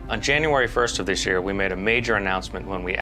On January 1st of this year, we made a major announcement when we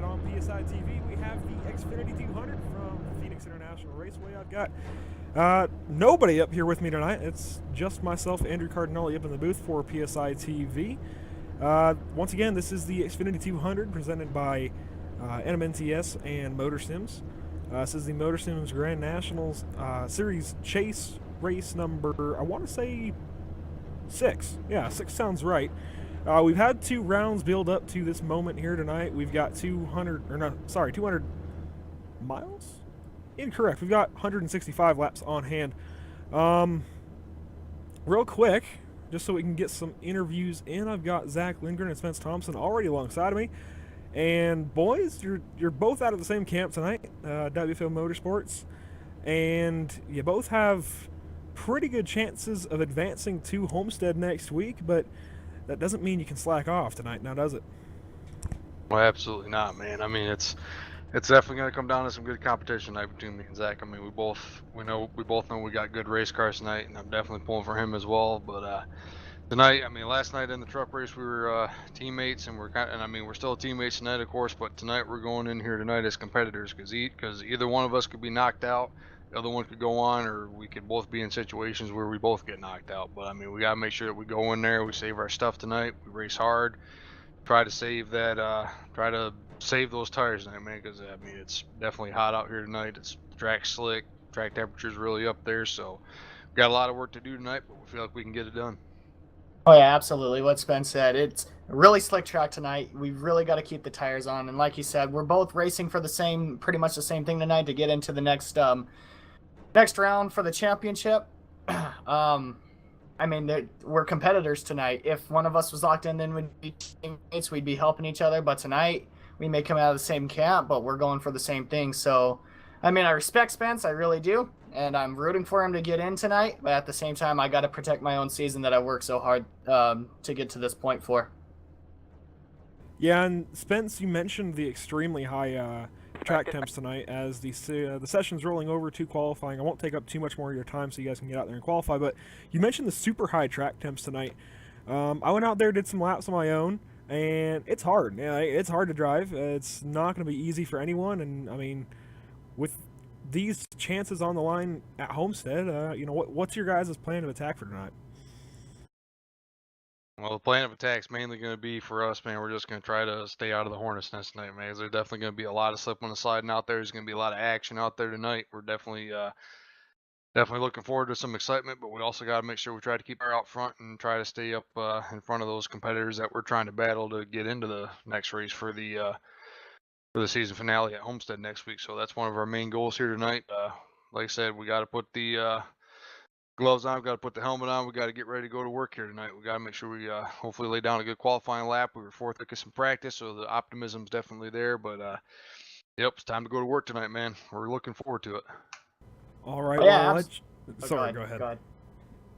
on PSI TV, we have the Xfinity 200 from Phoenix International Raceway. I've got nobody up here with me tonight. It's just myself, Andrew Cardinelli, up in the booth for PSI TV. Once again, this is the Xfinity 200 presented by NMNTS and Motor Sims. This is the Motor Sims Grand Nationals Series Chase race number, I want to say 6. Yeah, 6 sounds right. We've had 2 rounds build up to this moment here tonight. We've got 200 miles? Incorrect. We've got 165 laps on hand. Real quick, just so we can get some interviews in, I've got Zach Lindgren and Spence Thompson already alongside of me. And boys, you're both out of the same camp tonight, WFO Motorsports, and you both have pretty good chances of advancing to Homestead next week, but that doesn't mean you can slack off tonight, now does it? Well, absolutely not, man. I mean, it's definitely going to come down to some good competition tonight between me and Zach. I mean, we both know we got good race cars tonight, and I'm definitely pulling for him as well. But tonight, I mean, last night in the truck race we were teammates, and we're still teammates tonight, of course. But tonight we're going in here tonight as competitors because either one of us could be knocked out, the other one could go on, or we could both be in situations where we both get knocked out. But I mean, we got to make sure that we go in there, we save our stuff tonight, we race hard. Try to save those tires tonight, man, because I mean it's definitely hot out here tonight. It's track slick, track temperature's really up there, so we got a lot of work to do tonight, but we feel like we can get it done. Oh yeah, absolutely. What Spence said, it's a really slick track tonight. We've really got to keep the tires on, and like you said, we're both racing for pretty much the same thing tonight to get into the next round for the championship. I mean, we're competitors tonight. If one of us was locked in, then we'd be teammates. We'd be helping each other. But tonight, we may come out of the same camp, but we're going for the same thing. So, I mean, I respect Spence. I really do. And I'm rooting for him to get in tonight. But at the same time, I got to protect my own season that I worked so hard to get to this point for. Yeah, and Spence, you mentioned the extremely high track temps tonight as the session's rolling over to qualifying. I won't take up too much more of your time so you guys can get out there and qualify, but you mentioned the super high track temps tonight. I went out there, did some laps on my own, and it's hard. Yeah, it's hard to drive. It's not going to be easy for anyone, and I mean, with these chances on the line at Homestead, what's your guys' plan of attack for tonight? Well, the plan of attack's mainly going to be for us, man. We're just going to try to stay out of the hornet's nest tonight, man. There's definitely going to be a lot of slipping and sliding out there. There's going to be a lot of action out there tonight. We're definitely looking forward to some excitement, but we also got to make sure we try to keep our out front and try to stay up in front of those competitors that we're trying to battle to get into the next race for the season finale at Homestead next week. So that's one of our main goals here tonight. Like I said, we got to put the gloves on, we got to put the helmet on, we got to get ready to go to work here tonight. We got to make sure we hopefully lay down a good qualifying lap. We were 4th quickest in practice, so the optimism's definitely there, but Yep, it's time to go to work tonight, man. We're looking forward to it. All right. Yeah, Well, Oh, sorry. Go ahead.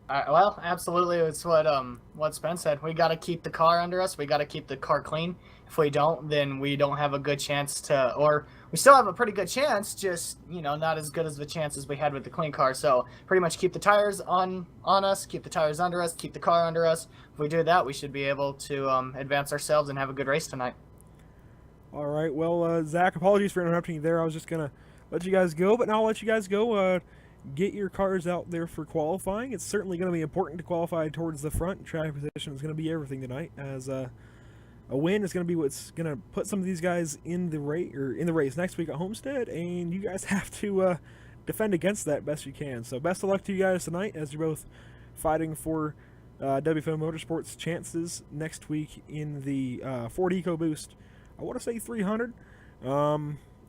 Well, absolutely. It's what Spence said. We got to keep the car under us. We got to keep the car clean. If we don't, then we don't have a good chance to, or we still have a pretty good chance, just not as good as the chances we had with the clean car. So pretty much keep the tires on us, keep the tires under us, keep the car under us. If we do that, we should be able to advance ourselves and have a good race tonight. All right. Well, Zach, apologies for interrupting you there. I was just gonna let you guys go, but now I'll let you guys go. Get your cars out there for qualifying. It's certainly going to be important to qualify towards the front. Track position is going to be everything tonight, as a win is going to be what's going to put some of these guys in the race next week at Homestead, and you guys have to defend against that best you can. So best of luck to you guys tonight, as you're both fighting for WFO Motorsports chances next week in the Ford EcoBoost. I want to say 300.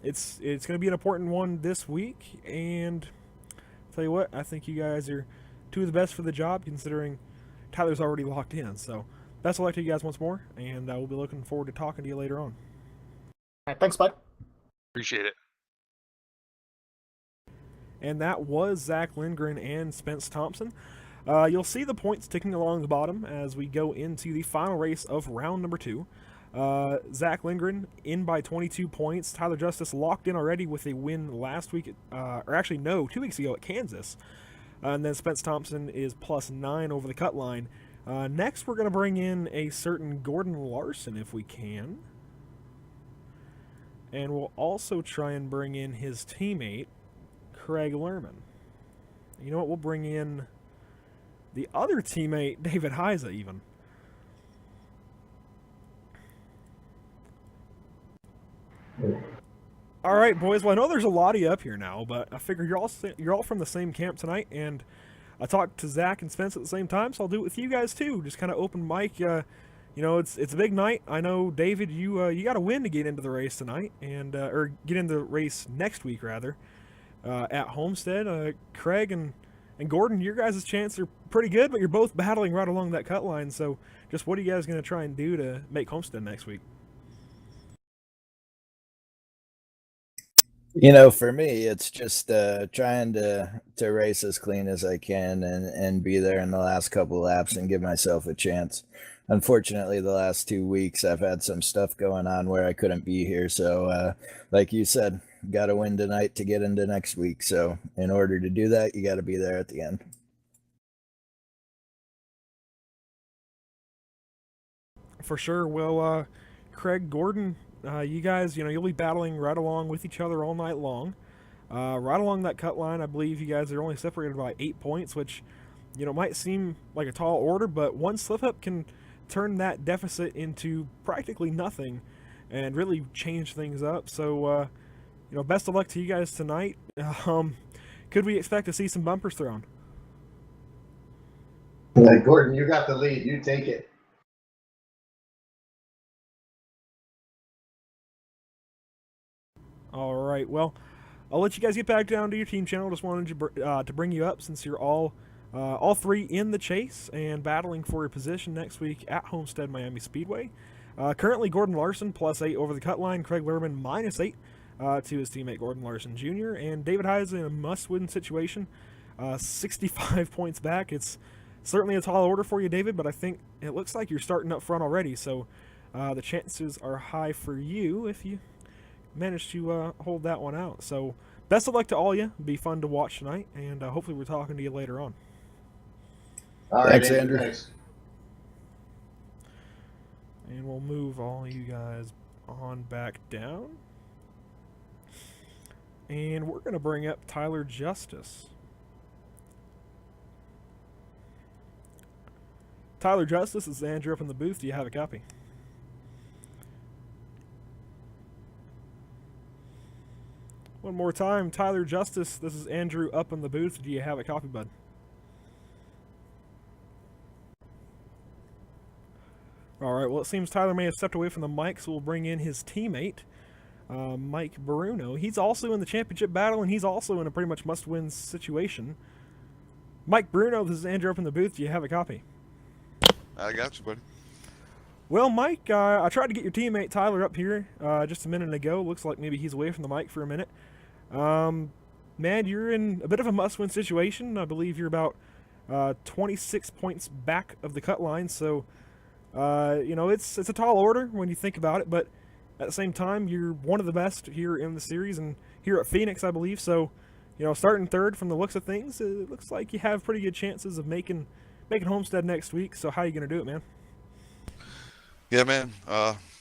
It's going to be an important one this week, and tell you what, I think you guys are two of the best for the job, considering Tyler's already locked in. So best of luck to you guys once more, and we'll be looking forward to talking to you later on. All right, thanks, bud. Appreciate it. And that was Zach Lindgren and Spence Thompson. You'll see the points ticking along the bottom as we go into the final race of round number 2. Zach Lindgren in by 22 points. Tyler Justice locked in already with a win last week, 2 weeks ago at Kansas. And then Spence Thompson is +9 over the cut line. Next, we're going to bring in a certain Gordon Larson if we can. And we'll also try and bring in his teammate, Craig Lerman. You know what? We'll bring in the other teammate, David Heiza, even. All right, boys. Well, I know there's a lot of you up here now, but I figure you're all from the same camp tonight, and I talked to Zach and Spence at the same time, so I'll do it with you guys too. Just kind of open mic. It's a big night. I know, David, you got a win to get into the race tonight, and or get into the race next week rather, at Homestead. Craig and Gordon, your guys' chances are pretty good, but you're both battling right along that cut line. So, just what are you guys going to try and do to make Homestead next week? For me, it's just trying to race as clean as I can and be there in the last couple of laps and give myself a chance. Unfortunately, the last 2 weeks, I've had some stuff going on where I couldn't be here. So, like you said, got to win tonight to get into next week. So, in order to do that, you got to be there at the end. For sure. Well, Craig, Gordon, you guys, you'll be battling right along with each other all night long. Right along that cut line, I believe you guys are only separated by 8 points, which, might seem like a tall order, but one slip-up can turn that deficit into practically nothing and really change things up. So, best of luck to you guys tonight. Could we expect to see some bumpers thrown? Gordon, you got the lead. You take it. All right. Well, I'll let you guys get back down to your team channel. Just wanted to bring you up since you're all three in the chase and battling for a position next week at Homestead Miami Speedway. Currently, Gordon Larson +8 over the cut line. Craig Lerman -8 to his teammate Gordon Larson Jr. And David Hayes in a must-win situation, 65 points back. It's certainly a tall order for you, David, but I think it looks like you're starting up front already. So the chances are high for you if you managed to hold that one out. So best of luck to all you. It'll be fun to watch tonight, and hopefully we're talking to you later on. All right, Thanks, Andrew. Thanks. And we'll move all you guys on back down. And we're going to bring up Tyler Justice. Tyler Justice, this is Andrew up in the booth. Do you have a copy? One more time, Tyler Justice, this is Andrew up in the booth. Do you have a copy, bud? Alright, well, it seems Tyler may have stepped away from the mic, so we'll bring in his teammate, Mike Bruno. He's also in the championship battle, and he's also in a pretty much must-win situation. Mike Bruno, this is Andrew up in the booth. Do you have a copy? I got you, buddy. Well, Mike, I tried to get your teammate Tyler up here just a minute ago. Looks like maybe he's away from the mic for a minute. Man, you're in a bit of a must-win situation. I believe you're about 26 points back of the cut line, so you know, it's a tall order when you think about it, but at the same time, you're one of the best here in the series and here at Phoenix, I believe. So, you know, starting third from the looks of things, it looks like you have pretty good chances of making Homestead next week. So how are you going to do it, man? Yeah, man.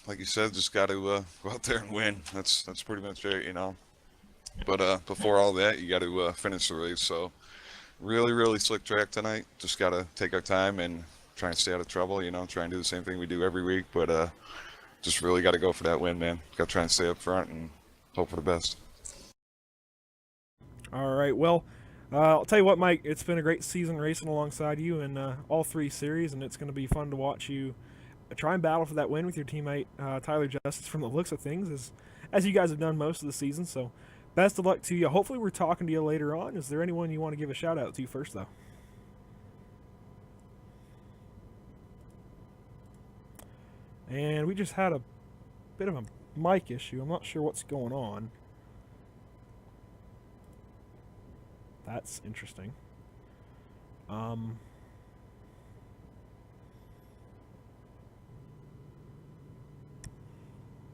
Like you said, just got to go out there and win. That's pretty much it, you know. But before all that, you got to finish the race. So really slick track tonight. Just got to take our time and try and stay out of trouble, you know, try and do the same thing we do every week. But just really got to go for that win, man. Got to try and stay up front and hope for the best. All right, well, I'll tell you what, Mike, it's been a great season racing alongside you in all three series, and it's going to be fun to watch you try and battle for that win with your teammate Tyler Justice from the looks of things, as you guys have done most of the season. So best of luck to you. Hopefully we're talking to you later on. Is there anyone you want to give a shout out to first, though? And we just had a bit of a mic issue. I'm not sure what's going on. That's interesting.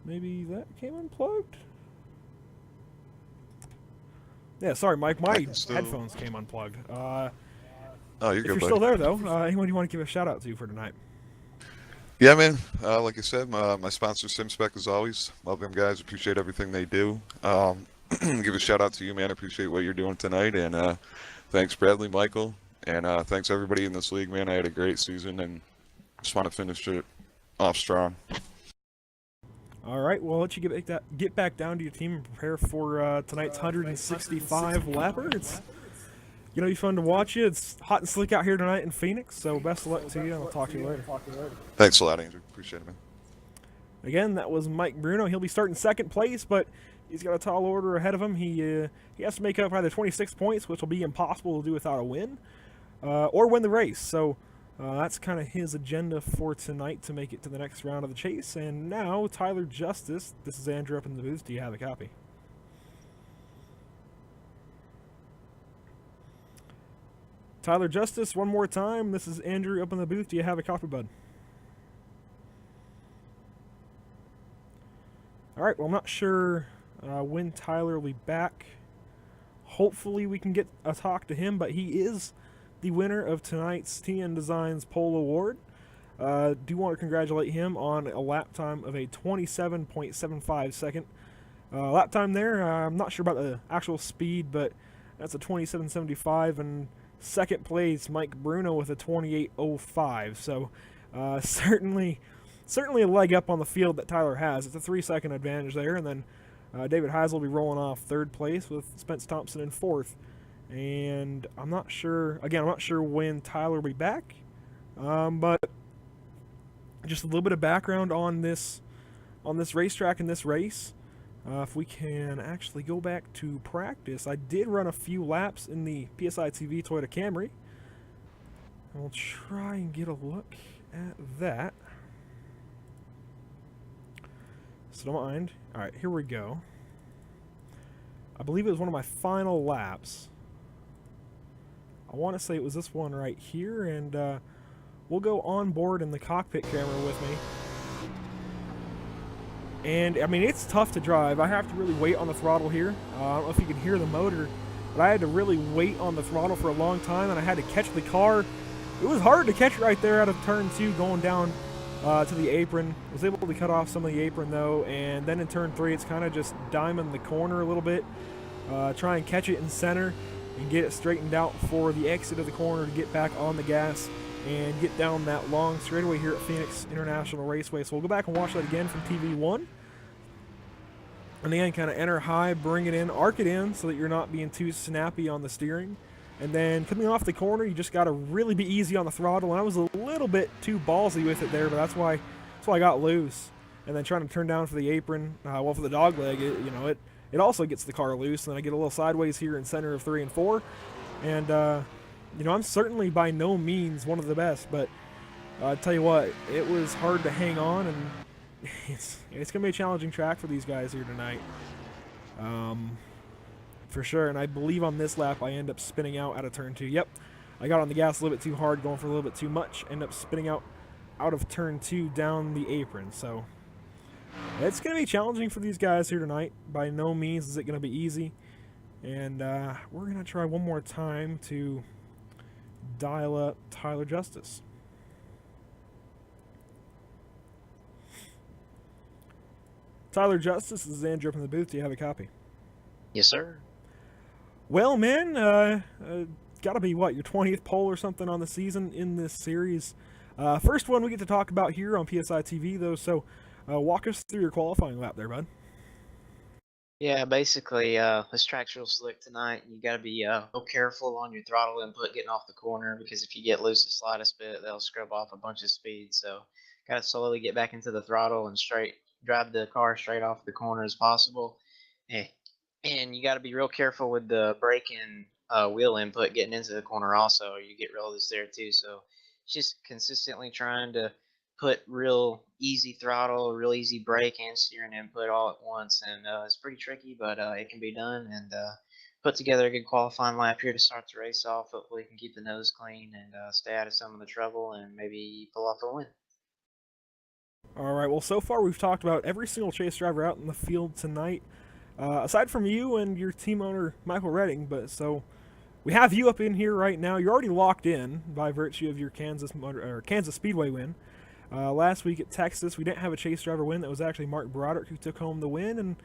Maybe that came unplugged? Yeah, sorry, Mike. My headphones came unplugged. Oh, you're if good, you're buddy. still there, though, anyone you want to give a shout out to for tonight? Yeah, man. Like I said, my sponsor, SimSpec, as always. Love them guys. Appreciate everything they do. Give a shout out to you, man. Appreciate what you're doing tonight. And thanks, Bradley, Michael. And thanks, everybody in this league, man. I had a great season and just want to finish it off strong. All right, well, I'll let you get back down to your team and prepare for tonight's 165 lapper. It's going to be fun to watch you. It's hot and slick out here tonight in Phoenix, so best of luck to you, and I'll talk to you later. Thanks a lot, Andrew. Appreciate it, man. Again, that was Mike Bruno. He'll be starting second place, but he's got a tall order ahead of him. He has to make up either 26 points, which will be impossible to do without a win, or win the race. So that's kind of his agenda for tonight, to make it to the next round of the chase. And now, Tyler Justice. This is Andrew up in the booth. Do you have a copy? Tyler Justice, one more time. This is Andrew up in the booth. Do you have a copy, bud? All right, well, I'm not sure when Tyler will be back. Hopefully we can get a talk to him, but he is the winner of tonight's TN Designs Pole Award. Do want to congratulate him on a lap time of a 27.75 second lap time there. I'm not sure about the actual speed, but that's a 27.75, and second place, Mike Bruno, with a 28.05. So certainly a leg up on the field that Tyler has. It's a 3-second advantage there, and then David Heisel will be rolling off third place with Spence Thompson in fourth. And I'm not sure when Tyler will be back, but just a little bit of background on this racetrack and this race. If we can actually go back to practice, I did run a few laps in the PSI TV Toyota Camry. And we'll try and get a look at that. So don't mind. All right, here we go. I believe it was one of my final laps. I want to say it was this one right here, and we'll go on board in the cockpit camera with me. And, I mean, it's tough to drive. I have to really wait on the throttle here. I don't know if you can hear the motor, but I had to really wait on the throttle for a long time, and I had to catch the car. It was hard to catch right there out of turn 2 going down to the apron. I was able to cut off some of the apron, though, and then in turn 3, it's kind of just diamond the corner a little bit. Try and catch it in center and get it straightened out for the exit of the corner to get back on the gas and get down that long straightaway here at Phoenix International Raceway. So we'll go back and watch that again from TV1. And again, kind of enter high, bring it in, arc it in so that you're not being too snappy on the steering. And then coming off the corner, you just got to really be easy on the throttle. And I was a little bit too ballsy with it there, but that's why I got loose. And then trying to turn down for the apron, well, for the dog leg, it also gets the car loose. And then I get a little sideways here in center of 3 and 4. And I'm certainly by no means one of the best, but I tell you what, it was hard to hang on, and it's going to be a challenging track for these guys here tonight. For sure, and I believe on this lap I end up spinning out of turn 2. Yep, I got on the gas a little bit too hard, going for a little bit too much, end up spinning out of turn 2 down the apron. So it's going to be challenging for these guys here tonight. By no means is it going to be easy. And we're going to try one more time to dial up Tyler Justice. Tyler Justice, this is Andrew up in the booth. Do you have a copy? Yes, sir. Well, man, gotta be, what, your 20th pole or something on the season in this series. First one we get to talk about here on PSI TV, though, so walk us through your qualifying lap there, bud. Yeah, basically, this track's real slick tonight. You got to be real careful on your throttle input getting off the corner, because if you get loose the slightest bit, they'll scrub off a bunch of speed. So, got to slowly get back into the throttle and drive the car straight off the corner as possible. And you got to be real careful with the brake and wheel input getting into the corner also. You get real loose there too. So, just consistently trying to put real easy throttle, real easy brake and steering input all at once, and it's pretty tricky, but it can be done. And put together a good qualifying lap here to start the race off. Hopefully, you can keep the nose clean and stay out of some of the trouble, and maybe pull off a win. All right, well, so far we've talked about every single chase driver out in the field tonight, aside from you and your team owner, Michael Redding. But so we have you up in here right now. You're already locked in by virtue of your Kansas Speedway win. Last week at Texas, we didn't have a chase driver win. That was actually Mark Broderick who took home the win. And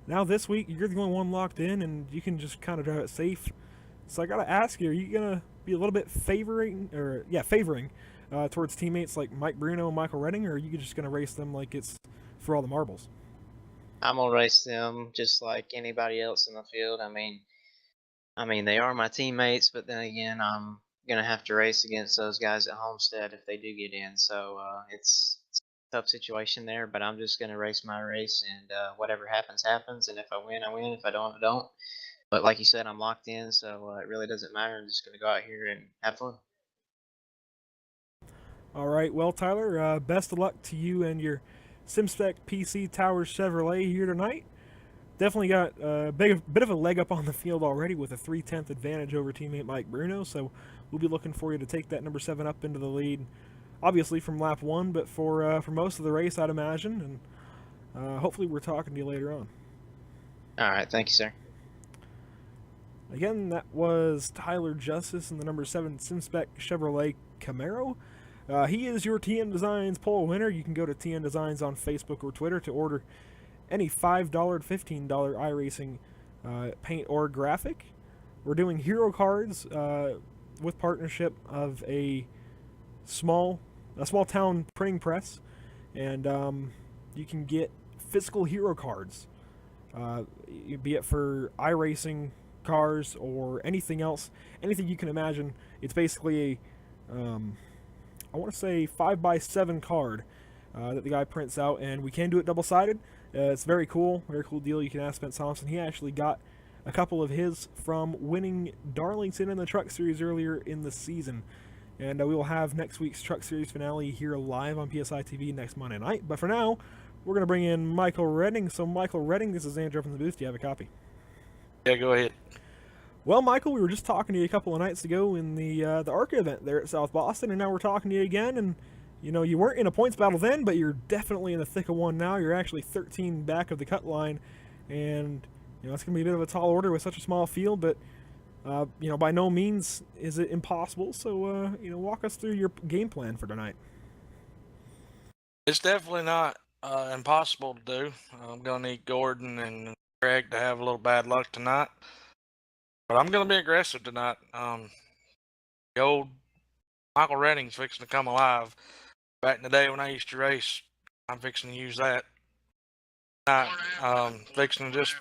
now this week, you're the only one locked in, and you can just kind of drive it safe. So I got to ask you, are you going to be a little bit favoring towards teammates like Mike Bruno and Michael Redding, or are you just going to race them like it's for all the marbles? I'm gonna race them just like anybody else in the field. I mean, they are my teammates, but then again, I'm gonna have to race against those guys at Homestead if they do get in. So it's a tough situation there, but I'm just gonna race my race, and whatever happens, happens. And if I win, I win. If I don't, I don't. But like you said, I'm locked in, so it really doesn't matter. I'm just gonna go out here and have fun. All right, well, Tyler, best of luck to you and your SimSpec PC Towers Chevrolet here tonight. Definitely got a bit of a leg up on the field already with a 3/10 advantage over teammate Mike Bruno, so we'll be looking for you to take that number 7 up into the lead, obviously from lap 1, but for most of the race, I'd imagine, and hopefully we're talking to you later on. All right, thank you, sir. Again, that was Tyler Justice in the number 7 SimSpec Chevrolet Camaro. He is your TN Designs pole winner. You can go to TN Designs on Facebook or Twitter to order any $5 and $15 iRacing paint or graphic. We're doing hero cards with partnership of a small town printing press, and you can get physical hero cards, be it for iRacing cars or anything else, anything you can imagine. It's basically a I want to say 5x7 card that the guy prints out, and we can do it double-sided. It's very cool deal. You can ask Spence Thompson. He actually got a couple of his from winning Darlington in the Truck Series earlier in the season. And we will have next week's Truck Series finale here live on PSI TV next Monday night. But for now, we're going to bring in Michael Redding. So, Michael Redding, this is Andrew from the booth. Do you have a copy? Yeah, go ahead. Well, Michael, we were just talking to you a couple of nights ago in the ARCA event there at South Boston, and now we're talking to you again. And you know, you weren't in a points battle then, but you're definitely in the thick of one now. You're actually 13 back of the cut line, and you know it's going to be a bit of a tall order with such a small field. But you know, by no means is it impossible. So you know, walk us through your game plan for tonight. It's definitely not impossible to do. I'm going to need Gordon and Greg to have a little bad luck tonight. But I'm going to be aggressive tonight. The old Michael Redding's fixing to come alive. Back in the day when I used to race, I'm fixing to use that. Fixing to just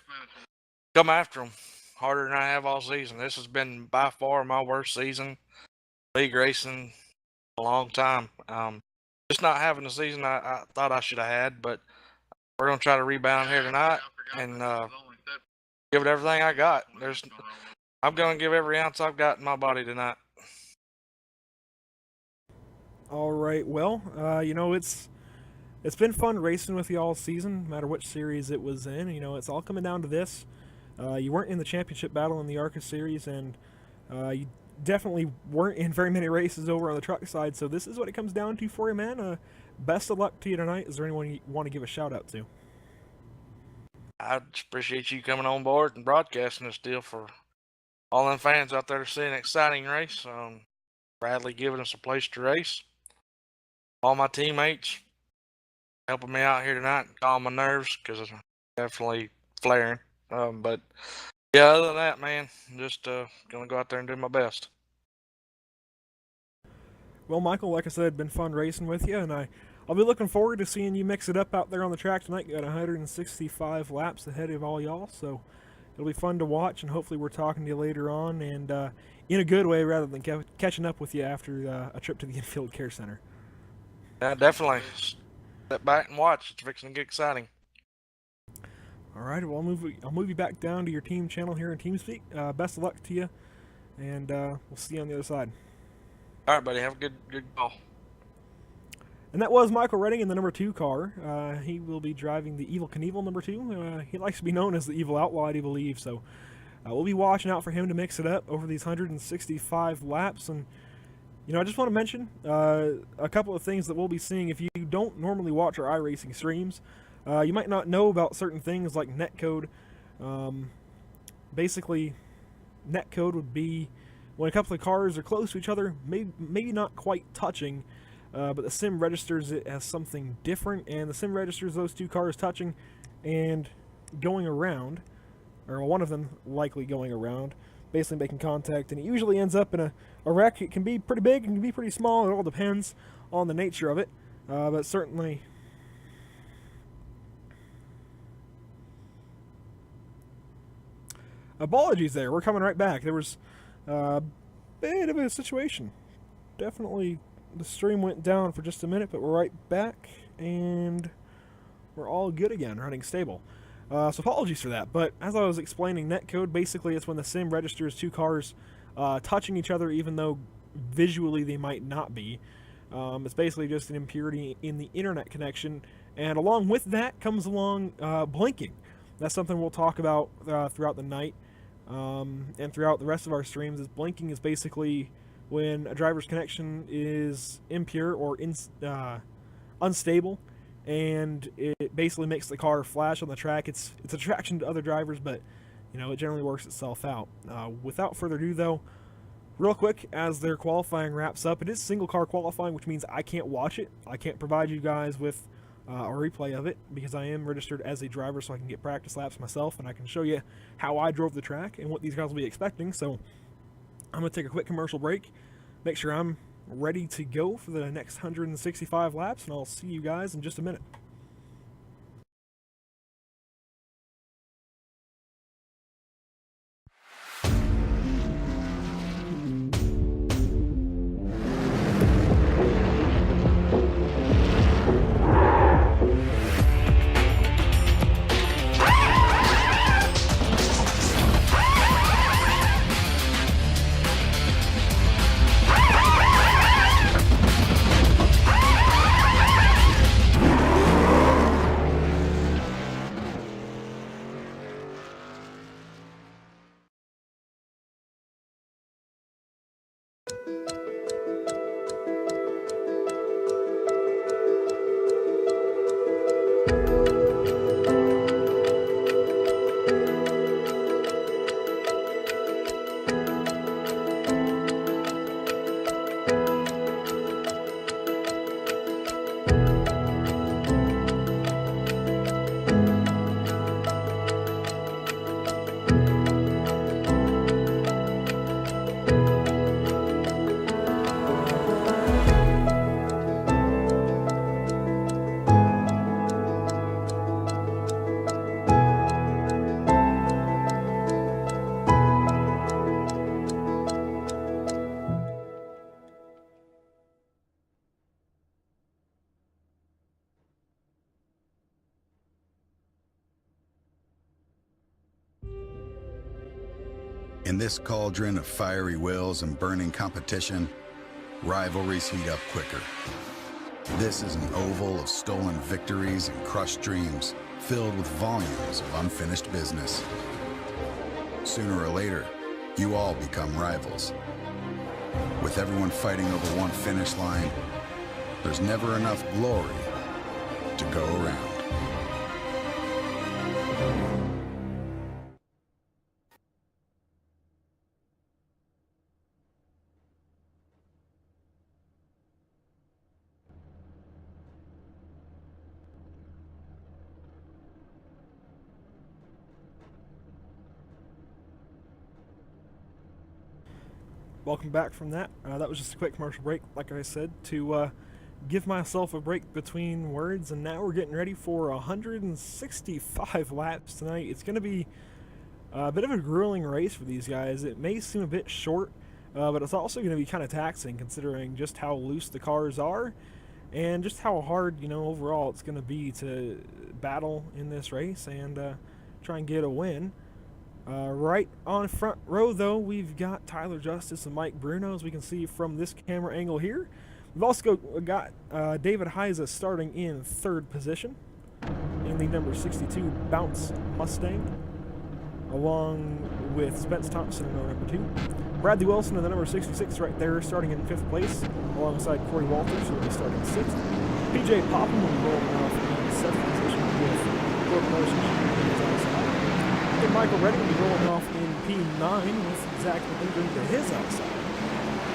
come after him harder than I have all season. This has been by far my worst season league racing a long time. Just not having the season I thought I should have had, but we're going to try to rebound here tonight and give it everything I got. I'm going to give every ounce I've got in my body tonight. All right. Well, it's been fun racing with you all season, no matter which series it was in. It's all coming down to this. You weren't in the championship battle in the ARCA series, and you definitely weren't in very many races over on the truck side. So this is what it comes down to for you, man. Best of luck to you tonight. Is there anyone you want to give a shout out to? I just appreciate you coming on board and broadcasting this deal for all them fans out there to see an exciting race. Bradley giving us a place to race. All my teammates helping me out here tonight and calm my nerves because I'm definitely flaring. But yeah, other than that, man, I'm just gonna go out there and do my best. Well, Michael, like I said, been fun racing with you, and I'll be looking forward to seeing you mix it up out there on the track tonight. You got 165 laps ahead of all y'all, so it'll be fun to watch, and hopefully we're talking to you later on, and in a good way rather than catching up with you after a trip to the Infield Care Center. Yeah, definitely. Step back and watch. It's fixing to get exciting. All right, well, I'll move you back down to your team channel here in TeamSpeak. Best of luck to you, and we'll see you on the other side. All right, buddy. Have a good call. And that was Michael Redding in the number 2 car. He will be driving the Evil Knievel number 2. He likes to be known as the Evil Outlaw, I do believe. So we'll be watching out for him to mix it up over these 165 laps. And I just want to mention a couple of things that we'll be seeing. If you don't normally watch our iRacing streams, you might not know about certain things like netcode. Basically, netcode would be when a couple of cars are close to each other, maybe not quite touching, but the sim registers it as something different, and the sim registers those two cars touching and going around, or one of them likely going around, basically making contact, and it usually ends up in a wreck. It can be pretty big, it can be pretty small, it all depends on the nature of it, but certainly... Apologies there, we're coming right back. There was a bit of a situation. Definitely the stream went down for just a minute, but we're right back, and we're all good again, running stable. So apologies for that, but as I was explaining, netcode, basically it's when the sim registers two cars touching each other even though visually they might not be. It's basically just an impurity in the internet connection, and along with that comes along blinking. That's something we'll talk about throughout the night and throughout the rest of our streams. Is blinking is basically when a driver's connection is impure or unstable, and it basically makes the car flash on the track. It's a distraction to other drivers, but it generally works itself out. Without further ado, though, real quick, as their qualifying wraps up, it is single car qualifying, which means I can't watch it. I can't provide you guys with a replay of it because I am registered as a driver, so I can get practice laps myself and I can show you how I drove the track and what these guys will be expecting. So I'm going to take a quick commercial break, make sure I'm ready to go for the next 165 laps, and I'll see you guys in just a minute. In this cauldron of fiery wills and burning competition, rivalries heat up quicker. This is an oval of stolen victories and crushed dreams, filled with volumes of unfinished business. Sooner or later, you all become rivals. With everyone fighting over one finish line, there's never enough glory to go around. Welcome back from that. That was just a quick commercial break, like I said, to give myself a break between words, and now we're getting ready for 165 laps tonight. It's going to be a bit of a grueling race for these guys. It may seem a bit short, but it's also going to be kind of taxing considering just how loose the cars are and just how hard, overall it's going to be to battle in this race and try and get a win. Right on front row, though, we've got Tyler Justice and Mike Bruno, as we can see from this camera angle here. We've also got David Heise starting in third position in the number 62 Bounce Mustang, along with Spence Thompson in number 2. Bradley Wilson in the number 66 right there, starting in 5th place, alongside Corey Walters, who will be starting 6th. PJ Popham will be rolling off in 7th position with Gordon Larson. Michael Redding will be rolling off in P9 with Zach Lindgren to his outside.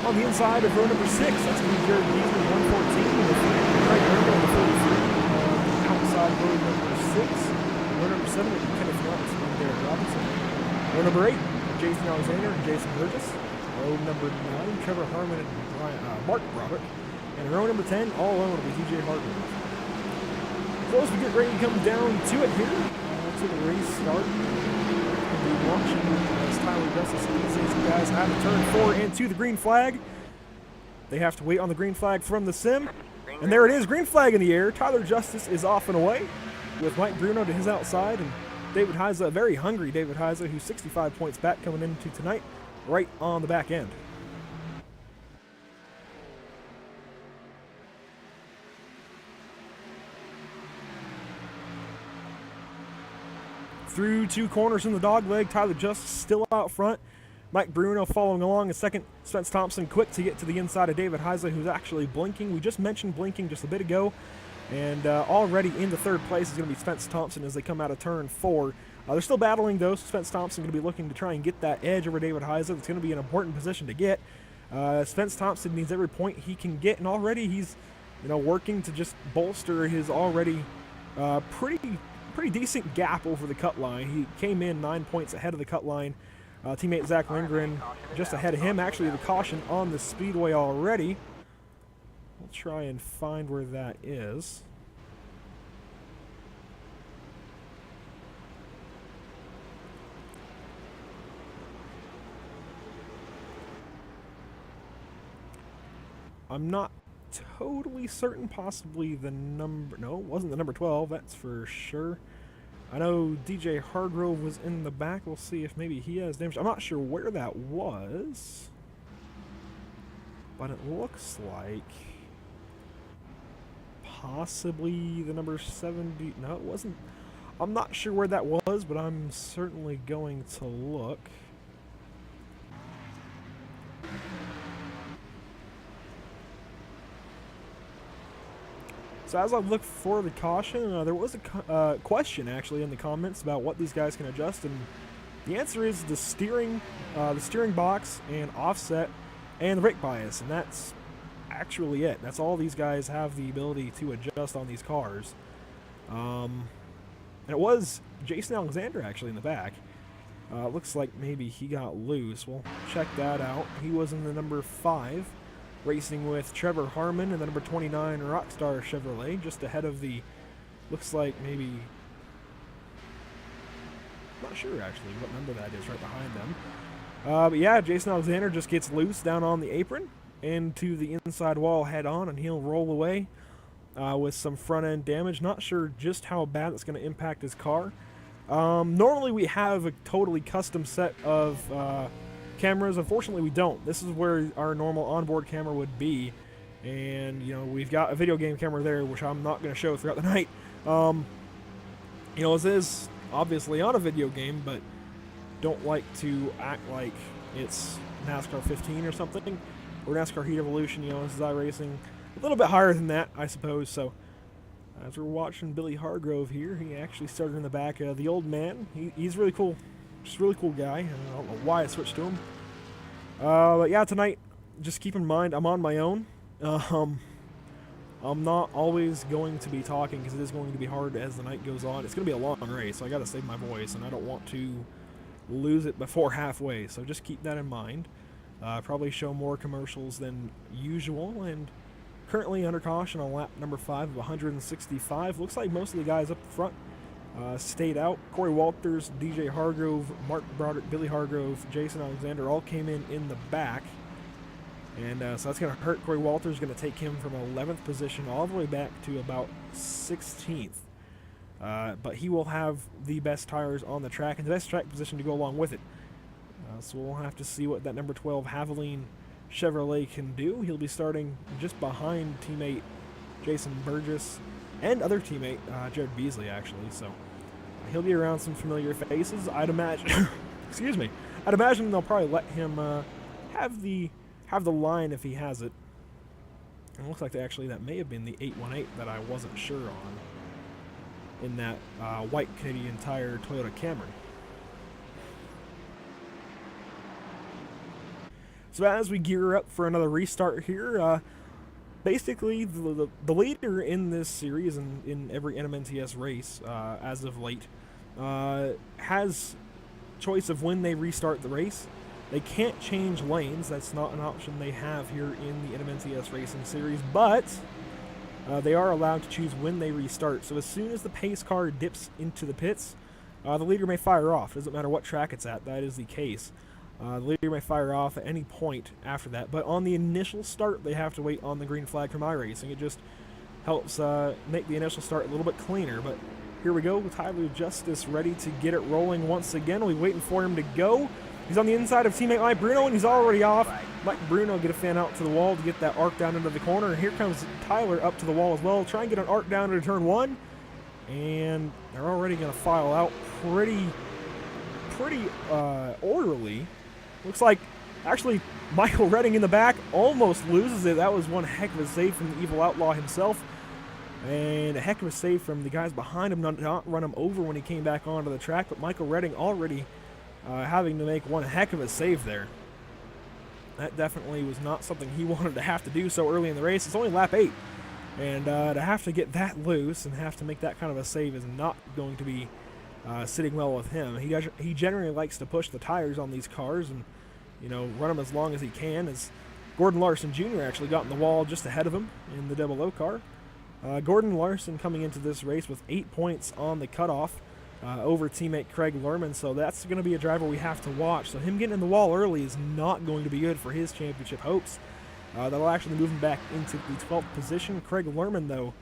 On the inside of row number 6, that's going to be Jared Beasley, 114, with Craig Irvin on the 43. Outside row number 6, row number 7 will be Kenneth Lawrence and Derek Robinson. Row number 8, Jason Alexander and Jason Burgess. Row number 9, Trevor Harmon and Mark Robert. And row number 10, all alone, will be TJ Hartman. So as we get ready to come down to it here, to the race start. Watching as Tyler Justice leads these guys out of turn 4 into the green flag. They have to wait on the green flag from the sim. And there it is, green flag in the air. Tyler Justice is off and away with Mike Bruno to his outside. And David Heise, a very hungry David Heise, who's 65 points back coming into tonight, right on the back end. Through 2 corners in the dogleg, Tyler Justice still out front. Mike Bruno following along in second. Spence Thompson quick to get to the inside of David Heise, who's actually blinking. We just mentioned blinking just a bit ago. And already in the third place is going to be Spence Thompson as they come out of turn 4. They're still battling, though. So Spence Thompson going to be looking to try and get that edge over David Heise. It's going to be an important position to get. Spence Thompson needs every point he can get, and already he's working to just bolster his already pretty decent gap over the cut line. He came in 9 points ahead of the cut line. Teammate Zach Lindgren just ahead of him. Actually, the caution on the speedway already. We'll try and find where that is. I'm not totally certain. Possibly the number... No, it wasn't the number 12. That's for sure. I know DJ Hargrove was in the back. We'll see if maybe he has damage. I'm not sure where that was. But it looks like... possibly the number 70... No, it wasn't. I'm not sure where that was, but I'm certainly going to look. So as I look for the caution, there was a question actually in the comments about what these guys can adjust, and the answer is the steering box and offset and the brake bias, and that's actually it. That's all these guys have the ability to adjust on these cars. And it was Jason Alexander actually in the back. Looks like maybe he got loose. We'll check that out. He was in the number 5. Racing with Trevor Harmon and the number 29 Rockstar Chevrolet, just ahead of the, looks like maybe, not sure actually what number that is right behind them. But yeah, Jason Alexander just gets loose down on the apron into the inside wall head on, and he'll roll away with some front end damage. Not sure just how bad it's going to impact his car. Normally we have a totally custom set of cameras. Unfortunately, we don't. This is where our normal onboard camera would be. And, you know, we've got a video game camera there, which I'm not going to show throughout the night. You know, this is obviously on a video game, but don't like to act like it's NASCAR 15 or something, or NASCAR Heat Evolution. You know, this is iRacing, a little bit higher than that, I suppose. So, as we're watching Billy Hargrove here, he actually started in the back. The old man, he's really cool, just a really cool guy. I don't know why I switched to him. But yeah, tonight, just keep in mind, I'm on my own. I'm not always going to be talking because it is going to be hard as the night goes on. It's going to be a long race, so I got to save my voice, and I don't want to lose it before halfway. So just keep that in mind. Probably show more commercials than usual, and currently under caution on lap number 5 of 165. Looks like most of the guys up front stayed out. Corey Walters, DJ Hargrove, Mark Broderick, Billy Hargrove, Jason Alexander all came in the back. And so that's going to hurt. Corey Walters is going to take him from 11th position all the way back to about 16th. But he will have the best tires on the track and the best track position to go along with it. So we'll have to see what that number 12 Haviline Chevrolet can do. He'll be starting just behind teammate Jason Burgess and other teammate Jared Beasley, actually. So he'll be around some familiar faces. I'd imagine. Excuse me. I'd imagine they'll probably let him have the line if he has it. And it looks like that may have been the 818 that I wasn't sure on in that white Canadian Tire Toyota Camry. So as we gear up for another restart here, basically the leader in this series and in every NMNTS race as of late has choice of when they restart the race. They can't change lanes. That's not an option they have here in the NMNTS Racing Series, but they are allowed to choose when they restart. So as soon as the pace car dips into the pits, the leader may fire off. Doesn't matter what track it's at, that is the case. The leader may fire off at any point after that, but on the initial start, they have to wait on the green flag from iRacing. It just helps make the initial start a little bit cleaner, but here we go. Tyler Justice ready to get it rolling once again. We're waiting for him to go. He's on the inside of teammate Mike Bruno, and he's already off. Mike Bruno get a fan out to the wall to get that arc down into the corner. And here comes Tyler up to the wall as well. Try and get an arc down into turn 1. And they're already going to file out pretty orderly. Looks like, actually, Michael Redding in the back almost loses it. That was one heck of a save from the Evil Outlaw himself. And a heck of a save from the guys behind him not run him over when he came back onto the track. But Michael Redding already having to make one heck of a save there. That definitely was not something he wanted to have to do so early in the race. It's only lap 8. And to have to get that loose and have to make that kind of a save is not going to be sitting well with him. He generally likes to push the tires on these cars and, you know, run them as long as he can. As Gordon Larson Jr. actually got in the wall just ahead of him in the 00 car. Gordon Larson coming into this race with 8 points on the cutoff over teammate Craig Lerman, so that's going to be a driver we have to watch. So him getting in the wall early is not going to be good for his championship hopes. That'll actually move him back into the 12th position. Craig Lerman, though,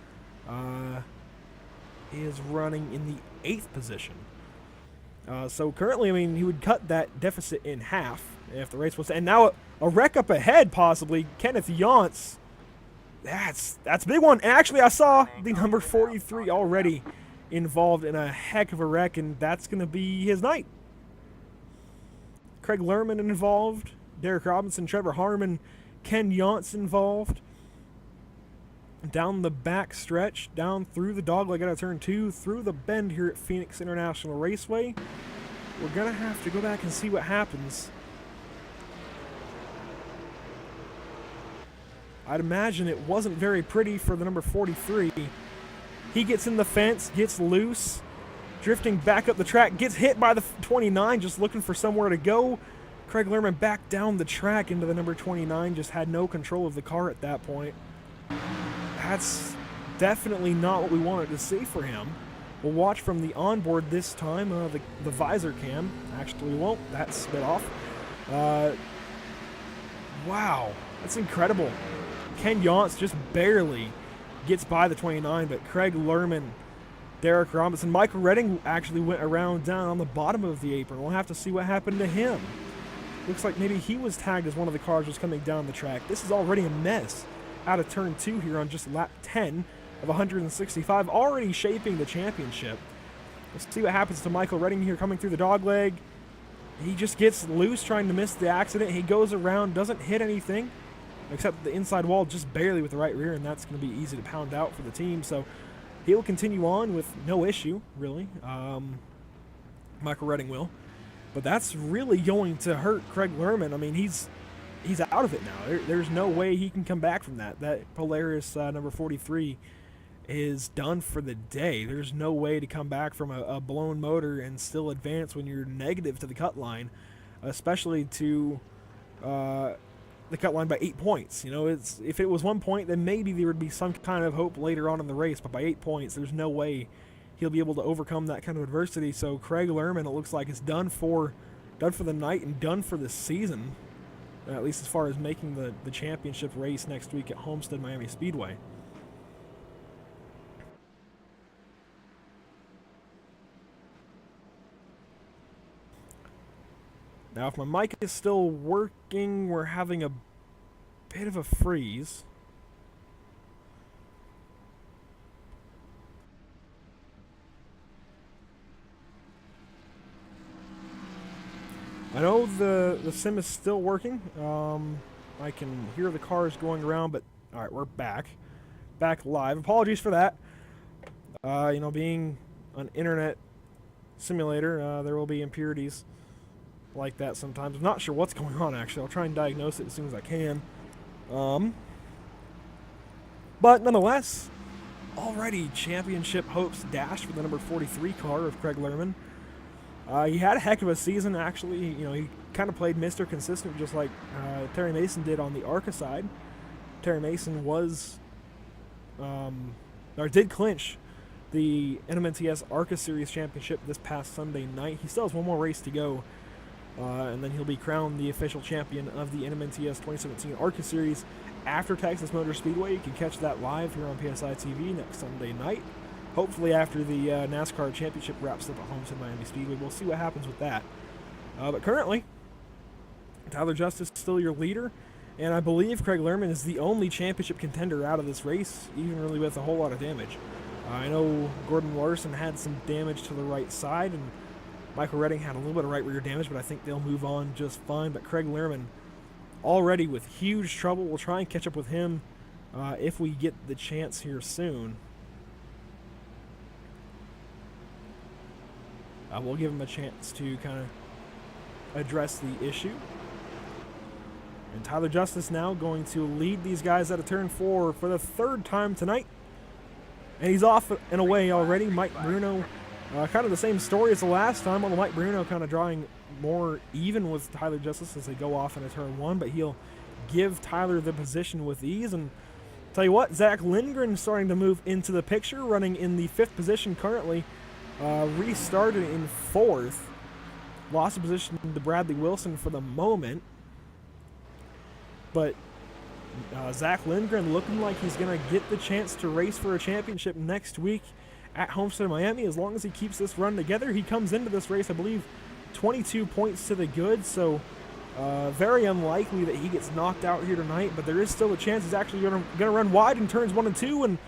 is running in the 8th position. So currently, I mean, he would cut that deficit in half if the race was... And now a wreck up ahead, possibly. Kenneth Yonts. That's a big one. And actually, I saw the number 43 already involved in a heck of a wreck, and that's going to be his night. Craig Lerman involved. Derek Robinson, Trevor Harmon, Ken Yonts involved. Down the back stretch, down through the dogleg out of turn 2, through the bend here at Phoenix International Raceway. We're going to have to go back and see what happens. I'd imagine it wasn't very pretty for the number 43. He gets in the fence, gets loose, drifting back up the track, gets hit by the 29, just looking for somewhere to go. Craig Lerman back down the track into the number 29, just had no control of the car at that point. That's definitely not what we wanted to see for him. We'll watch from the onboard this time, the visor cam. Actually, we won't. That's spit off. Wow, that's incredible. Ken Yonts just barely gets by the 29, but Craig Lerman, Derek Robinson, Michael Redding actually went around down on the bottom of the apron. We'll have to see what happened to him. Looks like maybe he was tagged as one of the cars was coming down the track. This is already a mess out of turn 2 here on just lap 10 of 165, already shaping the championship. Let's see what happens to Michael Redding here coming through the dogleg. He just gets loose trying to miss the accident. He goes around, doesn't hit anything, except the inside wall just barely with the right rear, and that's going to be easy to pound out for the team. So he'll continue on with no issue, really. Michael Redding will. But that's really going to hurt Craig Lerman. I mean, he's out of it now. There's no way he can come back from that. That Polaris number 43 is done for the day. There's no way to come back from a blown motor and still advance when you're negative to the cut line, especially to the cut line by 8 points. You know, if it was 1 point, then maybe there would be some kind of hope later on in the race. But by 8 points, there's no way he'll be able to overcome that kind of adversity. So Craig Lerman, it looks like, is done for the night and done for the season, at least as far as making the championship race next week at Homestead Miami Speedway. Now, if my mic is still working, we're having a bit of a freeze. I know the sim is still working. I can hear the cars going around, but all right, we're back live. Apologies for that. You know, being an internet simulator, there will be impurities like that sometimes. I'm not sure what's going on, actually. I'll try and diagnose it as soon as I can. But nonetheless, already championship hopes dashed for the number 43 car of Craig Lerman. He had a heck of a season, actually. You know, he kind of played Mr. Consistent, just like Terry Mason did on the ARCA side. Terry Mason was, or did clinch the NMNTS ARCA Series Championship this past Sunday night. He still has one more race to go, and then he'll be crowned the official champion of the NMNTS 2017 ARCA Series after Texas Motor Speedway. You can catch that live here on PSI TV next Sunday night. Hopefully after the NASCAR Championship wraps up at Homestead Miami Speedway. We'll see what happens with that. But currently, Tyler Justice is still your leader, and I believe Craig Lerman is the only championship contender out of this race, even really with a whole lot of damage. I know Gordon Larson had some damage to the right side, and Michael Redding had a little bit of right rear damage, but I think they'll move on just fine. But Craig Lerman already with huge trouble. We'll try and catch up with him if we get the chance here soon. We'll give him a chance to kind of address the issue. And Tyler Justice now going to lead these guys out of turn 4 for the third time tonight. And he's off and away already. Mike Bruno, kind of the same story as the last time, although Mike Bruno kind of drawing more even with Tyler Justice as they go off into turn 1, but he'll give Tyler the position with ease. And tell you what, Zach Lindgren starting to move into the picture, running in the 5th position currently. Restarted in 4th. Lost a position to Bradley Wilson for the moment. But Zach Lindgren looking like he's going to get the chance to race for a championship next week at Homestead Miami. As long as he keeps this run together, he comes into this race, I believe, 22 points to the good. So very unlikely that he gets knocked out here tonight. But there is still a chance he's actually going to run wide in turns 1 and 2. And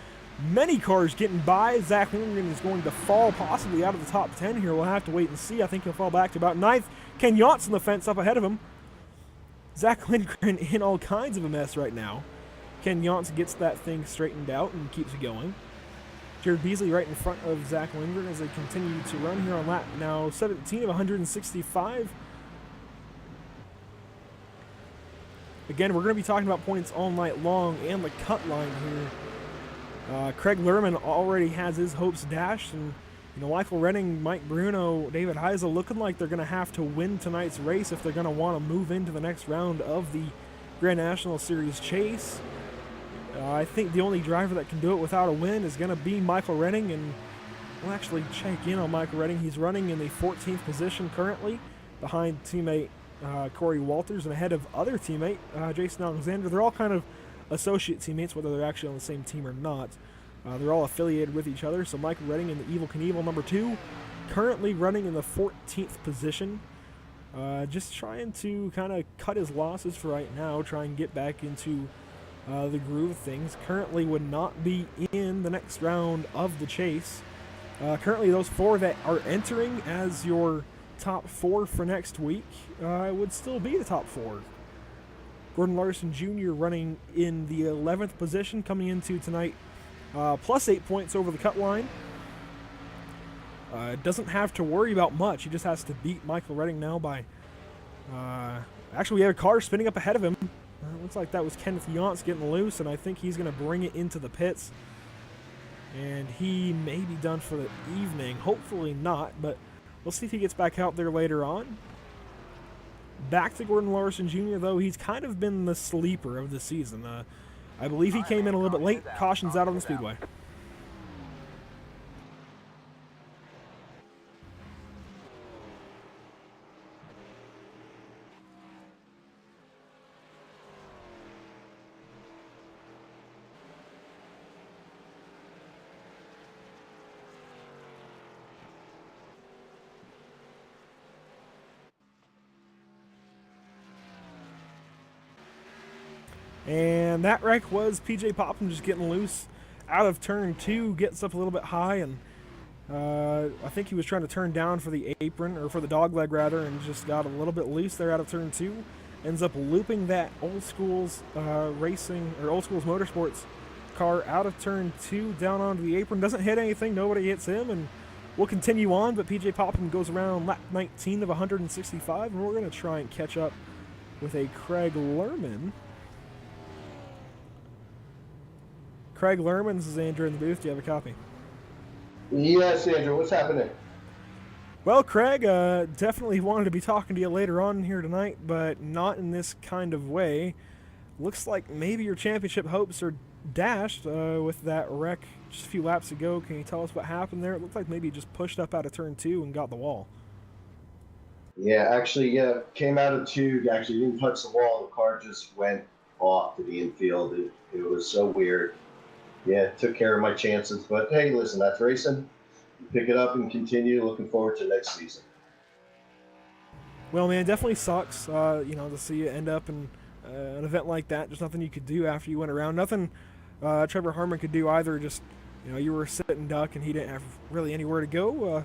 many cars getting by. Zach Lindgren is going to fall possibly out of the top 10 here. We'll have to wait and see. I think he'll fall back to about 9th. Ken Yachts on the fence up ahead of him. Zach Lindgren in all kinds of a mess right now. Ken Yachts gets that thing straightened out and keeps it going. Jared Beasley right in front of Zach Lindgren as they continue to run here on lap now 17 of 165. Again, we're going to be talking about points all night long and the cut line here. Craig Lerman already has his hopes dashed, and you know, Michael Redding, Mike Bruno, David Heisel looking like they're going to have to win tonight's race if they're going to want to move into the next round of the Grand National Series chase. I think the only driver that can do it without a win is going to be Michael Redding, and we'll actually check in on Michael Redding. He's running in the 14th position currently, behind teammate Corey Walters and ahead of other teammate Jason Alexander. They're all kind of associate teammates, whether they're actually on the same team or not. They're all affiliated with each other. So Michael Redding in the Evil Knievel number 2, currently running in the 14th position. Just trying to kind of cut his losses for right now, try and get back into the groove of things. Currently would not be in the next round of the chase. Currently those 4 that are entering as your top 4 for next week would still be the top 4. Gordon Larson Jr. running in the 11th position coming into tonight, plus 8 points over the cut line. Doesn't have to worry about much. He just has to beat Michael Redding now by... actually, we have a car spinning up ahead of him. Looks like that was Kenneth Yance getting loose, and I think he's going to bring it into the pits. And he may be done for the evening. Hopefully not, but we'll see if he gets back out there later on. Back to Gordon Larson Jr., though. He's kind of been the sleeper of the season. I believe he came in a little bit late. Caution's out on the speedway. And that wreck was PJ Popham just getting loose out of turn 2, gets up a little bit high, and I think he was trying to turn down for the apron, or for the dog leg rather, and just got a little bit loose there out of turn 2. Ends up looping that Old Schools racing, or Old Schools Motorsports car out of turn 2 down onto the apron. Doesn't hit anything, nobody hits him, and we'll continue on, but PJ Popham goes around lap 19 of 165, and we're going to try and catch up with a Craig Lerman. Craig Lerman, this is Andrew in the booth. Do you have a copy? Yes, Andrew. What's happening? Well, Craig, definitely wanted to be talking to you later on here tonight, but not in this kind of way. Looks like maybe your championship hopes are dashed with that wreck just a few laps ago. Can you tell us what happened there? It looked like maybe you just pushed up out of turn 2 and got the wall. Yeah, actually, came out of 2. Actually, didn't touch the wall. The car just went off to the infield. It was so weird. Yeah, took care of my chances. But hey, listen, that's racing. You pick it up and continue. Looking forward to next season. Well, man, it definitely sucks, to see you end up in an event like that. There's nothing you could do after you went around. Nothing Trevor Harmon could do either. Just, you were a sitting duck and he didn't have really anywhere to go.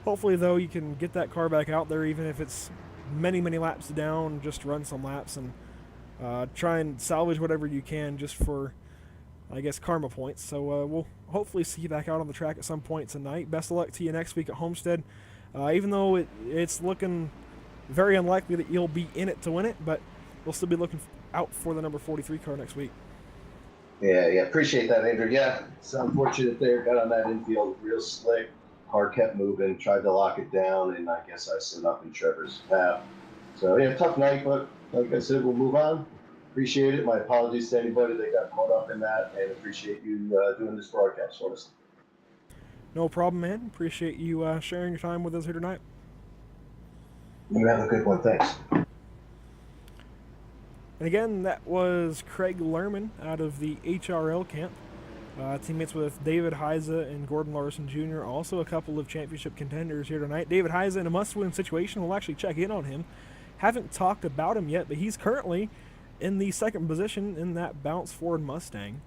Hopefully, though, you can get that car back out there, even if it's many, many laps down. Just run some laps and try and salvage whatever you can just for, I guess, karma points. So we'll hopefully see you back out on the track at some point tonight. Best of luck to you next week at Homestead. Even though it's looking very unlikely that you'll be in it to win it, but we'll still be looking out for the number 43 car next week. Yeah, appreciate that, Andrew. Yeah, it's unfortunate there. Got on that infield real slick. Car kept moving, tried to lock it down, and I guess I stood up in Trevor's path. So, yeah, tough night, but like I said, we'll move on. Appreciate it. My apologies to anybody that got caught up in that, and appreciate you doing this broadcast for us. No problem, man. Appreciate you sharing your time with us here tonight. You have a good one. Thanks. And again, that was Craig Lerman out of the HRL camp. Teammates with David Heiza and Gordon Larson Jr. Also a couple of championship contenders here tonight. David Heiza in a must-win situation. We'll actually check in on him. Haven't talked about him yet, but he's currently in the second position in that Bounce Ford Mustang.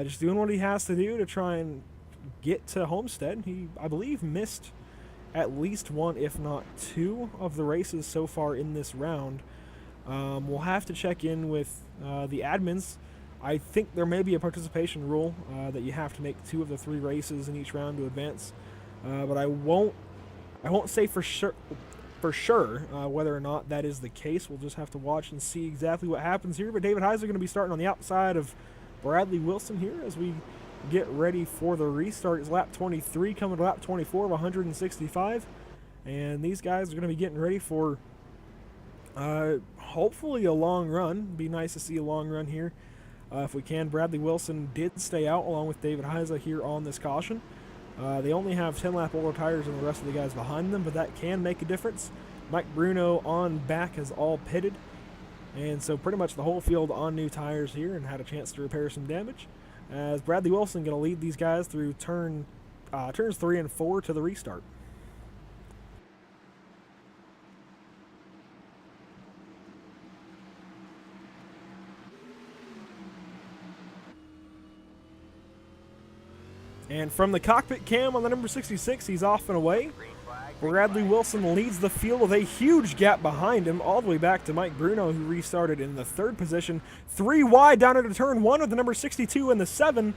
Just doing what he has to do to try and get to Homestead. He, I believe, missed at least one, if not two, of the races so far in this round. We'll have to check in with the admins. I think there may be a participation rule that you have to make 2 of the 3 races in each round to advance, but I won't say for sure whether or not that is the case. We'll just have to watch and see exactly what happens here. But David Heiser going to be starting on the outside of Bradley Wilson here as we get ready for the restart. It's lap 23 coming to lap 24 of 165, and these guys are going to be getting ready for hopefully a long run. Be nice to see a long run here. If we can. Bradley Wilson did stay out along with David Heiza here on this caution. They only have 10 lap older tires than the rest of the guys behind them, but that can make a difference. Mike Bruno on back has all pitted, and so pretty much the whole field on new tires here and had a chance to repair some damage. As Bradley Wilson going to lead these guys through turns 3 and 4 to the restart. And from the cockpit cam on the number 66, he's off and away. Bradley Wilson leads the field with a huge gap behind him, all the way back to Mike Bruno, who restarted in the 3rd position. 3 wide down into turn 1 with the number 62 and the 7.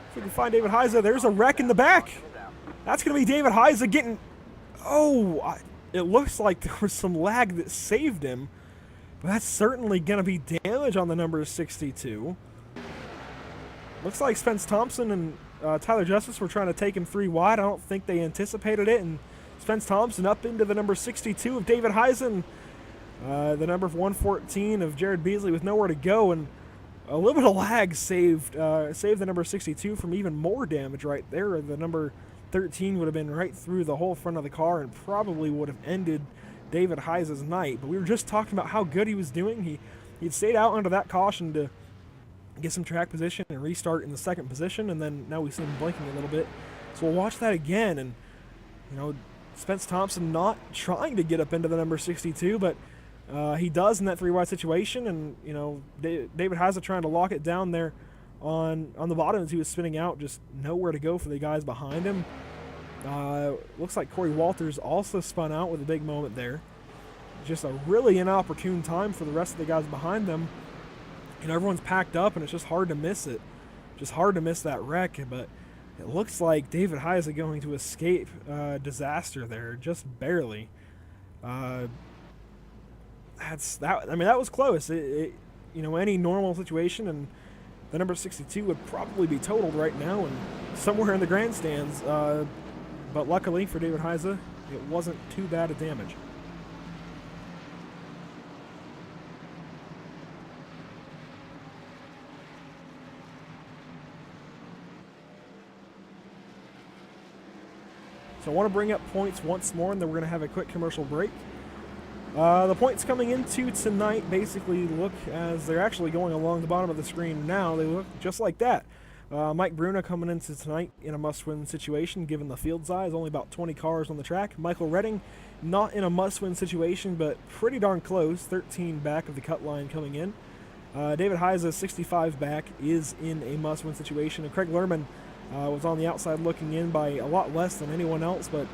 If we can find David Heiza, there's a wreck in the back. That's going to be David Heiza getting... Oh, it looks like there was some lag that saved him. But that's certainly going to be damage on the number 62. Looks like Spence Thompson and Tyler Justice were trying to take him 3 wide. I don't think they anticipated it. And Spence Thompson up into the number 62 of David Heisen. The number 114 of Jared Beasley with nowhere to go. And a little bit of lag saved the number 62 from even more damage right there. The number 13 would have been right through the whole front of the car and probably would have ended David Heise's night. But we were just talking about how good he was doing. He'd stayed out under that caution to get some track position and restart in the 2nd position, and then now we see him blinking a little bit. So we'll watch that again, and Spence Thompson not trying to get up into the number 62, but he does in that 3 wide situation, and David Heisa trying to lock it down there on the bottom as he was spinning out, just nowhere to go for the guys behind him. Looks like Corey Walters also spun out with a big moment there. Just a really inopportune time for the rest of the guys behind them. Everyone's packed up, and it's just hard to miss it. Just hard to miss that wreck, but it looks like David Heisa going to escape disaster there, just barely. That was close. Any normal situation, and the number 62 would probably be totaled right now and somewhere in the grandstands. But luckily for David Heisa, it wasn't too bad a damage. So I want to bring up points once more, and then we're going to have a quick commercial break. The points coming into tonight basically look as they're actually going along the bottom of the screen now. They look just like that. Mike Bruno coming into tonight in a must-win situation, given the field size, only about 20 cars on the track. Michael Redding, not in a must-win situation, but pretty darn close, 13 back of the cut line coming in. David Heisa, 65 back, is in a must-win situation, and Craig Lerman was on the outside looking in by a lot less than anyone else, but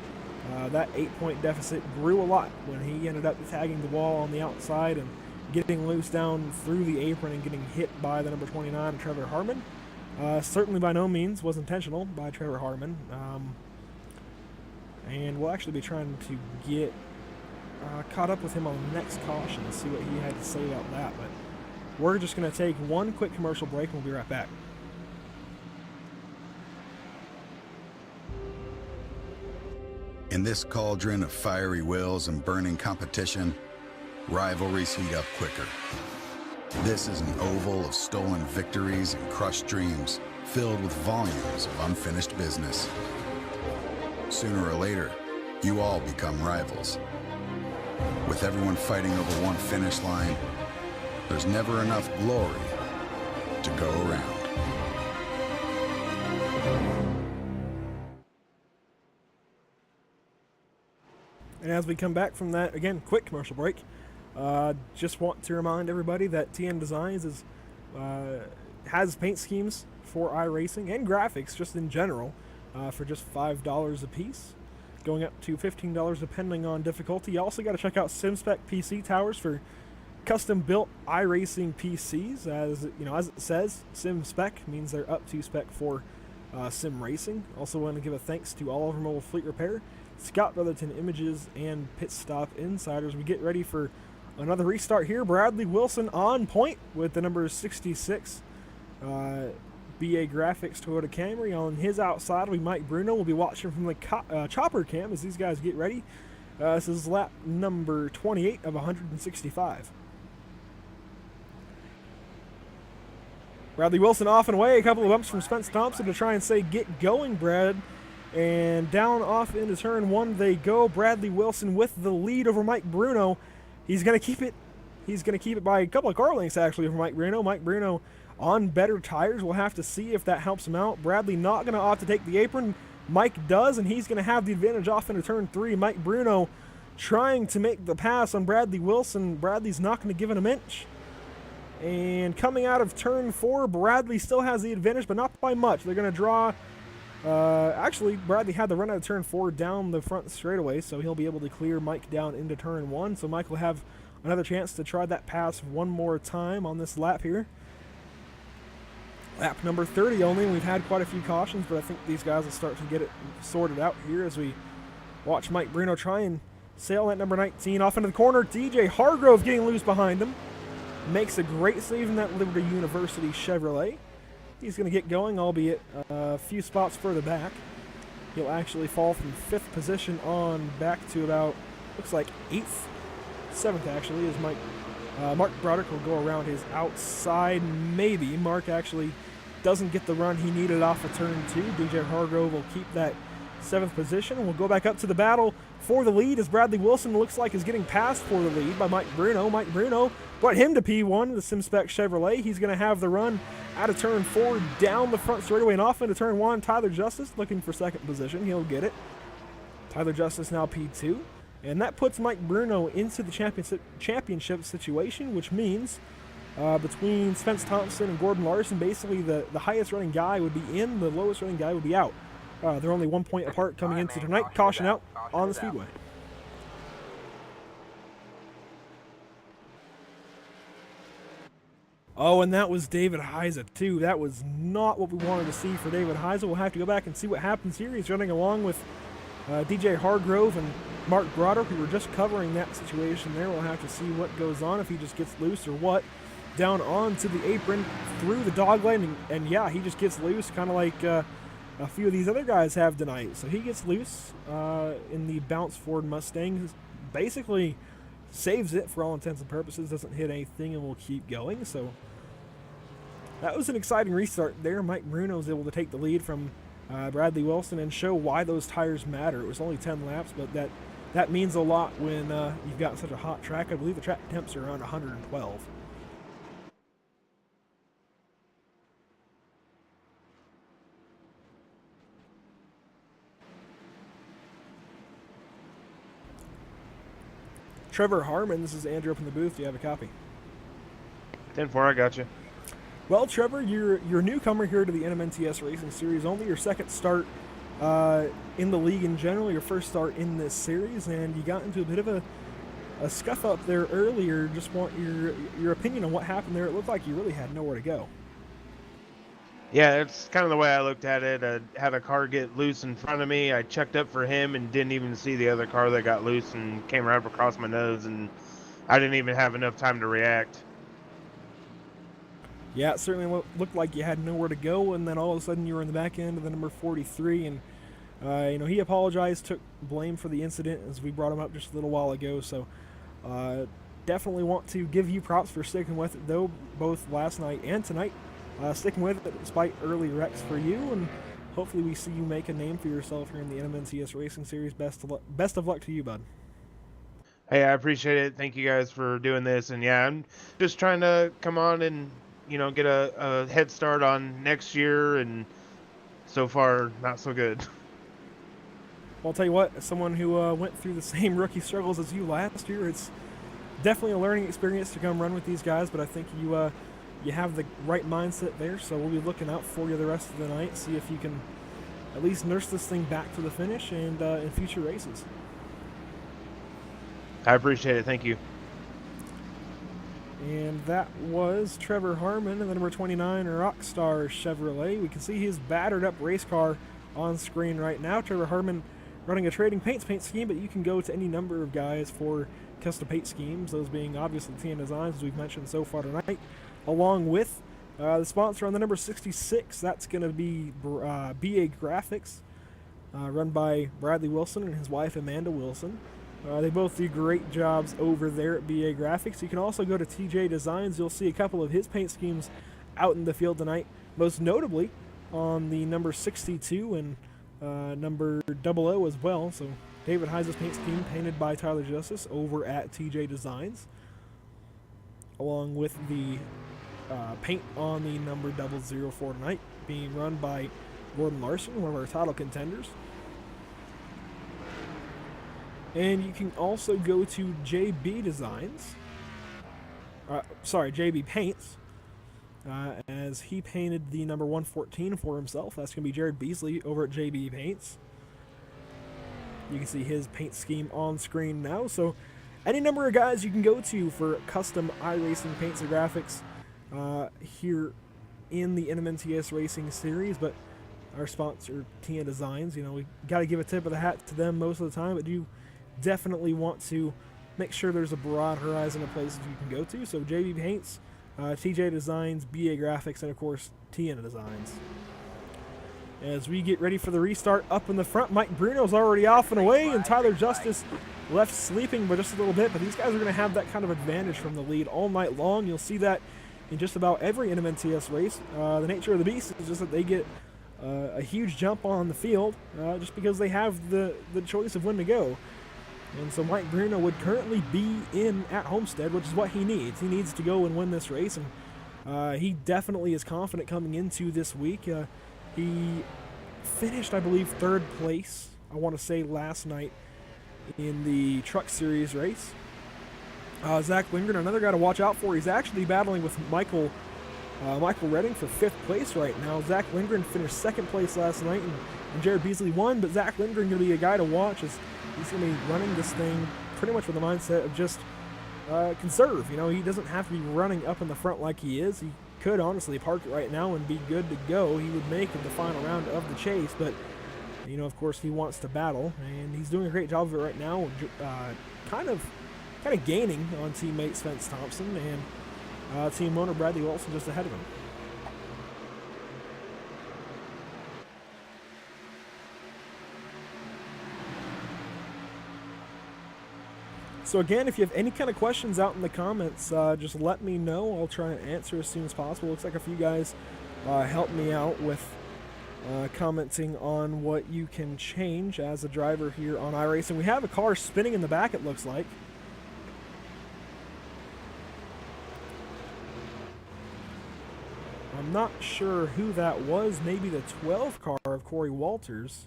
that 8-point deficit grew a lot when he ended up tagging the wall on the outside and getting loose down through the apron and getting hit by the number 29, Trevor Harmon. Certainly by no means was intentional by Trevor Harmon. And we'll actually be trying to get caught up with him on the next caution and see what he had to say about that. But we're just going to take one quick commercial break, and we'll be right back. In this cauldron of fiery wills and burning competition, rivalries heat up quicker. This is an oval of stolen victories and crushed dreams, filled with volumes of unfinished business. Sooner or later, you all become rivals. With everyone fighting over one finish line, there's never enough glory to go around. And as we come back from that, again, quick commercial break, just want to remind everybody that TN Designs has paint schemes for iRacing and graphics just in general for just $5 a piece, going up to $15 depending on difficulty. You also got to check out SimSpec PC Towers for custom-built iRacing PCs. As it says, SimSpec means they're up to spec for sim racing. Also want to give a thanks to Oliver Mobile Fleet Repair, Scott Brotherton Images, and Pit Stop Insiders. We get ready for another restart here. Bradley Wilson on point with the number 66 BA Graphics Toyota Camry. On his outside will be Mike Bruno. We'll be watching from the chopper cam as these guys get ready. This is lap number 28 of 165. Bradley Wilson off and away. A couple of bumps from Spence Thompson to try and say, "Get going, Brad." And down off into turn 1 they go. Bradley Wilson with the lead over Mike Bruno. He's going to keep it. He's going to keep it by a couple of car lengths, actually, over Mike Bruno. Mike Bruno on better tires. We'll have to see if that helps him out. Bradley not going to opt to take the apron. Mike does, and he's going to have the advantage off into turn 3. Mike Bruno trying to make the pass on Bradley Wilson. Bradley's not going to give it an inch. And coming out of turn 4, Bradley still has the advantage, but not by much. They're going to draw Actually, Bradley had the run out of turn 4 down the front straightaway, so he'll be able to clear Mike down into turn 1. So Mike will have another chance to try that pass one more time on this lap here. Lap number 30 only. We've had quite a few cautions, but I think these guys will start to get it sorted out here as we watch Mike Bruno try and sail that number 19 off into the corner. DJ Hargrove getting loose behind him. Makes a great save in that Liberty University Chevrolet. He's going to get going, albeit a few spots further back. He'll actually fall from 5th position on back to about, looks like 8th, 7th actually, as Mark Broderick will go around his outside, maybe. Mark actually doesn't get the run he needed off of turn 2. DJ Hargrove will keep that 7th position, and we'll go back up to the battle for the lead as Bradley Wilson looks like is getting passed for the lead by Mike Bruno. Mike Bruno brought him to P1, the SimSpec Chevrolet. He's going to have the run out of turn 4 down the front straightaway and off into turn 1. Tyler Justice looking for 2nd position. He'll get it. Tyler Justice now P2. And that puts Mike Bruno into the championship situation, which means between Spence Thompson and Gordon Larson, basically the highest running guy would be in, the lowest running guy would be out. They're only 1 point apart coming into tonight. Caution out on the speedway. Oh, and that was David Heise, too. That was not what we wanted to see for David Heise. We'll have to go back and see what happens here. He's running along with DJ Hargrove and Mark Broderick. We were just covering that situation there. We'll have to see what goes on, if he just gets loose or what. Down onto the apron, through the dog lane, and yeah, he just gets loose, kind of like a few of these other guys have tonight. So he gets loose in the bounce Ford Mustang. Basically saves it for all intents and purposes, doesn't hit anything, and will keep going. So that was an exciting restart there. Mike Bruno was able to take the lead from Bradley Wilson and show why those tires matter. It was only 10 laps, but that means a lot when you've got such a hot track. I believe the track temps are around 112. Trevor Harmon, this is Andrew up in the booth. Do you have a copy? 10-4, I got you. Well, Trevor, you're a newcomer here to the NMNTS Racing Series. Only your second start in the league in general, your first start in this series, and you got into a bit of a scuff up there earlier. Just want your opinion on what happened there. It looked like you really had nowhere to go. Yeah, it's kind of the way I looked at it. I had a car get loose in front of me. I checked up for him and didn't even see the other car that got loose and came right up across my nose, and I didn't even have enough time to react. Yeah, it certainly looked like you had nowhere to go, and then all of a sudden you were in the back end of the number 43, and he apologized, took blame for the incident as we brought him up just a little while ago. So definitely want to give you props for sticking with it, though, both last night and tonight. Sticking with it despite early wrecks for you, and hopefully we see you make a name for yourself here in the NMNTS Racing Series. Best of luck to you, bud. Hey, I appreciate it. Thank you guys for doing this, and yeah, I'm just trying to come on and get a head start on next year, and so far not so good. Well, I'll tell you what, as someone who went through the same rookie struggles as you last year, it's definitely a learning experience to come run with these guys, but I think you have the right mindset there, so we'll be looking out for you the rest of the night, see if you can at least nurse this thing back to the finish and in future races. I appreciate it. Thank you. And that was Trevor Harmon in the number 29 Rockstar Chevrolet. We can see his battered up race car on screen right now. Trevor Harmon running a Trading Paints paint scheme, but you can go to any number of guys for custom paint schemes, those being obviously TN Designs, as we've mentioned so far tonight, along with the sponsor on the number 66. That's going to be BA Graphics, run by Bradley Wilson and his wife Amanda Wilson. They both do great jobs over there at BA Graphics. You can also go to TJ Designs. You'll see a couple of his paint schemes out in the field tonight, most notably on the number 62 and number 00 as well. So David Heise's paint scheme painted by Tyler Justice over at TJ Designs, along with the paint on the number 004 tonight being run by Gordon Larson, one of our title contenders. And you can also go to JB Designs, JB Paints. as he painted the number 114 for himself. That's going to be Jared Beasley over at JB Paints. You can see his paint scheme on screen now. So any number of guys you can go to for custom iRacing paints or graphics here in the NMNTS Racing Series. But our sponsor, TN Designs, you know, we got to give a tip of the hat to them most of the time, but you definitely want to make sure there's a broad horizon of places you can go to. So JB Paints, TJ Designs, BA Graphics, and of course TN Designs. As we get ready for the restart up in the front, Mike Bruno's already off and away, and Tyler Justice left sleeping by just a little bit, but these guys are going to have that kind of advantage from the lead all night long. You'll see that in just about every NMNTS race. The nature of the beast is just that they get a huge jump on the field just because they have the choice of when to go. And so Mike Bruno would currently be in at Homestead, which is what he needs. He needs to go and win this race, and he definitely is confident coming into this week. He finished, I believe, 3rd place, I want to say, last night in the Truck Series race. Zach Lindgren, another guy to watch out for. He's actually battling with Michael Redding for 5th place right now. Zach Lindgren finished 2nd place last night, and Jared Beasley won, but Zach Lindgren going to be a guy to watch as he's going to be running this thing pretty much with the mindset of just conserve. You know, he doesn't have to be running up in the front like he is. He could honestly park it right now and be good to go. He would make it the final round of the chase, but you know, of course, he wants to battle, and he's doing a great job of it right now, kind of gaining on teammate Spence Thompson and team owner Bradley Wilson just ahead of him. So again, if you have any kind of questions out in the comments, just let me know. I'll try and answer as soon as possible. Looks like a few guys helped me out with commenting on what you can change as a driver here on iRacing. We have a car spinning in the back, it looks like. I'm not sure who that was. Maybe the 12 car of Corey Walters.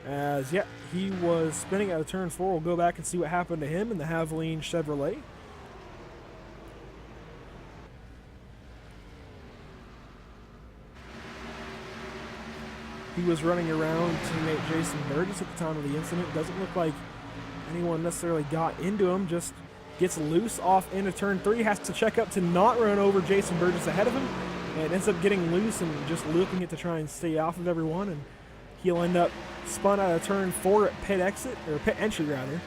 As, yeah, he was spinning out of turn 4. We'll go back and see what happened to him in the Haviline Chevrolet. He was running around teammate Jason Burgess at the time of the incident. Doesn't look like anyone necessarily got into him. Just gets loose off into turn 3. Has to check up to not run over Jason Burgess ahead of him. And ends up getting loose and just looping it to try and stay off of everyone. And he'll end up spun out of turn 4 at pit exit, or pit entry rather,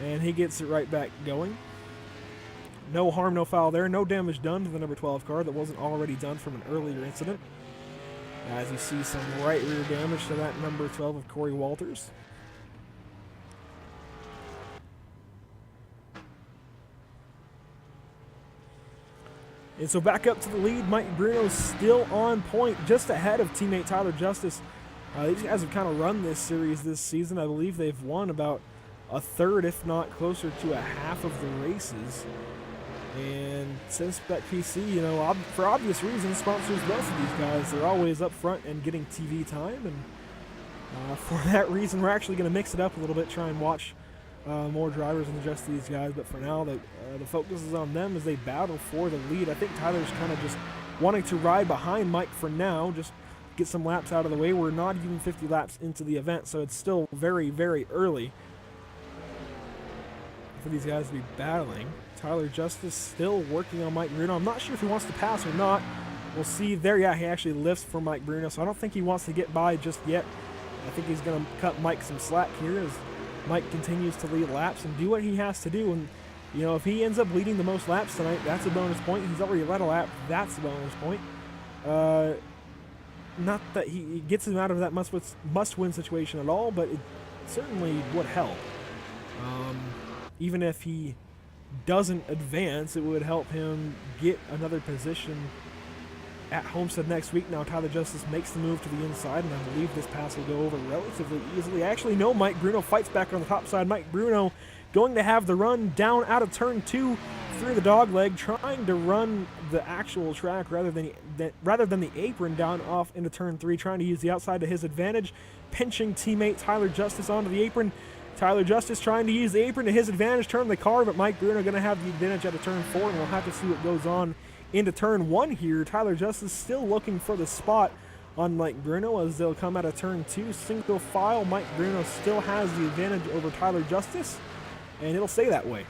and he gets it right back going. No harm, no foul there. No damage done to the number 12 car that wasn't already done from an earlier incident. As you see some right rear damage to that number 12 of Corey Walters. And so back up to the lead, Mike Bruno still on point, just ahead of teammate Tyler Justice. These guys have kind of run this series this season. I believe they've won about a third, if not closer to a half of the races. And since BetPC, you know, for obvious reasons, sponsors both of these guys. They're always up front and getting TV time. And for that reason, we're actually going to mix it up a little bit, try and watch more drivers than just these guys. But for now, the focus is on them as they battle for the lead. I think Tyler's kind of just wanting to ride behind Mike for now, just get some laps out of the way. We're not even 50 laps into the event, so it's still very, very early for these guys to be battling. Tyler Justice still working on Mike Bruno. I'm not sure if he wants to pass or not. We'll see there. Yeah, he actually lifts for Mike Bruno, so I don't think he wants to get by just yet. I think he's going to cut Mike some slack here as Mike continues to lead laps and do what he has to do. And, you know, if he ends up leading the most laps tonight, that's a bonus point. He's already led a lap. That's a bonus point. Not that he gets him out of that must-win situation at all, but it certainly would help. Even if he doesn't advance, it would help him get another position at Homestead next week. Now Tyler Justice makes the move to the inside, and I believe this pass will go over relatively easily. Actually, no, Mike Bruno fights back on the top side. Mike Bruno going to have the run down out of turn 2 through the dog leg, trying to run the actual track rather than the apron down off into turn 3, trying to use the outside to his advantage, pinching teammate Tyler Justice onto the apron. Tyler Justice trying to use the apron to his advantage, turn the car, but Mike Bruno going to have the advantage out of turn 4, and we'll have to see what goes on into turn 1 here. Tyler Justice still looking for the spot on Mike Bruno as they'll come out of turn 2. Single file, Mike Bruno still has the advantage over Tyler Justice, and it'll stay that way.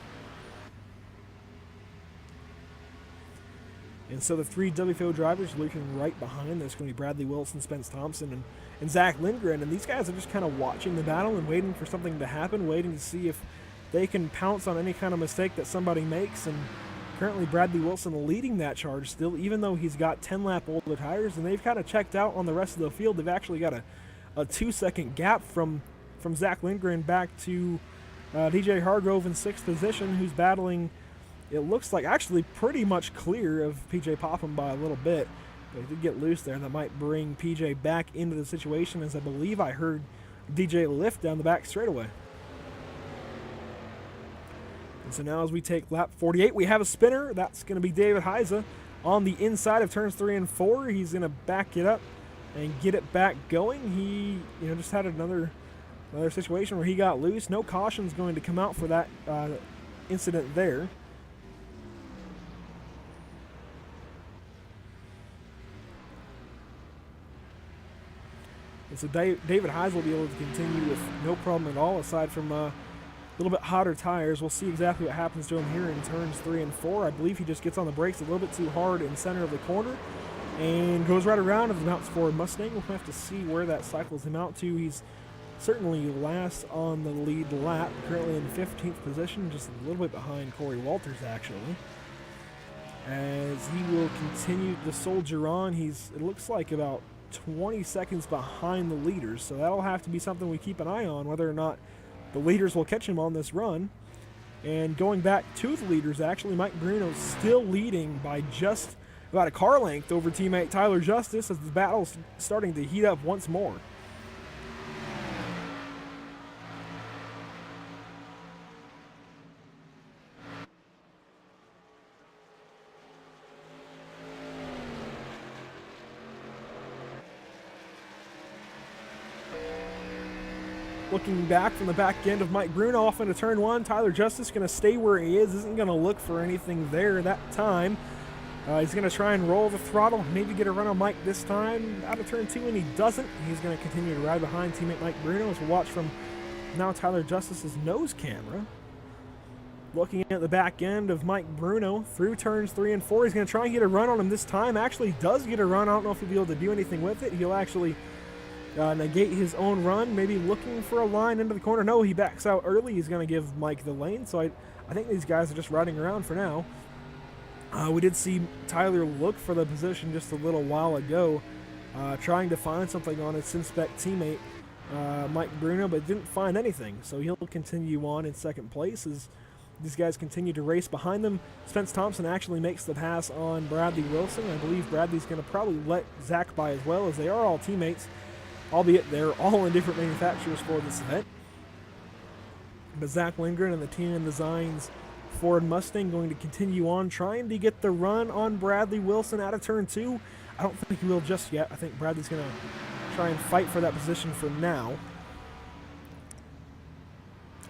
And so the 3 WFO drivers lurking right behind. There's going to be Bradley Wilson, Spence Thompson, and Zach Lindgren. And these guys are just kind of watching the battle and waiting for something to happen, waiting to see if they can pounce on any kind of mistake that somebody makes. And currently Bradley Wilson leading that charge still, even though he's got 10-lap older tires. And they've kind of checked out on the rest of the field. They've actually got a 2-second gap from Zach Lindgren back to DJ Hargrove in 6th position, who's battling, it looks like, actually pretty much clear of PJ Popham by a little bit. But he did get loose there. That might bring PJ back into the situation, as I believe I heard DJ lift down the back straightaway. And so now as we take lap 48, we have a spinner. That's going to be David Heiza on the inside of turns 3 and 4. He's going to back it up and get it back going. He, just had another situation where he got loose. No caution's going to come out for that incident there. And so David Heiss will be able to continue with no problem at all, aside from a little bit hotter tires. We'll see exactly what happens to him here in turns 3 and 4. I believe he just gets on the brakes a little bit too hard in center of the corner and goes right around as the mounts forward Mustang. We'll have to see where that cycles him out to. He's certainly last on the lead lap, currently in 15th position, just a little bit behind Corey Walters, actually. As he will continue to soldier on, it looks like about 20 seconds behind the leaders, so that'll have to be something we keep an eye on, whether or not the leaders will catch him on this run. And going back to the leaders, actually, Mike Bruno's still leading by just about a car length over teammate Tyler Justice as the battle's starting to heat up once more. Looking back from the back end of Mike Bruno off into turn 1, Tyler Justice going to stay where he is, isn't going to look for anything there that time. He's going to try and roll the throttle, maybe get a run on Mike this time out of turn 2, and he doesn't. He's going to continue to ride behind teammate Mike Bruno as we watch from now Tyler Justice's nose camera. Looking at the back end of Mike Bruno through turns 3 and 4, he's going to try and get a run on him this time. Actually does get a run. I don't know if he'll be able to do anything with it. He'll actually negate his own run, maybe looking for a line into the corner. No, he backs out early. He's going to give Mike the lane, so I think these guys are just riding around for now. We did see Tyler look for the position just a little while ago, trying to find something on his Sinspec teammate, Mike Bruno, but didn't find anything, so he'll continue on in second place as these guys continue to race behind them. Spence Thompson actually makes the pass on Bradley Wilson. I believe Bradley's going to probably let Zach by as well, as they are all teammates, albeit they're all in different manufacturers for this event. But Zach Lindgren and the Team Designs Ford Mustang going to continue on, trying to get the run on Bradley Wilson out of turn 2. I don't think he will just yet. I think Bradley's going to try and fight for that position for now,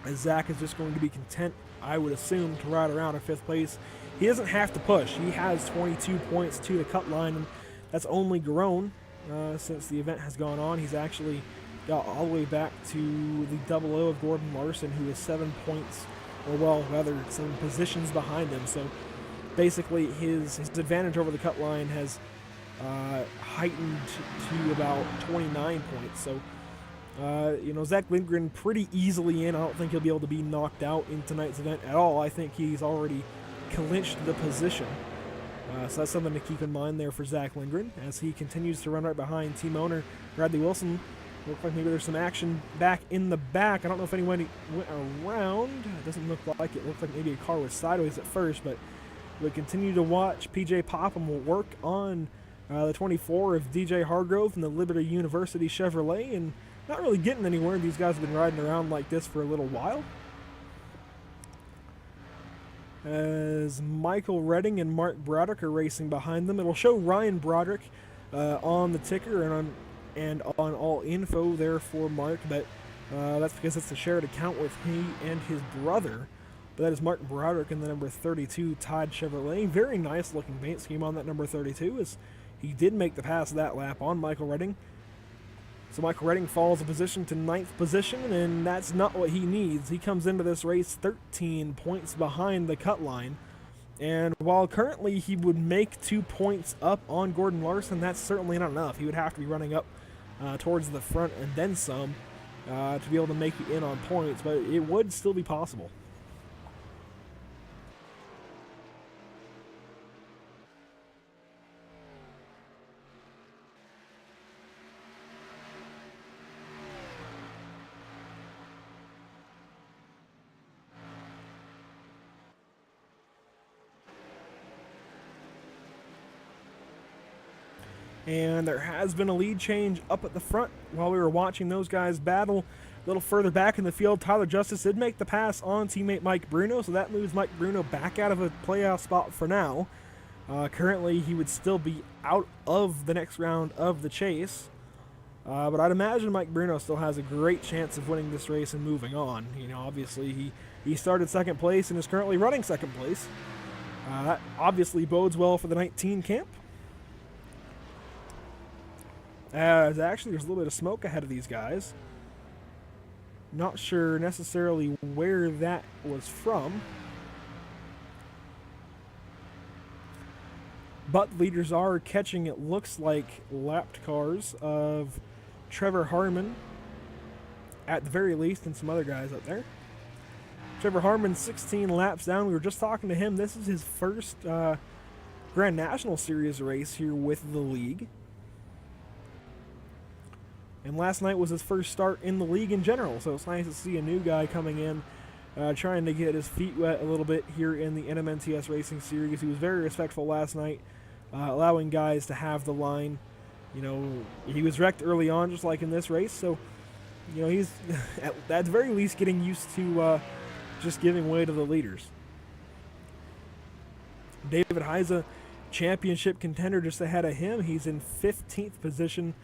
as Zach is just going to be content, I would assume, to ride around in 5th place. He doesn't have to push. He has 22 points to the cut line, and that's only grown since the event has gone on. He's actually got all the way back to the 00 of Gordon Larson, who is 7 points, or well, rather 7 positions behind him. So basically his advantage over the cut line has heightened to about 29 points. So Zach Lindgren pretty easily in. I don't think he'll be able to be knocked out in tonight's event at all. I think he's already clinched the position. So that's something to keep in mind there for Zach Lindgren as he continues to run right behind team owner Bradley Wilson. Looks like maybe there's some action back in the back. I don't know if anyone went around. It doesn't look like it. Looked like maybe a car was sideways at first, but we'll continue to watch. PJ Popham will work on the 24 of DJ Hargrove and the Liberty University Chevrolet, and not really getting anywhere. These guys have been riding around like this for a little while. As Michael Redding and Mark Broderick are racing behind them. It'll show Ryan Broderick on the ticker and on all info there for Mark, but that's because it's a shared account with he and his brother But that is Mark Broderick in the number 32 Todd Chevrolet. Very nice looking paint scheme on that number 32, as he did make the pass that lap on Michael Redding. So Michael Redding falls a position to 9th position, and that's not what he needs. He comes into this race 13 points behind the cut line. And while currently he would make 2 points up on Gordon Larson, that's certainly not enough. He would have to be running up towards the front and then some to be able to make it in on points, but it would still be possible. And there has been a lead change up at the front while we were watching those guys battle. A little further back in the field, Tyler Justice did make the pass on teammate Mike Bruno, so that moves Mike Bruno back out of a playoff spot for now. Currently, he would still be out of the next round of the chase. But I'd imagine Mike Bruno still has a great chance of winning this race and moving on. You know, obviously, he started second place and is currently running second place. That obviously bodes well for the 19 camp. As actually, there's a little bit of smoke ahead of these guys. Not sure necessarily where that was from. But leaders are catching, it looks like, lapped cars of Trevor Harmon, at the very least, and some other guys up there. Trevor Harmon, 16 laps down. We were just talking to him. This is his first Grand National Series race here with the league. And last night was his first start in the league in general, so it's nice to see a new guy coming in, trying to get his feet wet a little bit here in the NMNTS Racing Series. He was very respectful last night, allowing guys to have the line. You know, he was wrecked early on, just like in this race, so, you know, he's at the very least getting used to just giving way to the leaders. David Heiza, championship contender, just ahead of him. He's in 15th position.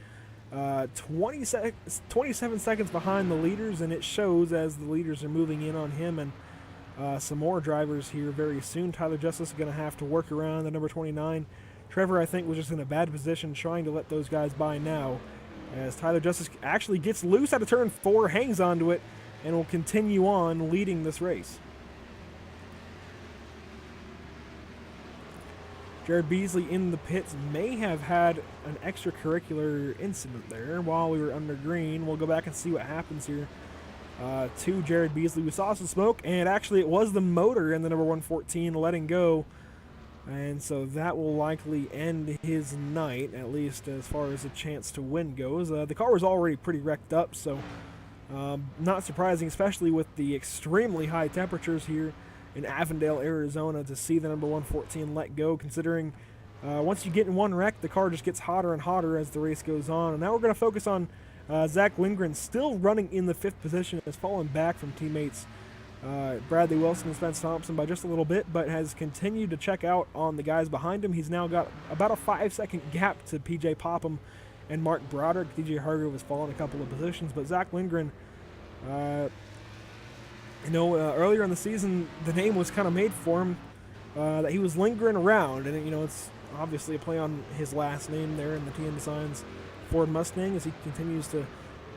27 seconds behind the leaders, and it shows as the leaders are moving in on him and some more drivers here very soon. Tyler Justice is going to have to work around the number 29. Trevor, I think, was just in a bad position trying to let those guys by now, as Tyler Justice actually gets loose out of turn 4, hangs onto it, and will continue on leading this race. Jared Beasley in the pits may have had an extracurricular incident there while we were under green. We'll go back and see what happens here to Jared Beasley. We saw some smoke, and actually it was the motor in the number 114 letting go. And so that will likely end his night, at least as far as a chance to win goes. The car was already pretty wrecked up, so not surprising, especially with the extremely high temperatures here in Avondale, Arizona, to see the number 114 let go, considering once you get in one wreck, the car just gets hotter and hotter as the race goes on. And now we're going to focus on Zach Lindgren, still running in the 5th position, has fallen back from teammates Bradley Wilson and Spence Thompson by just a little bit, but has continued to check out on the guys behind him. He's now got about a 5-second gap to PJ Popham and Mark Broderick. DJ Hargrove has fallen a couple of positions, but Zach Lindgren, earlier in the season, the name was kind of made for him, that he was lingering around, and, it's obviously a play on his last name there in the TN Designs Ford Mustang, as he continues to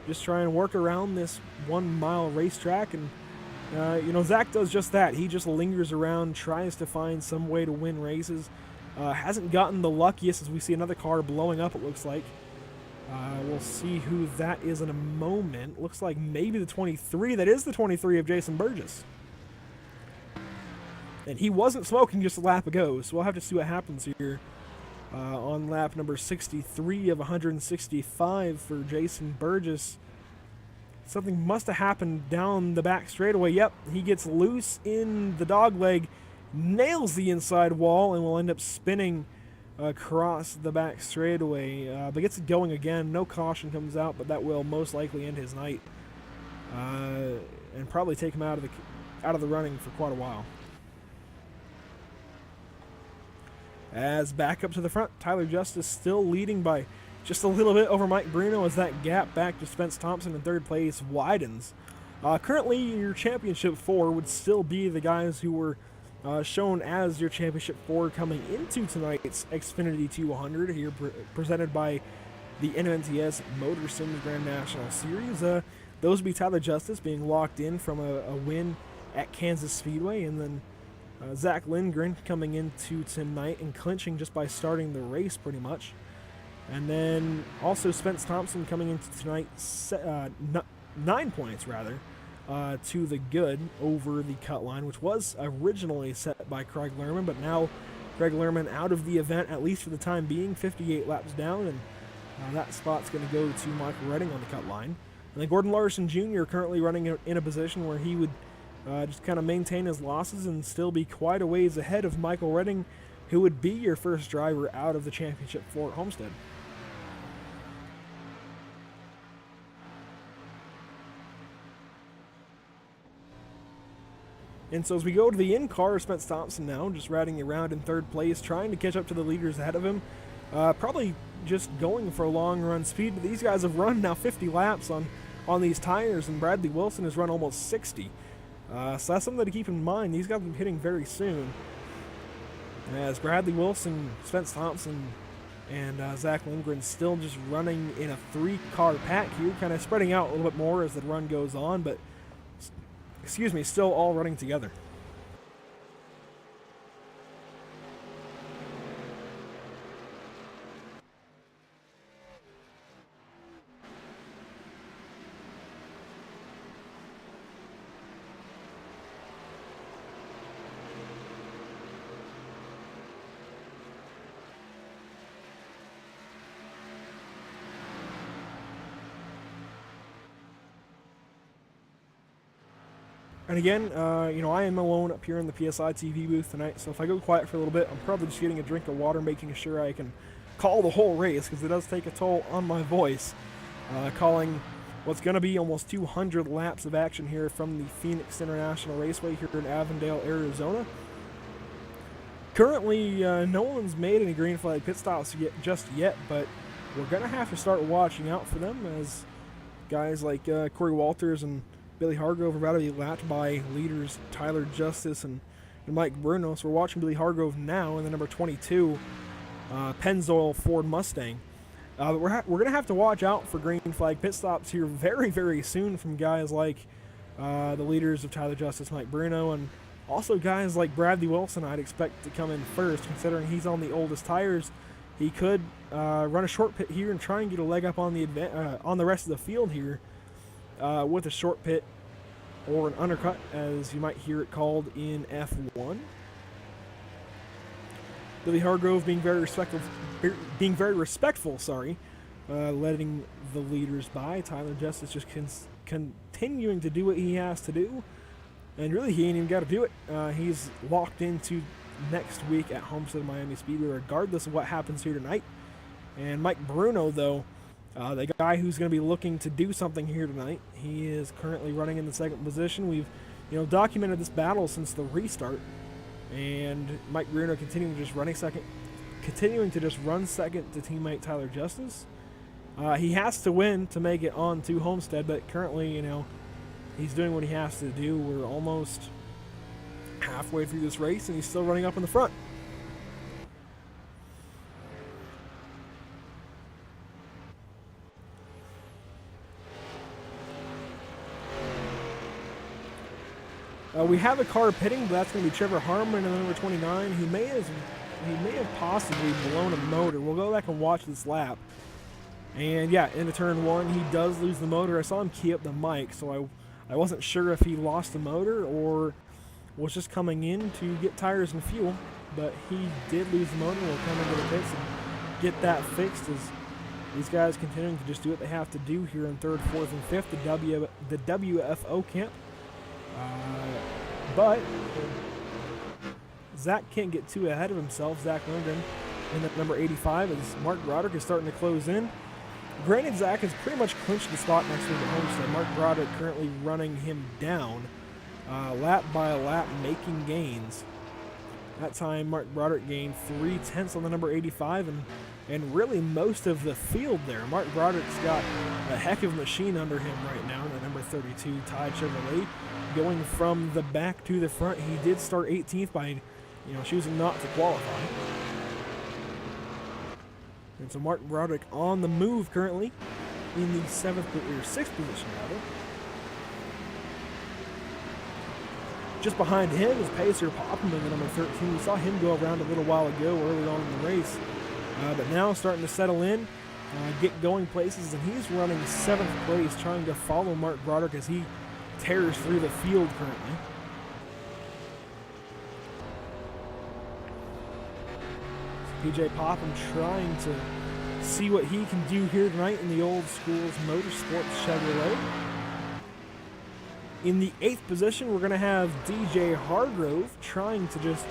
just try and work around this 1-mile racetrack. And, Zach does just that. He just lingers around, tries to find some way to win races. Hasn't gotten the luckiest, as we see another car blowing up, it looks like. We'll see who that is in a moment. Looks like maybe the 23. That is the 23 of Jason Burgess. And he wasn't smoking just a lap ago, so we'll have to see what happens here on lap number 63 of 165 for Jason Burgess. Something must have happened down the back straightaway. Yep, he gets loose in the dog leg, nails the inside wall, and will end up spinning across the back straightaway, but gets it going again. No caution comes out, but that will most likely end his night and probably take him out of the running for quite a while. As back up to the front, Tyler Justice still leading by just a little bit over Mike Bruno, as that gap back to Spence Thompson in 3rd place widens. Currently, your championship 4 would still be the guys who were shown as your championship 4 coming into tonight's Xfinity 200 here, presented by the NMNTS Motor Sims Grand National Series. Those would be Tyler Justice being locked in from a win at Kansas Speedway, and then Zach Lindgren coming into tonight and clinching just by starting the race pretty much. And then also Spence Thompson coming into tonight 9 points rather to the good over the cut line, which was originally set by Craig Lerman, but now Craig Lerman out of the event, at least for the time being, 58 laps down, and that spot's going to go to Michael Redding on the cut line. And then Gordon Larson Jr. currently running in a position where he would just kind of maintain his losses and still be quite a ways ahead of Michael Redding, who would be your first driver out of the championship 4 at Homestead. And so as we go to the in-car, Spence Thompson now just riding around in 3rd place, trying to catch up to the leaders ahead of him. Probably just going for a long run speed, but these guys have run now 50 laps on these tires, and Bradley Wilson has run almost 60. So that's something to keep in mind. These guys will be hitting very soon. As Bradley Wilson, Spence Thompson, and Zach Lindgren still just running in a 3-car pack here, kind of spreading out a little bit more as the run goes on, but still all running together. And again, I am alone up here in the PSI TV booth tonight, so if I go quiet for a little bit, I'm probably just getting a drink of water, making sure I can call the whole race, because it does take a toll on my voice. Calling what's going to be almost 200 laps of action here from the Phoenix International Raceway here in Avondale, Arizona. Currently, no one's made any green flag pit stops just yet, but we're going to have to start watching out for them, as guys like Corey Walters and Billy Hargrove are about to be lapped by leaders Tyler Justice and Mike Bruno. So we're watching Billy Hargrove now in the number 22 Pennzoil Ford Mustang. But we're going to have to watch out for green flag pit stops here very, very soon from guys like the leaders of Tyler Justice, Mike Bruno, and also guys like Bradley Wilson I'd expect to come in first, considering he's on the oldest tires. He could run a short pit here and try and get a leg up on the rest of the field here. With a short pit or an undercut, as you might hear it called in F1. Billy Hargrove being very respectful, letting the leaders by. Tyler Justice just continuing to do what he has to do, and really he ain't even got to do it. He's locked into next week at Homestead Miami Speedway, regardless of what happens here tonight. And Mike Bruno, though, the guy who's going to be looking to do something here tonight, he is currently running in the 2nd position. We've, documented this battle since the restart, and Mike Bruno continuing to just run second to teammate Tyler Justice. He has to win to make it on to Homestead, but currently, he's doing what he has to do. We're almost halfway through this race, and he's still running up in the front. We have a car pitting, but that's going to be Trevor Harmon in the number 29. He may have possibly blown a motor. We'll go back and watch this lap. And yeah, into turn 1, he does lose the motor. I saw him key up the mic, so I wasn't sure if he lost the motor or was just coming in to get tires and fuel. But he did lose the motor. We'll come into the pits and get that fixed, as these guys continuing to just do what they have to do here in 3rd, 4th, and 5th, the WFO camp. But Zach can't get too ahead of himself. Zach Lindgren in at number 85 as Mark Broderick is starting to close in. Granted, Zach has pretty much clinched the spot next week at Homestead. Mark Broderick currently running him down lap by lap, making gains. That time, Mark Broderick gained 0.3 on the number 85, and really most of the field there. Mark Broderick's got a heck of a machine under him right now in the number 32 Tide Chevrolet. Going from the back to the front, he did start 18th by, choosing not to qualify. And so Mark Broderick on the move currently in the 6th position rather. Just behind him is Pacer Popham in the number 13. We saw him go around a little while ago early on in the race. But now starting to settle in, get going places, and he's running 7th place, trying to follow Mark Broderick as he tears through the field currently. So PJ Popham trying to see what he can do here tonight in the Old Schools Motorsports Chevrolet. In the 8th position, we're going to have DJ Hargrove trying to just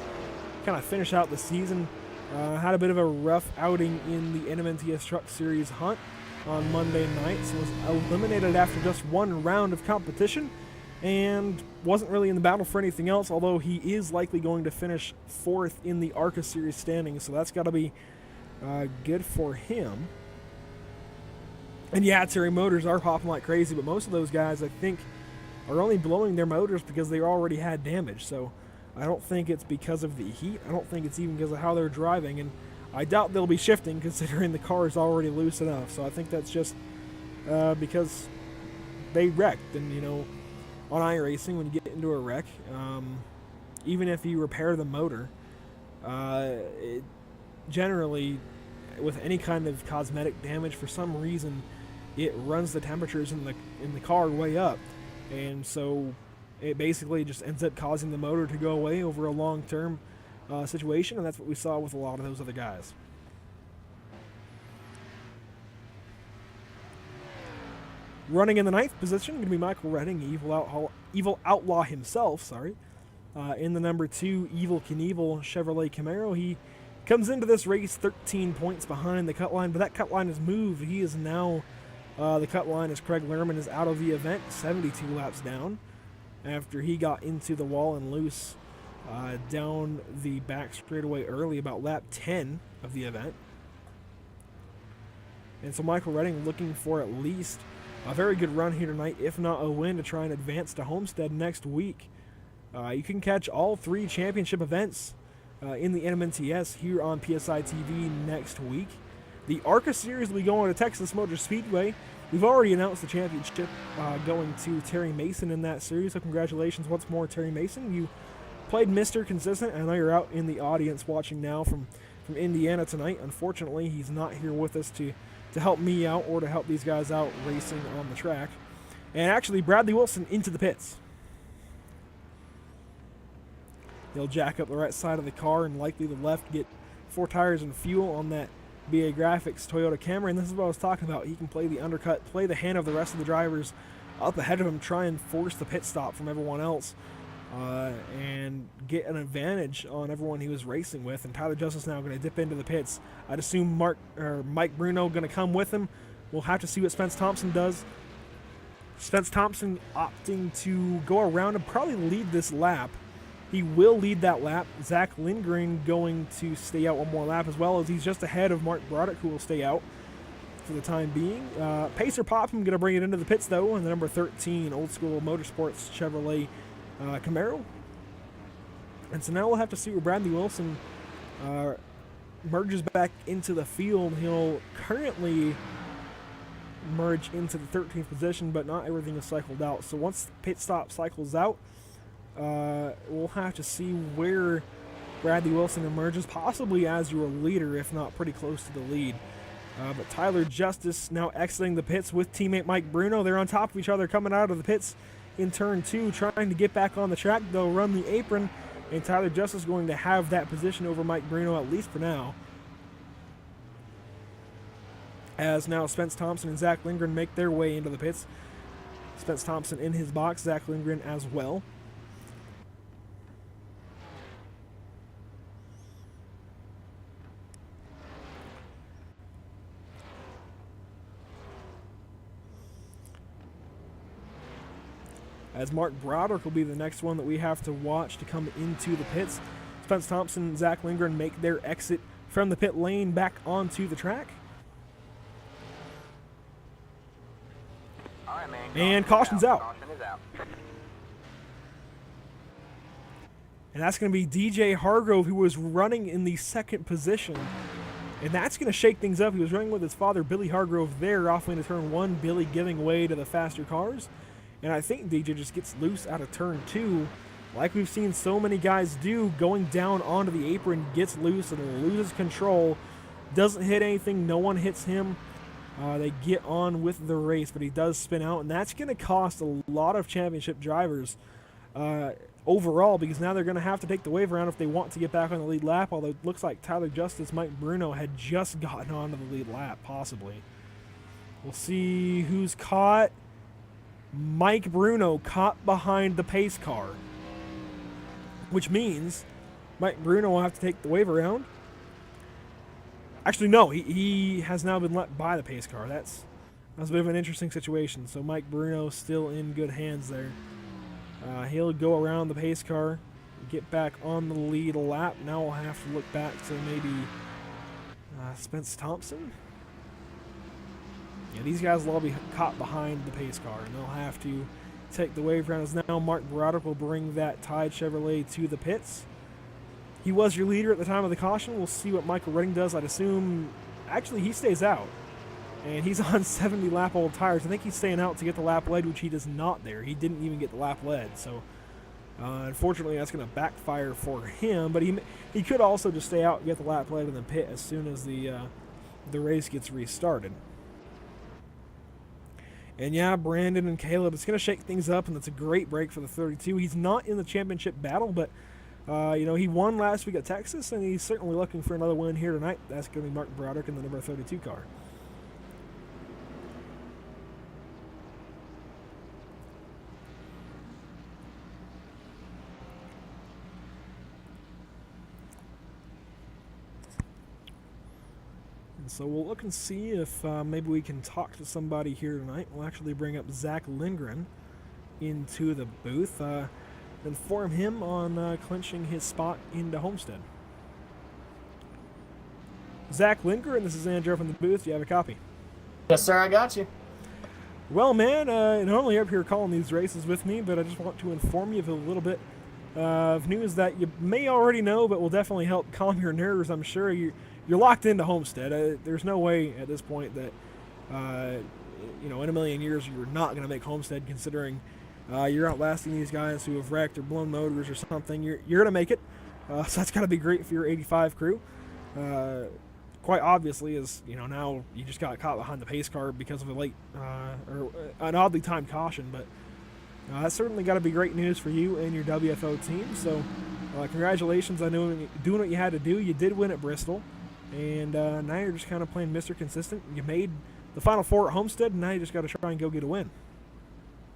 kind of finish out the season. Had a bit of a rough outing in the NMNTS Truck Series Hunt on Monday night, so was eliminated after just one round of competition and wasn't really in the battle for anything else, although he is likely going to finish 4th in the ARCA Series standings, so that's got to be good for him. And yeah, Terry Motors are popping like crazy, but most of those guys, I think, are only blowing their motors because they already had damage. So I don't think it's because of the heat. I don't think it's even because of how they're driving. And I doubt they'll be shifting considering the car is already loose enough. So I think that's just because they wrecked. And, on iRacing, when you get into a wreck, even if you repair the motor, generally, with any kind of cosmetic damage, for some reason, it runs the temperatures in the car way up. And so it basically just ends up causing the motor to go away over a long-term situation, and that's what we saw with a lot of those other guys. Running in the 9th position, going to be Michael Redding, Evil Outlaw himself, in the number 2 Evil Knievel Chevrolet Camaro. He comes into this race 13 points behind the cut line, but that cut line has moved. He is now the cut line as Craig Lerman is out of the event, 72 laps down, after he got into the wall and loose down the back straightaway early, about lap 10 of the event. And so Michael Redding looking for at least a very good run here tonight, if not a win, to try and advance to Homestead next week. You can catch all 3 championship events in the NMNTS here on PSI TV next week. The ARCA Series will be going to Texas Motor Speedway. We've already announced the championship going to Terry Mason in that series, so congratulations once more, Terry Mason. You played Mr. Consistent, and I know you're out in the audience watching now from Indiana tonight. Unfortunately, he's not here with us to help me out or to help these guys out racing on the track. And actually, Bradley Wilson into the pits. He'll jack up the right side of the car and likely the left, get 4 tires and fuel on that BA Graphics Toyota Camry, and this is what I was talking about. He can play the undercut, play the hand of the rest of the drivers up ahead of him, try and force the pit stop from everyone else, and get an advantage on everyone he was racing with. And Tyler Justice now going to dip into the pits. I'd assume Mike Bruno going to come with him. We'll have to see what Spence Thompson does. Spence Thompson opting to go around and probably lead this lap. He will lead that lap. Zach Lindgren going to stay out one more lap, as well as he's just ahead of Mark Broderick, who will stay out for the time being. Pacer Popham going to bring it into the pits, though, in the number 13 Old School Motorsports Chevrolet Camaro. And so now we'll have to see where Bradley Wilson merges back into the field. He'll currently merge into the 13th position, but not everything is cycled out. So once the pit stop cycles out, we'll have to see where Bradley Wilson emerges, possibly as your leader, if not pretty close to the lead. But Tyler Justice now exiting the pits with teammate Mike Bruno. They're on top of each other coming out of the pits in turn 2, trying to get back on the track. They'll run the apron, and Tyler Justice going to have that position over Mike Bruno, at least for now. As now Spence Thompson and Zach Lindgren make their way into the pits. Spence Thompson in his box, Zach Lindgren as well. As Mark Broderick will be the next one that we have to watch to come into the pits. Spence Thompson and Zach Lindgren make their exit from the pit lane back onto the track. All right, man. And caution's out. And that's going to be DJ Hargrove, who was running in the second position. And that's going to shake things up. He was running with his father, Billy Hargrove, there off into turn 1. Billy giving way to the faster cars. And I think DJ just gets loose out of turn 2, like we've seen so many guys do, going down onto the apron, gets loose and loses control. Doesn't hit anything. No one hits him. They get on with the race, but he does spin out. And that's going to cost a lot of championship drivers overall, because now they're going to have to take the wave around if they want to get back on the lead lap, although it looks like Tyler Justice, Mike Bruno had just gotten onto the lead lap, possibly. We'll see who's caught. Mike Bruno caught behind the pace car, which means Mike Bruno will have to take the wave around. Actually, no, he has now been let by the pace car. That's a bit of an interesting situation. So Mike Bruno still in good hands there. He'll go around the pace car, get back on the lead lap. Now we'll have to look back to maybe Spence Thompson. Yeah, these guys will all be caught behind the pace car, and they'll have to take the wave round. As now Mark Broderick will bring that Tide Chevrolet to the pits. He was your leader at the time of the caution. We'll see what Michael Redding does. I'd assume, actually, he stays out. And he's on 70 lap old tires. I think he's staying out to get the lap lead, which he does not there. He didn't even get the lap lead. So, unfortunately, that's going to backfire for him. But he could also just stay out and get the lap lead in the pit as soon as the race gets restarted. And yeah, Brandon and Caleb, it's going to shake things up, and it's a great break for the 32. He's not in the championship battle, but he won last week at Texas, and he's certainly looking for another win here tonight. That's going to be Mark Broderick in the number 32 car. So we'll look and see if maybe we can talk to somebody here tonight. We'll actually bring up Zach Lindgren into the booth, inform him on clinching his spot into Homestead. Zach Lindgren, this is Andrew from the booth. Do you have a copy? Yes, sir, I got you. Well, man, normally you're up here calling these races with me, but I just want to inform you of a little bit of news that you may already know, but will definitely help calm your nerves, I'm sure. You're locked into Homestead. There's no way at this point that, in a million years you're not going to make Homestead, considering you're outlasting these guys who have wrecked or blown motors or something. You're going to make it. So that's got to be great for your 85 crew. Quite obviously, as now you just got caught behind the pace car because of a late or an oddly timed caution, but that's certainly got to be great news for you and your WFO team. So congratulations on doing what you had to do. You did win at Bristol. And now you're just kind of playing Mr. Consistent. You made the Final Four at Homestead, and now you just got to try and go get a win.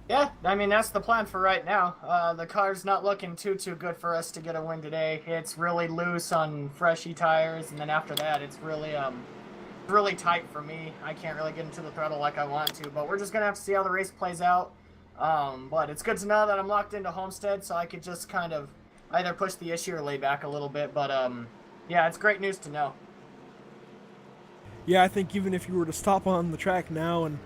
Yeah, I mean, that's the plan for right now. The car's not looking too good for us to get a win today. It's really loose on freshy tires, and then after that, it's really tight for me. I can't really get into the throttle like I want to, but we're just going to have to see how the race plays out. But it's good to know that I'm locked into Homestead, so I could just kind of either push the issue or lay back a little bit. But, yeah, it's great news to know. Yeah, I think even if you were to stop on the track now and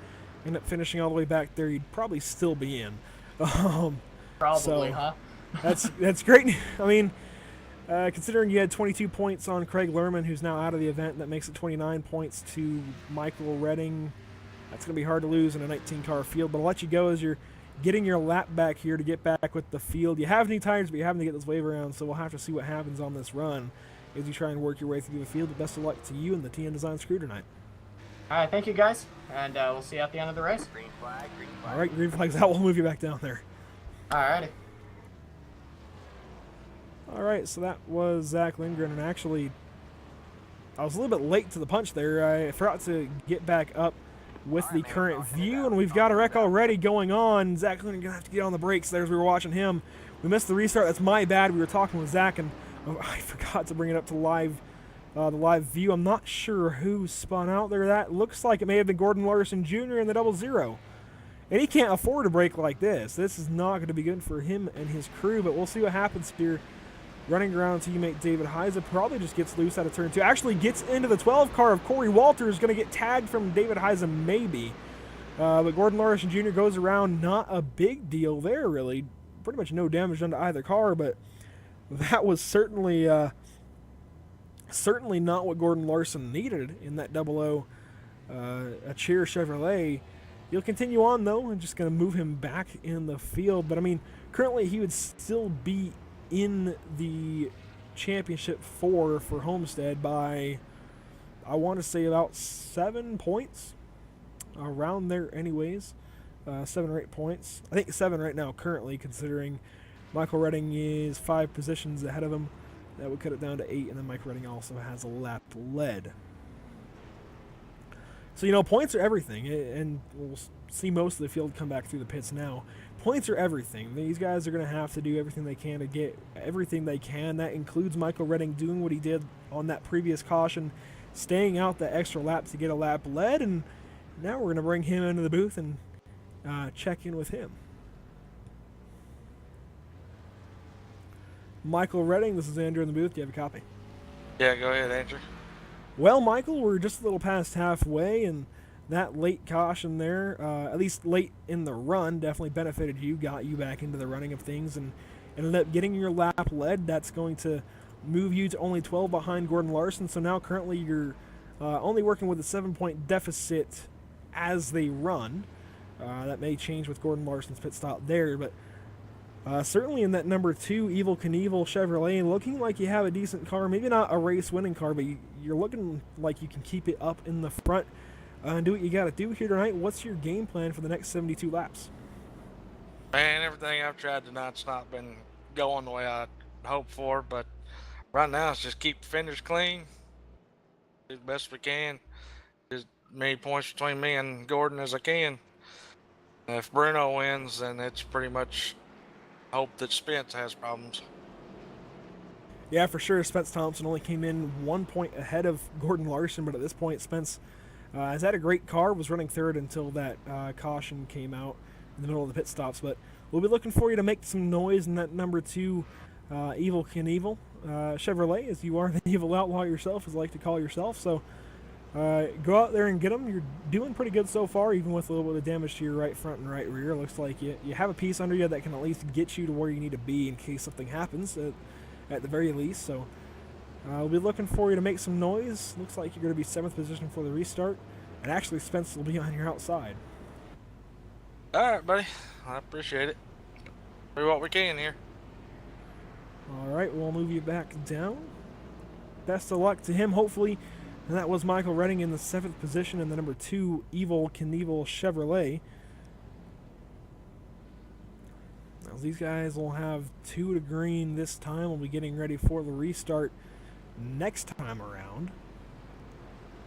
end up finishing all the way back there, you'd probably still be in. Probably, huh? That's great. I mean, considering you had 22 points on Craig Lerman, who's now out of the event, that makes it 29 points to Michael Redding. That's going to be hard to lose in a 19-car field, but I'll let you go as you're getting your lap back here to get back with the field. You have new tires, but you're having to get this wave around, so we'll have to see what happens on this run as you try and work your way through the field. But best of luck to you and the TN Designs crew tonight. All right, thank you, guys, and we'll see you at the end of the race. Green flag, green flag. All right, green flag's out. We'll move you back down there. All righty. All right, so that was Zach Lindgren, and actually, I was a little bit late to the punch there. I forgot to get back up with the current view, and we've got a wreck already going on. Zach Lindgren going to have to get on the brakes there as we were watching him. We missed the restart. That's my bad. We were talking with Zach, and I forgot to bring it up to the live view. I'm not sure who spun out there. That looks like it may have been Gordon Larson Jr. in the 00. And he can't afford a break like this. This is not going to be good for him and his crew, but we'll see what happens here. Running around teammate David Heise probably just gets loose out of turn 2. Actually gets into the 12 car of Corey Walters. Going to get tagged from David Heise maybe. But Gordon Larson Jr. goes around, not a big deal there, really. Pretty much no damage done to either car, but that was certainly not what Gordon Larson needed in that 00 a Cheer Chevrolet. He'll continue on, though. I'm just going to move him back in the field. But, I mean, currently he would still be in the championship for Homestead by, I want to say, about 7 points. Around there anyways. 7 or 8 points. I think 7 right now currently, considering Michael Redding is 5 positions ahead of him. That would cut it down to 8, and then Mike Redding also has a lap led. So, you know, points are everything, and we'll see most of the field come back through the pits now. Points are everything. These guys are going to have to do everything they can to get everything they can. That includes Michael Redding doing what he did on that previous caution, staying out the extra lap to get a lap led, and now we're going to bring him into the booth and check in with him. Michael Redding, this is Andrew in the booth. Do you have a copy? Yeah, go ahead, Andrew. Well, Michael, we're just a little past halfway, and that late caution there, at least late in the run, definitely benefited you, got you back into the running of things, and ended up getting your lap led. That's going to move you to only 12 behind Gordon Larson. So now currently you're only working with a 7-point deficit as they run. That may change with Gordon Larson's pit stop there, but certainly in that number 2 Evel Knievel Chevrolet, looking like you have a decent car. Maybe not a race-winning car, but you're looking like you can keep it up in the front and do what you got to do here tonight. What's your game plan for the next 72 laps? Man, everything I've tried tonight's not been going the way I hoped for, but right now it's just keep the fenders clean, do the best we can, as many points between me and Gordon as I can. If Bruno wins, then it's pretty much hope that Spence has problems. Yeah, for sure. Spence Thompson only came in 1 point ahead of Gordon Larson, but at this point, Spence has had a great car, was running third until that caution came out in the middle of the pit stops. But we'll be looking for you to make some noise in that number 2 Evel Knievel Chevrolet, as you are the evil outlaw yourself, as you like to call yourself. So go out there and get them. You're doing pretty good so far, even with a little bit of damage to your right front and right rear. Looks like you have a piece under you that can at least get you to where you need to be in case something happens, at the very least. So we'll be looking for you to make some noise. Looks like you're going to be 7th position for the restart, and actually Spence will be on your outside. All right, buddy. I appreciate it. Do what we can here. All right, we'll move you back down. Best of luck to him, hopefully. And that was Michael Redding in the 7th position in the number 2 Evel Knievel Chevrolet. Now these guys will have 2 to green this time. We'll be getting ready for the restart next time around.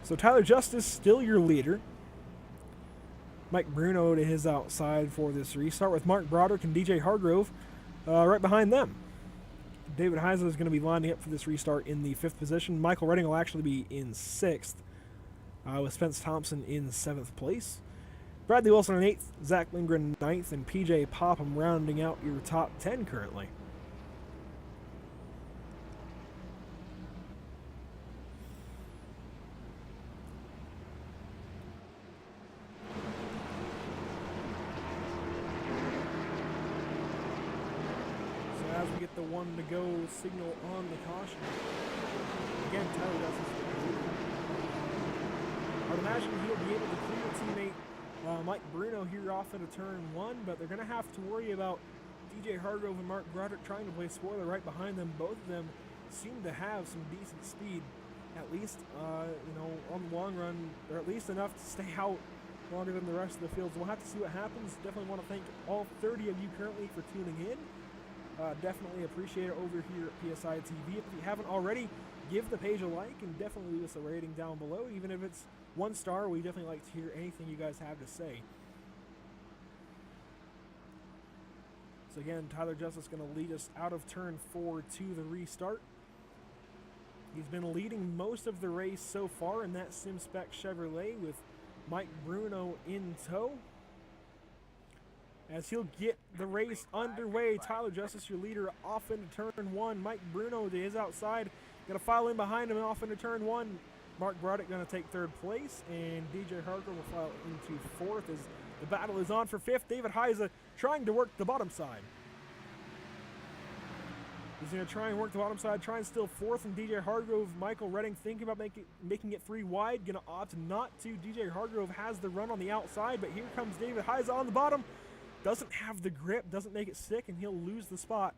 So Tyler Justice, still your leader. Mike Bruno to his outside for this restart, with Mark Broderick and DJ Hargrove right behind them. David Heisa is going to be lining up for this restart in the 5th position. Michael Redding will actually be in 6th, with Spence Thompson in 7th place. Bradley Wilson in 8th, Zach Lindgren 9th, and PJ Popham rounding out your top 10 currently. As we get the 1 to go signal on the caution. Again, Tyler Justice. I would imagine he'll be able to clear teammate Mike Bruno here off into turn 1, but they're going to have to worry about DJ Hargrove and Mark Broderick trying to play spoiler right behind them. Both of them seem to have some decent speed, at least on the long run, or at least enough to stay out longer than the rest of the field. So we'll have to see what happens. Definitely want to thank all 30 of you currently for tuning in. Definitely appreciate it over here at PSI TV. If you haven't already, give the page a like and definitely leave us a rating down below. Even if it's 1 star, we definitely like to hear anything you guys have to say. So again, Tyler Justice going to lead us out of turn 4 to the restart. He's been leading most of the race so far in that SimSpec Chevrolet, with Mike Bruno in tow. As he'll get the race underway, Tyler Justice, your leader, off into turn 1. Mike Bruno to his outside, going to file in behind him off into turn 1. Mark Broderick going to take third place, and DJ Hargrove will file into fourth as the battle is on for fifth. David Heise trying to work the bottom side. He's going to try and work the bottom side, try and steal fourth, and DJ Hargrove, Michael Redding thinking about making it 3 wide, going to opt not to. DJ Hargrove has the run on the outside, but here comes David Heise on the bottom. Doesn't have the grip, doesn't make it stick, and he'll lose the spot.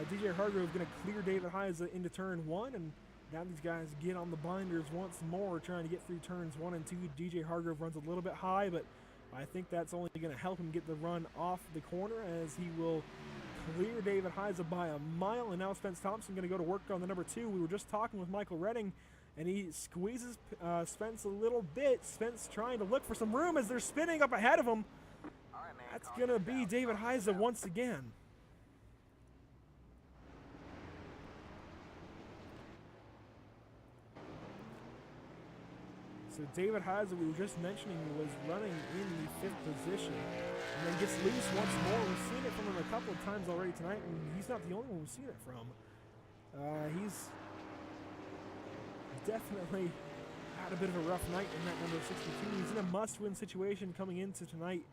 DJ Hargrove going to clear David Heise into turn 1, and now these guys get on the binders once more, trying to get through turns 1 and 2. DJ Hargrove runs a little bit high, but I think that's only going to help him get the run off the corner, as he will clear David Heise by a mile. And now Spence Thompson going to go to work on the number 2. We were just talking with Michael Redding, and he squeezes Spence a little bit. Spence trying to look for some room as they're spinning up ahead of him. That's going to be David Heise once again. So David Heise, we were just mentioning, was running in the 5th position, and then gets loose once more. We've seen it from him a couple of times already tonight, and he's not the only one we've seen it from. He's definitely had a bit of a rough night in that number 62. He's in a must-win situation coming into tonight,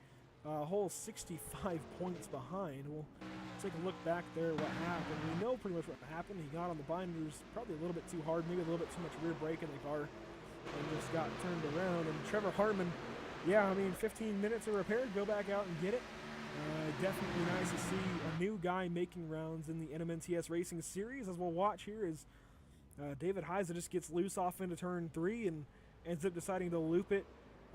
a whole 65 points behind. We'll take a look back there what happened. We know pretty much what happened. He got on the binders probably a little bit too hard, maybe a little bit too much rear brake in the car, and just got turned around. And Trevor Harmon, yeah, I mean, 15 minutes of repair, go back out and get it. Definitely nice to see a new guy making rounds in the NMNTS Racing Series. As we'll watch here is David Heise just gets loose off into turn 3 and ends up deciding to loop it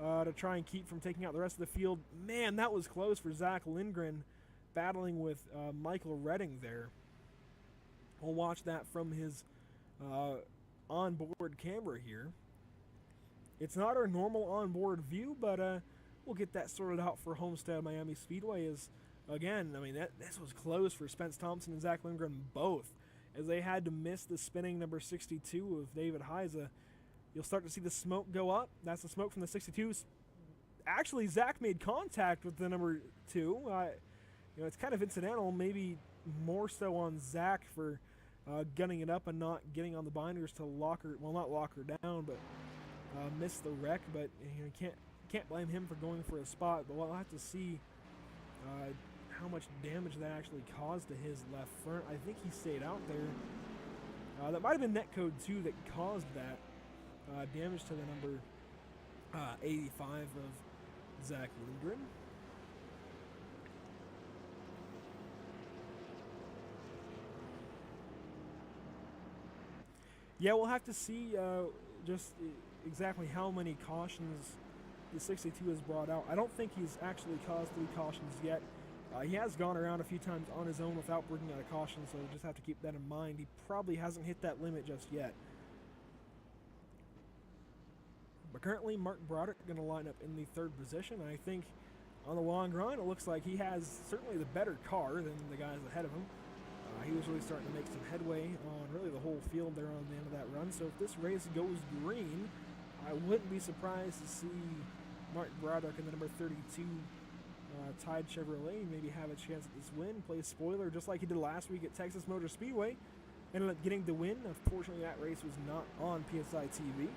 to try and keep from taking out the rest of the field. Man, that was close for Zach Lindgren battling with Michael Redding there. We'll watch that from his onboard camera here. It's not our normal onboard view, but we'll get that sorted out for Homestead Miami Speedway. As again, I mean, this was close for Spence Thompson and Zach Lindgren both, as they had to miss the spinning number 62 of David Heise. You'll start to see the smoke go up. That's the smoke from the 62s. Actually, Zach made contact with the number 2. You know, it's kind of incidental, maybe more so on Zach for gunning it up and not getting on the binders to lock her, well, not lock her down, but missed the wreck. But you know, can't blame him for going for a spot. But we'll have to see how much damage that actually caused to his left front. I think he stayed out there. That might have been netcode 2 that caused that damage to the number 85 of Zach Lindgren. Yeah, we'll have to see just exactly how many cautions the 62 has brought out. I don't think he's actually caused 3 cautions yet. He has gone around a few times on his own without bringing out a caution, so we'll just have to keep that in mind. He probably hasn't hit that limit just yet. But currently, Mark Broderick going to line up in the 3rd position. I think on the long run, it looks like he has certainly the better car than the guys ahead of him. He was really starting to make some headway on really the whole field there on the end of that run. So if this race goes green, I wouldn't be surprised to see Mark Broderick in the number 32 Tide Chevrolet maybe have a chance at this win. Play spoiler just like he did last week at Texas Motor Speedway. Ended up getting the win. Unfortunately, that race was not on PSI TV.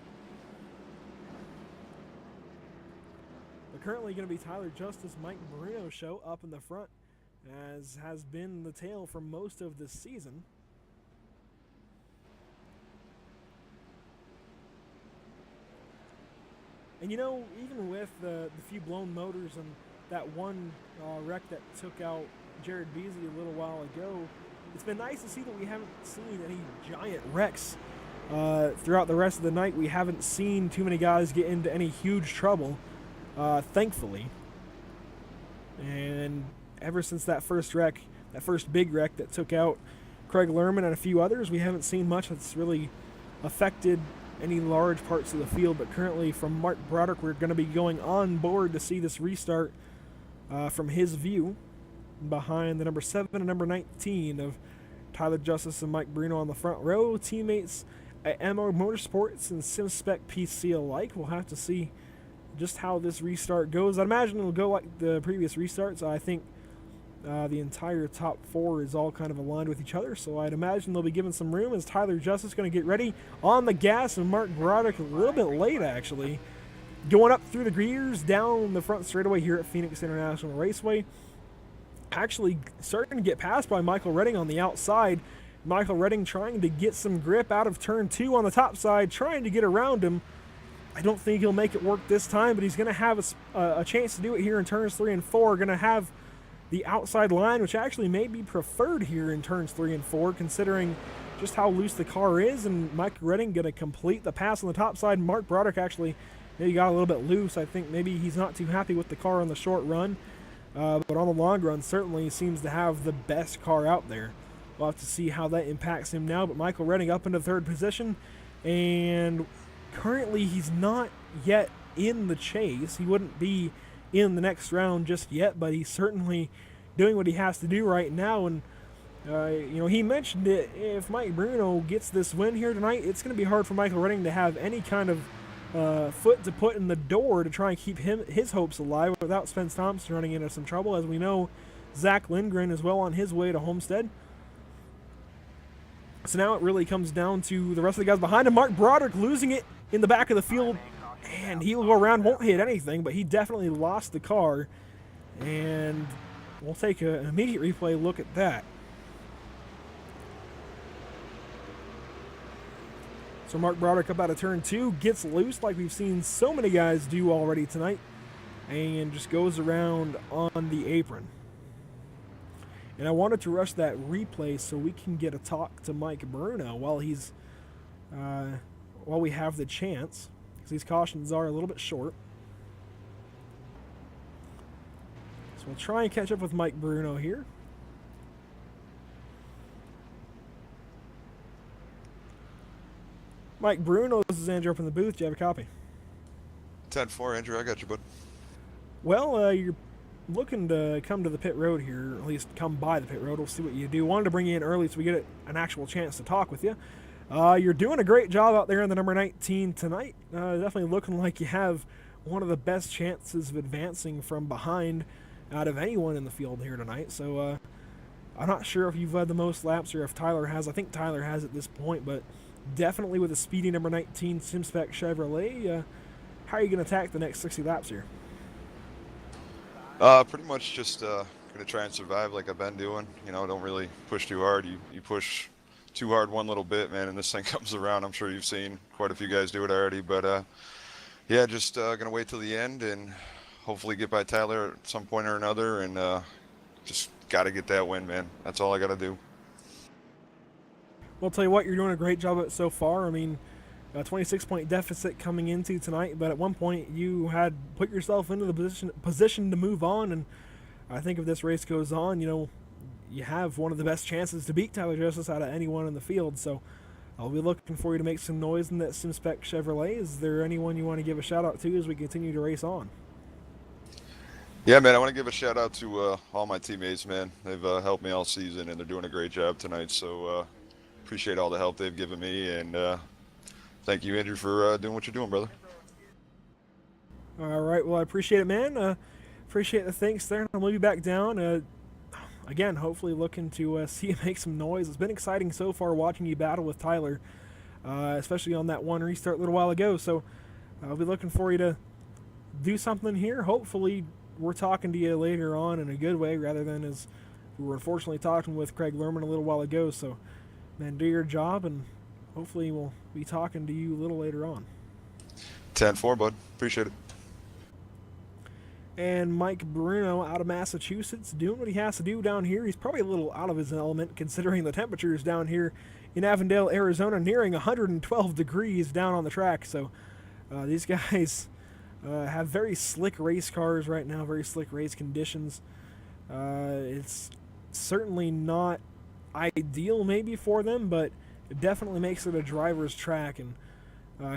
But currently going to be Tyler Justice, Mike Marino show up in the front, as has been the tale for most of this season. And you know, even with the few blown motors and that one wreck that took out Jared Beasley a little while ago, it's been nice to see that we haven't seen any giant wrecks throughout the rest of the night. We haven't seen too many guys get into any huge trouble, thankfully. And ever since that first wreck, that first big wreck that took out Craig Lerman and a few others, we haven't seen much that's really affected any large parts of the field. But currently, from Mark Broderick, we're going to be going on board to see this restart from his view, behind the number 7 and number 19 of Tyler Justice and Mike Bruno on the front row. Teammates at MO Motorsports and SimSpec PC alike. We'll have to see just how this restart goes. I imagine it'll go like the previous restarts. I think The entire top 4 is all kind of aligned with each other, so I'd imagine they'll be given some room as Tyler Justice going to get ready on the gas, and Mark Broderick a little bit late, actually. Going up through the gears, down the front straightaway here at Phoenix International Raceway. Actually starting to get passed by Michael Redding on the outside. Michael Redding trying to get some grip out of turn 2 on the top side, trying to get around him. I don't think he'll make it work this time, but he's going to have a chance to do it here in turns 3 and 4. Going to have the outside line, which actually may be preferred here in turns 3 and 4, considering just how loose the car is, and Mike Redding going to complete the pass on the top side. Mark Broderick actually maybe got a little bit loose. I think maybe he's not too happy with the car on the short run, but on the long run certainly seems to have the best car out there. We'll have to see how that impacts him now, but Michael Redding up into 3rd position, and currently he's not yet in the chase. He wouldn't be in the next round just yet, but he's certainly doing what he has to do right now. And he mentioned it, if Mike Bruno gets this win here tonight, it's going to be hard for Michael Redding to have any kind of foot to put in the door to try and keep his hopes alive without Spence Thompson running into some trouble. As we know, Zach Lindgren is well on his way to Homestead. So now it really comes down to the rest of the guys behind him. Mark Broderick losing it in the back of the field, and he'll go around, won't hit anything, but he definitely lost the car, and we'll take an immediate replay look at that. So Mark Broderick up out of turn 2, gets loose like we've seen so many guys do already tonight, and just goes around on the apron. And I wanted to rush that replay so we can get a talk to Mike Bruno while we have the chance, because these cautions are a little bit short. So we'll try and catch up with Mike Bruno here. Mike Bruno, this is Andrew up in the booth. Do you have a copy? 10-4, Andrew. I got you, bud. Well, you're looking to come to the pit road here, or at least come by the pit road. We'll see what you do. Wanted to bring you in early so we get an actual chance to talk with you. You're doing a great job out there in the number 19 tonight. Definitely looking like you have one of the best chances of advancing from behind out of anyone in the field here tonight. So I'm not sure if you've led the most laps or if Tyler has. I think Tyler has at this point, but definitely with a speedy number 19 SimSpec Chevrolet, how are you going to attack the next 60 laps here? Pretty much just gonna try and survive like I've been doing. Don't really push too hard. You push too hard one little bit, man, and this thing comes around. I'm sure you've seen quite a few guys do it already, but yeah, just gonna wait till the end and hopefully get by Tyler at some point or another, and just gotta get that win, man. That's all I gotta do. Well, I'll tell you what, you're doing a great job of it so far. I mean, a 26-point deficit coming into tonight, but at one point you had put yourself into the position to move on, and I think if this race goes on, you have one of the best chances to beat Tyler Justice out of anyone in the field. So I'll be looking for you to make some noise in that SimSpec Chevrolet. Is there anyone you want to give a shout out to as we continue to race on? Yeah, man, I want to give a shout out to all my teammates, man. They've helped me all season, and they're doing a great job tonight. So appreciate all the help they've given me, and thank you, Andrew, for doing what you're doing, brother. All right, well, I appreciate it, man. Appreciate the thanks there. I'll move you back down. Again, hopefully looking to see you make some noise. It's been exciting so far watching you battle with Tyler, especially on that one restart a little while ago. So I'll be looking for you to do something here. Hopefully we're talking to you later on in a good way rather than as we were unfortunately talking with Craig Lerman a little while ago. So, man, do your job, and hopefully we'll be talking to you a little later on. 10-4, bud. Appreciate it. And Mike Bruno out of Massachusetts doing what he has to do down here. He's probably a little out of his element considering the temperatures down here in Avondale, Arizona, nearing 112 degrees down on the track. So these guys have very slick race cars right now, very slick race conditions. It's certainly not ideal maybe for them, but it definitely makes it a driver's track. And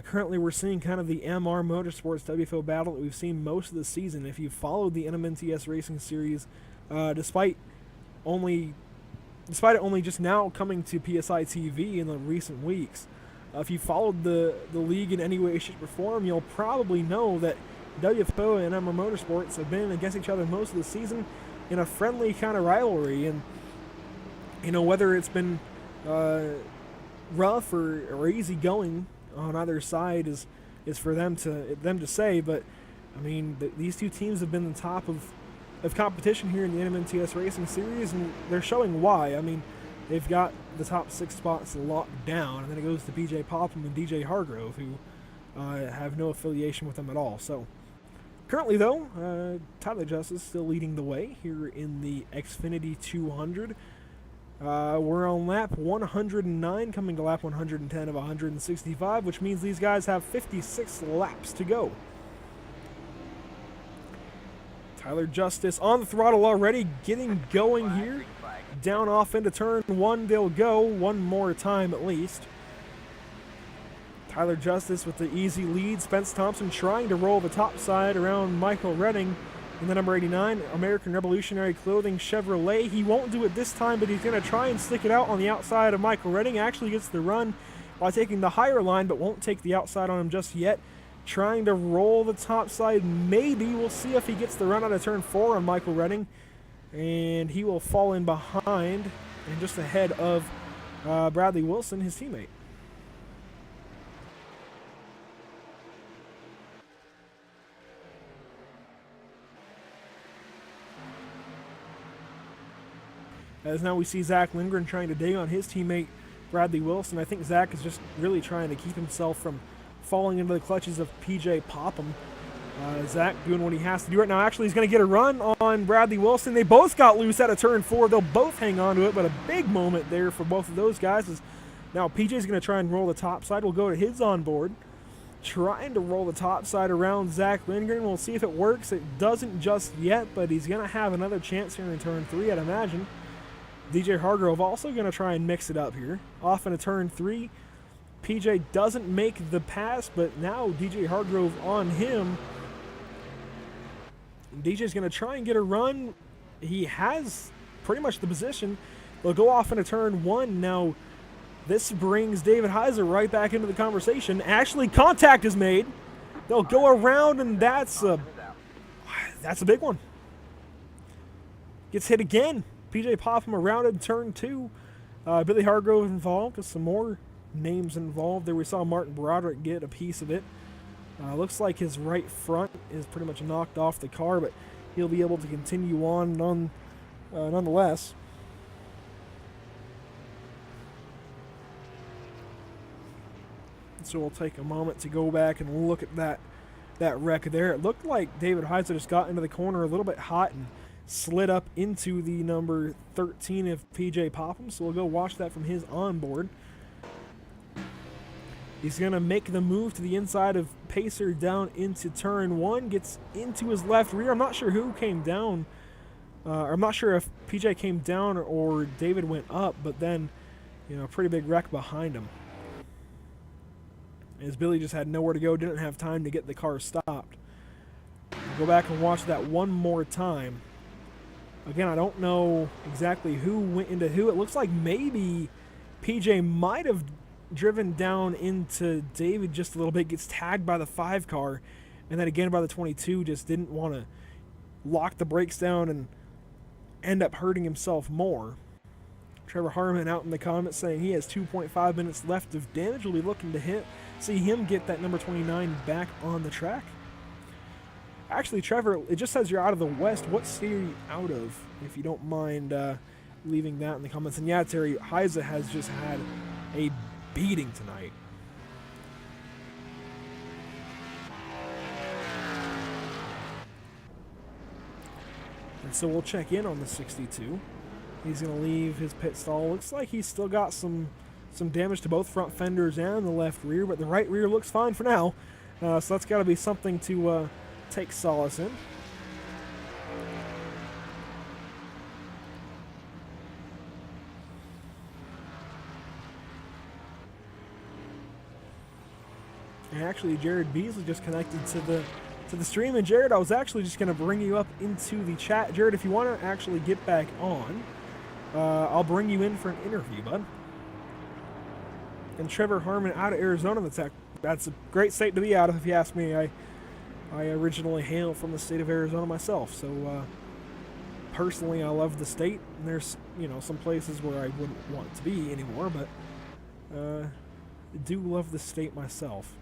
currently we're seeing kind of the MR Motorsports WFO battle that we've seen most of the season. If you followed the NMNTS Racing Series, despite it only just now coming to PSI TV in the recent weeks, if you followed the league in any way, shape, or form, you'll probably know that WFO and MR Motorsports have been against each other most of the season. in a friendly kind of rivalry. And whether it's been rough or easy going on either side is for them to say. But I mean, these two teams have been the top of competition here in the NMNTS Racing Series, and they're showing why. I mean, they've got the top 6 spots locked down, and then it goes to BJ Popham and DJ Hargrove, who have no affiliation with them at all. So currently, though, Tyler Justice still leading the way here in the Xfinity 200. We're on lap 109, coming to lap 110 of 165, which means these guys have 56 laps to go. Tyler Justice on the throttle already, getting going here. Down off into turn 1, they'll go one more time at least. Tyler Justice with the easy lead. Spence Thompson trying to roll the top side around Michael Redding in the number 89 American Revolutionary Clothing Chevrolet. He won't do it this time, but he's going to try and stick it out on the outside of Michael Redding. Actually gets the run by taking the higher line, but won't take the outside on him just yet. Trying to roll the top side, maybe. We'll see if he gets the run out of turn 4 on Michael Redding. And he will fall in behind and just ahead of Bradley Wilson, his teammate. As now we see Zach Lindgren trying to dig on his teammate Bradley Wilson. I think Zach is just really trying to keep himself from falling into the clutches of PJ Popham. Zach doing what he has to do right now. Actually, he's going to get a run on Bradley Wilson. They both got loose out of turn 4. They'll both hang on to it, but a big moment there for both of those guys is now PJ's going to try and roll the top side. We'll go to his onboard. Trying to roll the top side around Zach Lindgren. We'll see if it works. It doesn't just yet, but he's going to have another chance here in turn 3, I'd imagine. DJ Hargrove also going to try and mix it up here. Off into turn 3. PJ doesn't make the pass, but now DJ Hargrove on him. DJ's going to try and get a run. He has pretty much the position. They'll go off into turn 1. Now, this brings David Heiser right back into the conversation. Actually, contact is made. They'll go around, and that's a big one. Gets hit again. PJ Popham around in turn 2. Billy Hargrove involved with some more names involved. There we saw Martin Broderick get a piece of it. Looks like his right front is pretty much knocked off the car, but he'll be able to continue on nonetheless. So we'll take a moment to go back and look at that wreck there. It looked like David Heiser just got into the corner a little bit hot and slid up into the number 13 of PJ Popham. So we'll go watch that from his onboard. He's going to make the move to the inside of Pacer down into turn 1. Gets into his left rear. I'm not sure who came down. I'm not sure if PJ came down or David went up, but then, a pretty big wreck behind him. As Billy just had nowhere to go, didn't have time to get the car stopped. Go back and watch that one more time. Again, I don't know exactly who went into who. It looks like maybe PJ might have driven down into David just a little bit, gets tagged by the 5 car, and then again by the 22, just didn't want to lock the brakes down and end up hurting himself more. Trevor Harmon out in the comments saying he has 2.5 minutes left of damage. We'll be looking to see him get that number 29 back on the track. Actually, Trevor, it just says you're out of the West. What state are you out of, if you don't mind leaving that in the comments? And yeah, Terry, Heiser has just had a beating tonight. And so we'll check in on the 62. He's going to leave his pit stall. Looks like he's still got some damage to both front fenders and the left rear, but the right rear looks fine for now. So that's got to be something to take solace in. And actually, Jared Beasley just connected to the stream. And Jared, I was actually just going to bring you up into the chat. Jared, if you want to actually get back on, I'll bring you in for an interview, bud. And Trevor Harmon out of Arizona. That's a great state to be out of, if you ask me. I originally hail from the state of Arizona myself, so personally, I love the state. And there's, some places where I wouldn't want to be anymore, but I do love the state myself.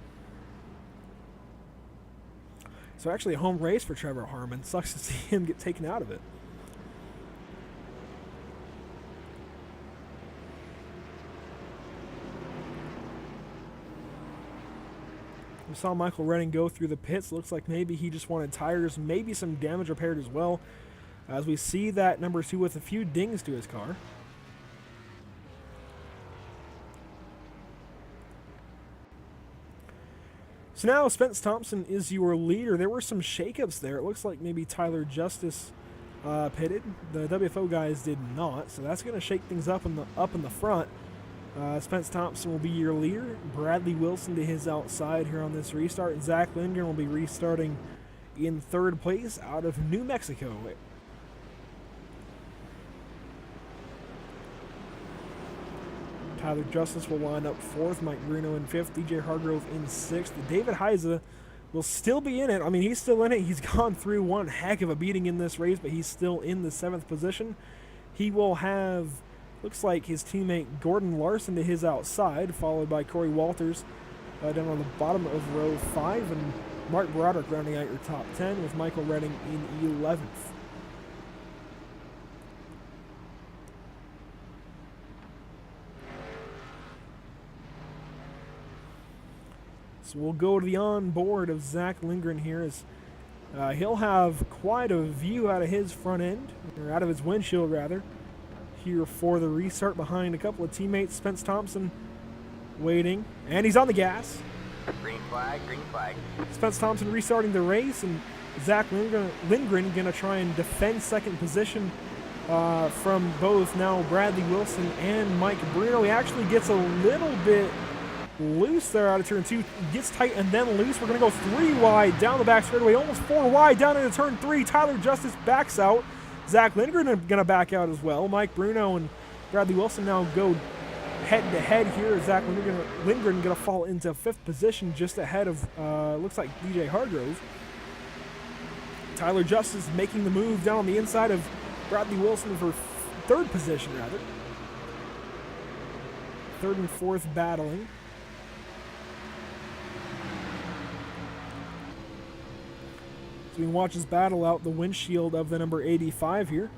So actually a home race for Trevor Harmon. Sucks to see him get taken out of it. We saw Michael Redding go through the pits. Looks like maybe he just wanted tires, maybe some damage repaired as well. As we see that number 2 with a few dings to his car. So now Spence Thompson is your leader. There were some shakeups there. It looks like maybe Tyler Justice pitted. The WFO guys did not, so that's going to shake things up in the front. Spence Thompson will be your leader. Bradley Wilson to his outside here on this restart. Zach Lindgren will be restarting in 3rd place out of New Mexico. Tyler Justice will line up 4th, Mike Bruno in 5th, DJ Hargrove in 6th. David Heiza will still be in it. I mean, he's still in it. He's gone through one heck of a beating in this race, but he's still in the 7th position. He will have, looks like, his teammate Gordon Larson to his outside, followed by Corey Walters down on the bottom of row 5, and Mark Broderick rounding out your top 10 with Michael Redding in 11th. So we'll go to the onboard of Zach Lindgren here as he'll have quite a view out of his front end, or out of his windshield rather, here for the restart behind a couple of teammates. Spence Thompson waiting, and he's on the gas. Green flag, green flag. Spence Thompson restarting the race, and Zach Lindgren going to try and defend 2nd position from both now Bradley Wilson and Mike Bruno. He actually gets a little bit loose there out of turn 2, gets tight and then loose. We're going to go 3 wide down the back straightaway, almost 4 wide down into turn 3. Tyler Justice backs out. Zach Lindgren going to back out as well. Mike Bruno and Bradley Wilson now go head-to-head here. Zach Lindgren going to fall into 5th position just ahead of, looks like DJ Hargrove. Tyler Justice making the move down on the inside of Bradley Wilson for 3rd position, rather. 3rd and 4th battling. So we can watch us battle out the windshield of the number 85 here.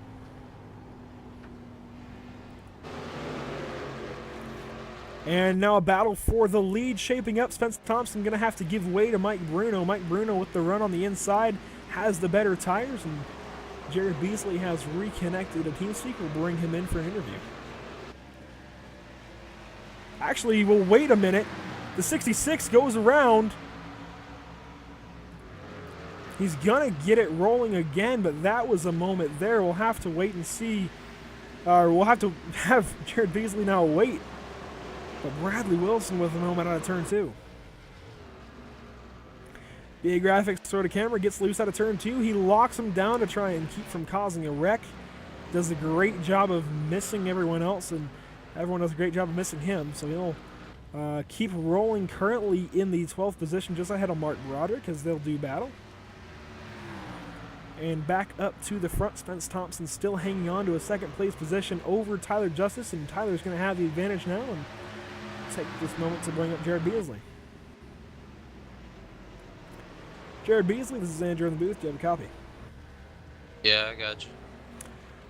And now a battle for the lead shaping up. Spence Thompson going to have to give way to Mike Bruno. Mike Bruno with the run on the inside has the better tires, and Jared Beasley has reconnected. A TeamSpeak will bring him in for an interview. Actually, well, wait a minute. The 66 goes around. He's going to get it rolling again, but that was a moment there. We'll have to wait and see. We'll have to have Jared Beasley now wait. But Bradley Wilson with a moment out of turn 2. BA Graphics throw to camera, gets loose out of turn 2. He locks him down to try and keep from causing a wreck. Does a great job of missing everyone else, and everyone does a great job of missing him. So he'll keep rolling, currently in the 12th position, just ahead of Mark Broderick, as they'll do battle. And back up to the front, Spence Thompson still hanging on to a 2nd place position over Tyler Justice, and Tyler's going to have the advantage now and take this moment to bring up Jared Beasley. Jared Beasley, this is Andrew in the booth. Do you have a copy? Yeah, I got you.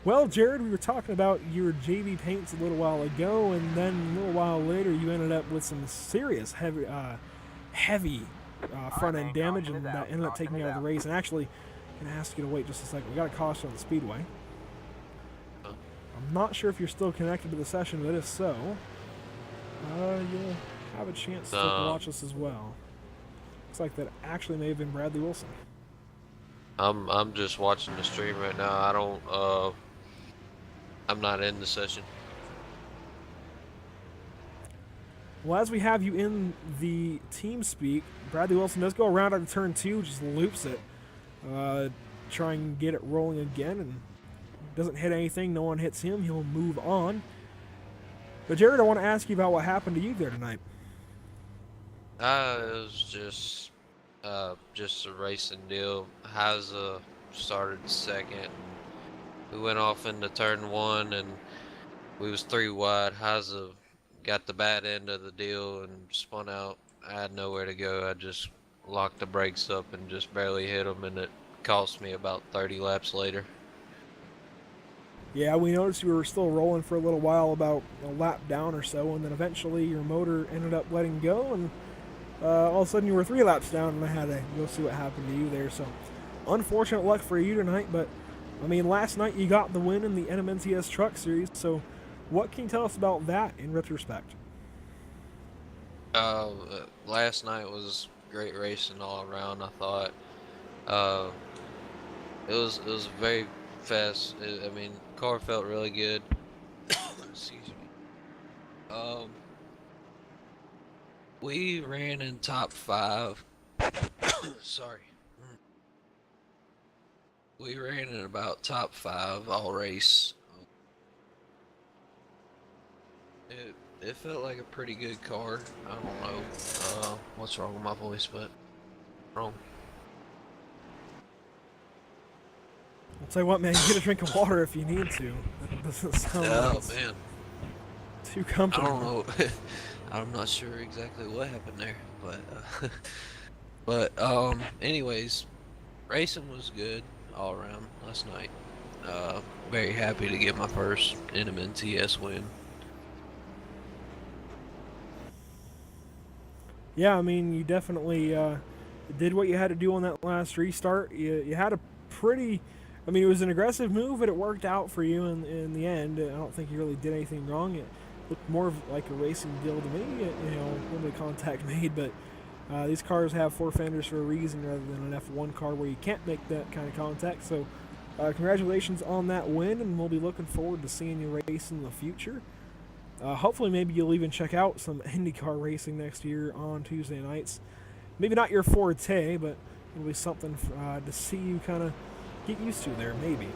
Well, Jared, we were talking about your JV paints a little while ago, and then a little while later you ended up with some serious heavy front-end damage, and that ended up taking you out of the race. And actually, I'm going to ask you to wait just a second. We got a caution on the speedway. I'm not sure if you're still connected to the session, but if so, you'll have a chance to watch us as well. Looks like that actually may have been Bradley Wilson. I'm just watching the stream right now. I don't I'm not in the session. Well, as we have you in the TeamSpeak, Bradley Wilson does go around out of turn 2, just loops it. Try and get it rolling again, and doesn't hit anything. No one hits him. He'll move on. But Jared, I want to ask you about what happened to you there tonight. It was just a racing deal. Haza started 2nd. we went off into turn 1 and we was 3 wide. Heiser got the bad end of the deal and spun out. I had nowhere to go. I just locked the brakes up and just barely hit him, and it cost me about 30 laps later. Yeah, we noticed you were still rolling for a little while, about a lap down or so, and then eventually your motor ended up letting go, and all of a sudden you were 3 laps down, and I had to go see what happened to you there. So, unfortunate luck for you tonight, but I mean, last night you got the win in the NMNTS Truck Series, so what can you tell us about that in retrospect? Last night was great racing all around. I thought it was very fast. I mean, car felt really good. Excuse me. We ran in top 5. Sorry. We ran in about top 5 all race. It felt like a pretty good car. I don't know what's wrong with my voice, but wrong. I'll tell you what, man, you get a drink of water if you need to. That doesn't sound Man, too comfortable. I don't know. I'm not sure exactly what happened there, but anyways, racing was good all around last night. Very happy to get my first NMNTS win. Yeah, I mean, you definitely did what you had to do on that last restart. You had a pretty, I mean, it was an aggressive move, but it worked out for you in the end. I don't think you really did anything wrong. It looked more of like a racing deal to me. You know, no contact made, but these cars have 4 fenders for a reason rather than an F1 car where you can't make that kind of contact. So, congratulations on that win, and we'll be looking forward to seeing you race in the future. Hopefully, maybe you'll even check out some IndyCar racing next year on Tuesday nights. Maybe not your forte, but it'll be something to see you kind of get used to there, maybe.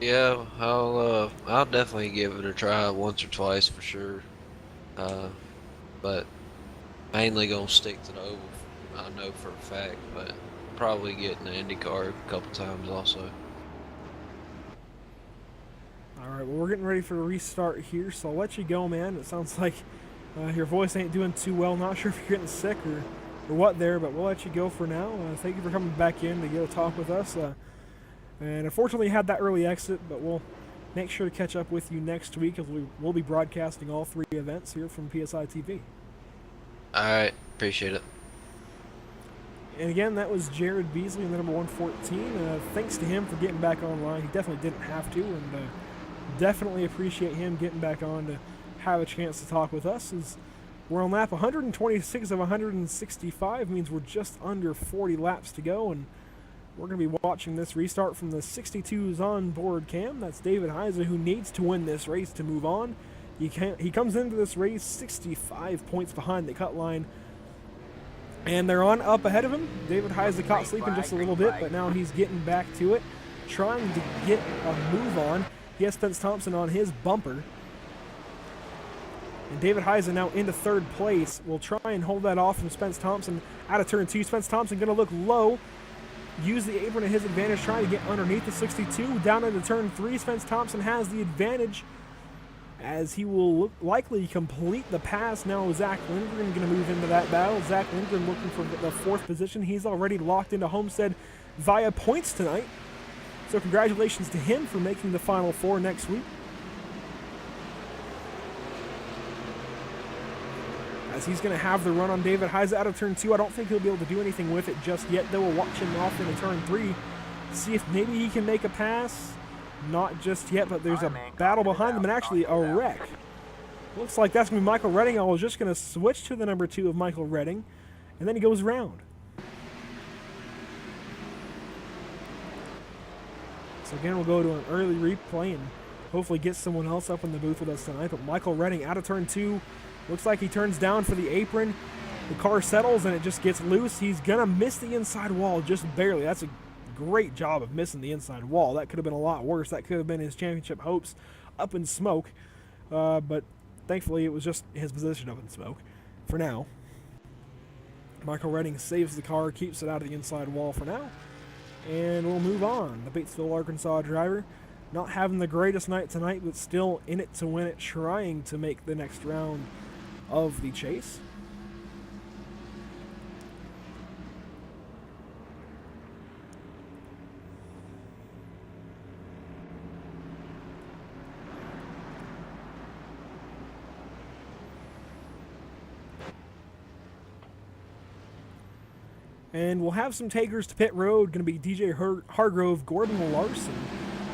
Yeah, I'll definitely give it a try once or twice for sure. But mainly gonna stick to the oval. I know for a fact, but probably getting the IndyCar a couple times also. Alright, well, we're getting ready for a restart here, so I'll let you go, man. It sounds like your voice ain't doing too well. Not sure if you're getting sick or what there, but we'll let you go for now. Thank you for coming back in to get a talk with us. And unfortunately, you had that early exit, but we'll make sure to catch up with you next week as we'll be broadcasting all 3 events here from PSI TV. Alright, appreciate it. And again, that was Jared Beasley in the number 114. Thanks to him for getting back online. He definitely didn't have to, and definitely appreciate him getting back on to have a chance to talk with us. As we're on lap 126 of 165, means we're just under 40 laps to go, and we're going to be watching this restart from the 62's onboard cam. That's David Heiser, who needs to win this race to move on. He comes into this race 65 points behind the cut line, and they're on up ahead of him. David Heiser caught sleeping just a little bit, but now he's getting back to it, trying to get a move on. He has Spence Thompson on his bumper. And David Heiser now into 3rd place. Will try and hold that off from Spence Thompson out of turn 2. Spence Thompson going to look low. Use the apron to his advantage, trying to get underneath the 62. Down into turn 3, Spence Thompson has the advantage as he will likely complete the pass. Now Zach Lindgren going to move into that battle. Zach Lindgren looking for the 4th position. He's already locked into Homestead via points tonight. So congratulations to him for making the Final 4 next week. As he's going to have the run on David Heiser out of turn 2. I don't think he'll be able to do anything with it just yet. They will watch him off into turn 3. See if maybe he can make a pass. Not just yet, but there's a battle behind them and actually a wreck. Looks like that's going to be Michael Redding. I was just going to switch to the number 2 of Michael Redding. And then he goes around. So again, we'll go to an early replay and hopefully get someone else up in the booth with us tonight. But Michael Redding out of turn 2. Looks like he turns down for the apron. The car settles and it just gets loose. He's going to miss the inside wall just barely. That's a great job of missing the inside wall. That could have been a lot worse. That could have been his championship hopes up in smoke. But thankfully, it was just his position up in smoke for now. Michael Redding saves the car, keeps it out of the inside wall for now. and we'll move on. The Batesville, Arkansas driver not having the greatest night tonight, but still in it to win it, trying to make the next round of the chase. And we'll have some takers to pit road. Going to be DJ Hargrove, Gordon Larson,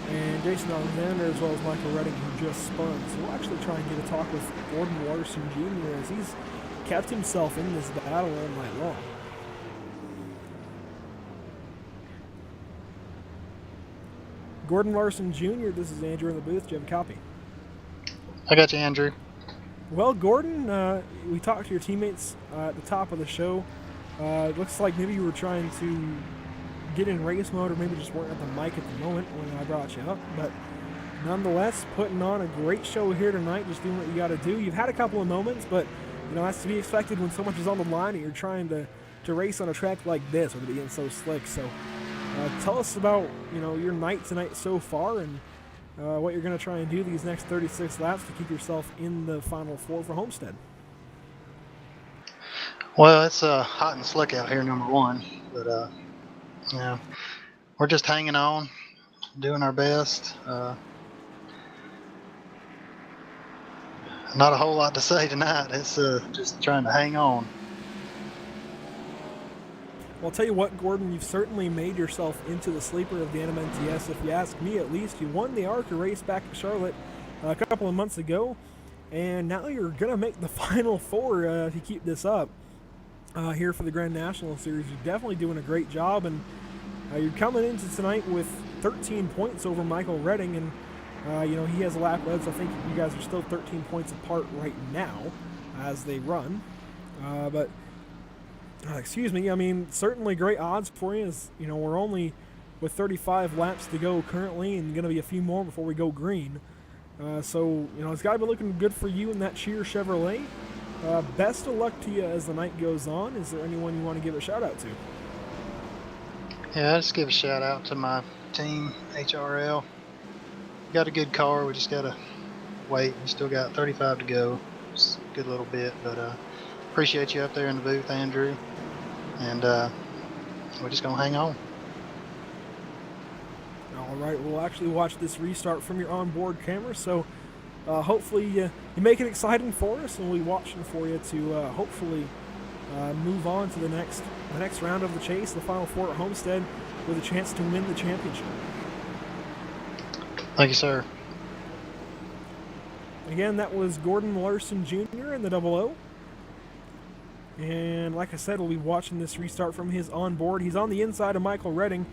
and Jason Alexander, as well as Michael Redding, who just spun. So we'll actually try and get a talk with Gordon Larson Jr. as he's kept himself in this battle all night long. Gordon Larson Jr., this is Andrew in the booth. Do you have a copy? I got you, Andrew. Well, Gordon, we talked to your teammates at the top of the show. It looks like maybe you were trying to get in race mode, or maybe just weren't at the mic at the moment when I brought you up. But nonetheless, putting on a great show here tonight, just doing what you got to do. You've had a couple of moments, but that's to be expected when so much is on the line and you're trying to race on a track like this with it being so slick. So tell us about your night tonight so far, and what you're going to try and do these next 36 laps to keep yourself in the Final Four for Homestead. Well, it's hot and slick out here, number one, but we're just hanging on, doing our best. Not a whole lot to say tonight. It's just trying to hang on. Well, I'll tell you what, Gordon, you've certainly made yourself into the sleeper of the NMNTS, if you ask me at least. You won the ARCA race back in Charlotte a couple of months ago, and now you're going to make the Final Four if you keep this up. Here for the Grand National Series. You're definitely doing a great job, and you're coming into tonight with 13 points over Michael Redding, and he has a lap led, so I think you guys are still 13 points apart right now as they run. Excuse me, I mean, certainly great odds for you, as we're only with 35 laps to go currently, and going to be a few more before we go green. So it's got to be looking good for you in that Cheer Chevrolet. Best of luck to you as the night goes on. Is there anyone you want to give a shout out to? Yeah, I just give a shout out to my team, HRL. Got a good car. We just got to wait. We still got 35 to go. It's a good little bit, but appreciate you up there in the booth, Andrew. And we're just going to hang on. All right, we'll actually watch this restart from your onboard camera, so hopefully you make it exciting for us, and we'll be watching for you to hopefully move on to the next round of the chase, the Final Four at Homestead, with a chance to win the championship. Thank you, sir. Again, that was Gordon Larson Jr. in the 00. And like I said, we'll be watching this restart from his onboard. He's on the inside of Michael Redding,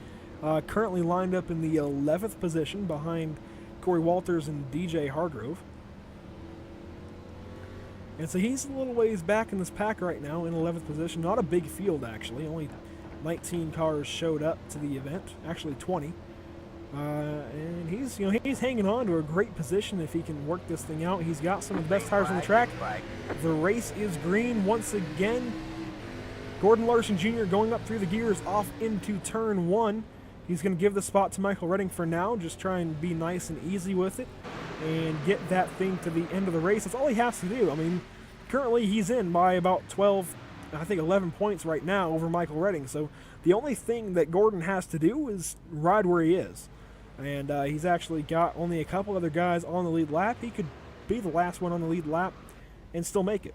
currently lined up in the 11th position behind Corey Walters and DJ Hargrove. And so he's a little ways back in this pack right now in 11th position. Not a big field, actually. Only 19 cars showed up to the event. Actually 20. And he's hanging on to a great position if he can work this thing out. He's got some of the best tires on the track. The race is green once again. Gordon Larson Jr. going up through the gears off into turn 1. He's going to give the spot to Michael Redding for now. Just try and be nice and easy with it and get that thing to the end of the race. That's all he has to do. I mean, currently he's in by about 12, I think 11 points right now over Michael Redding. So the only thing that Gordon has to do is ride where he is. And he's actually got only a couple other guys on the lead lap. He could be the last one on the lead lap and still make it.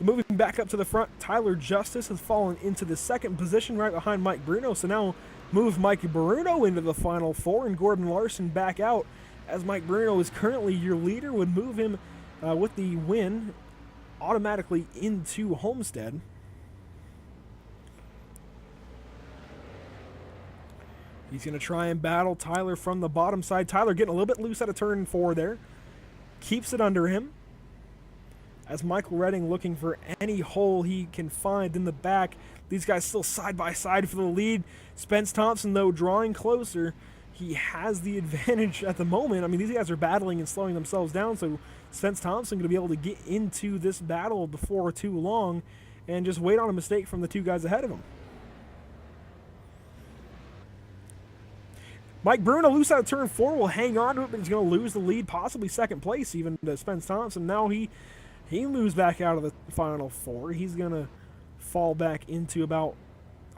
Moving back up to the front, Tyler Justice has fallen into the second position right behind Mike Bruno. So now move Mike Bruno into the Final Four and Gordon Larson back out, as Mike Bruno is currently your leader, would move him with the win automatically into Homestead. He's going to try and battle Tyler from the bottom side. Tyler getting a little bit loose out of turn 4 there. Keeps it under him, as Michael Redding looking for any hole he can find in the back. These guys still side by side for the lead. Spence Thompson, though, drawing closer. He has the advantage at the moment. I mean, these guys are battling and slowing themselves down, so Spence Thompson going to be able to get into this battle before too long and just wait on a mistake from the two guys ahead of him. Mike Bruno, loose out of turn 4, will hang on to it, but he's going to lose the lead, possibly second place even to Spence Thompson. Now he moves back out of the final 4. He's going to fall back into about,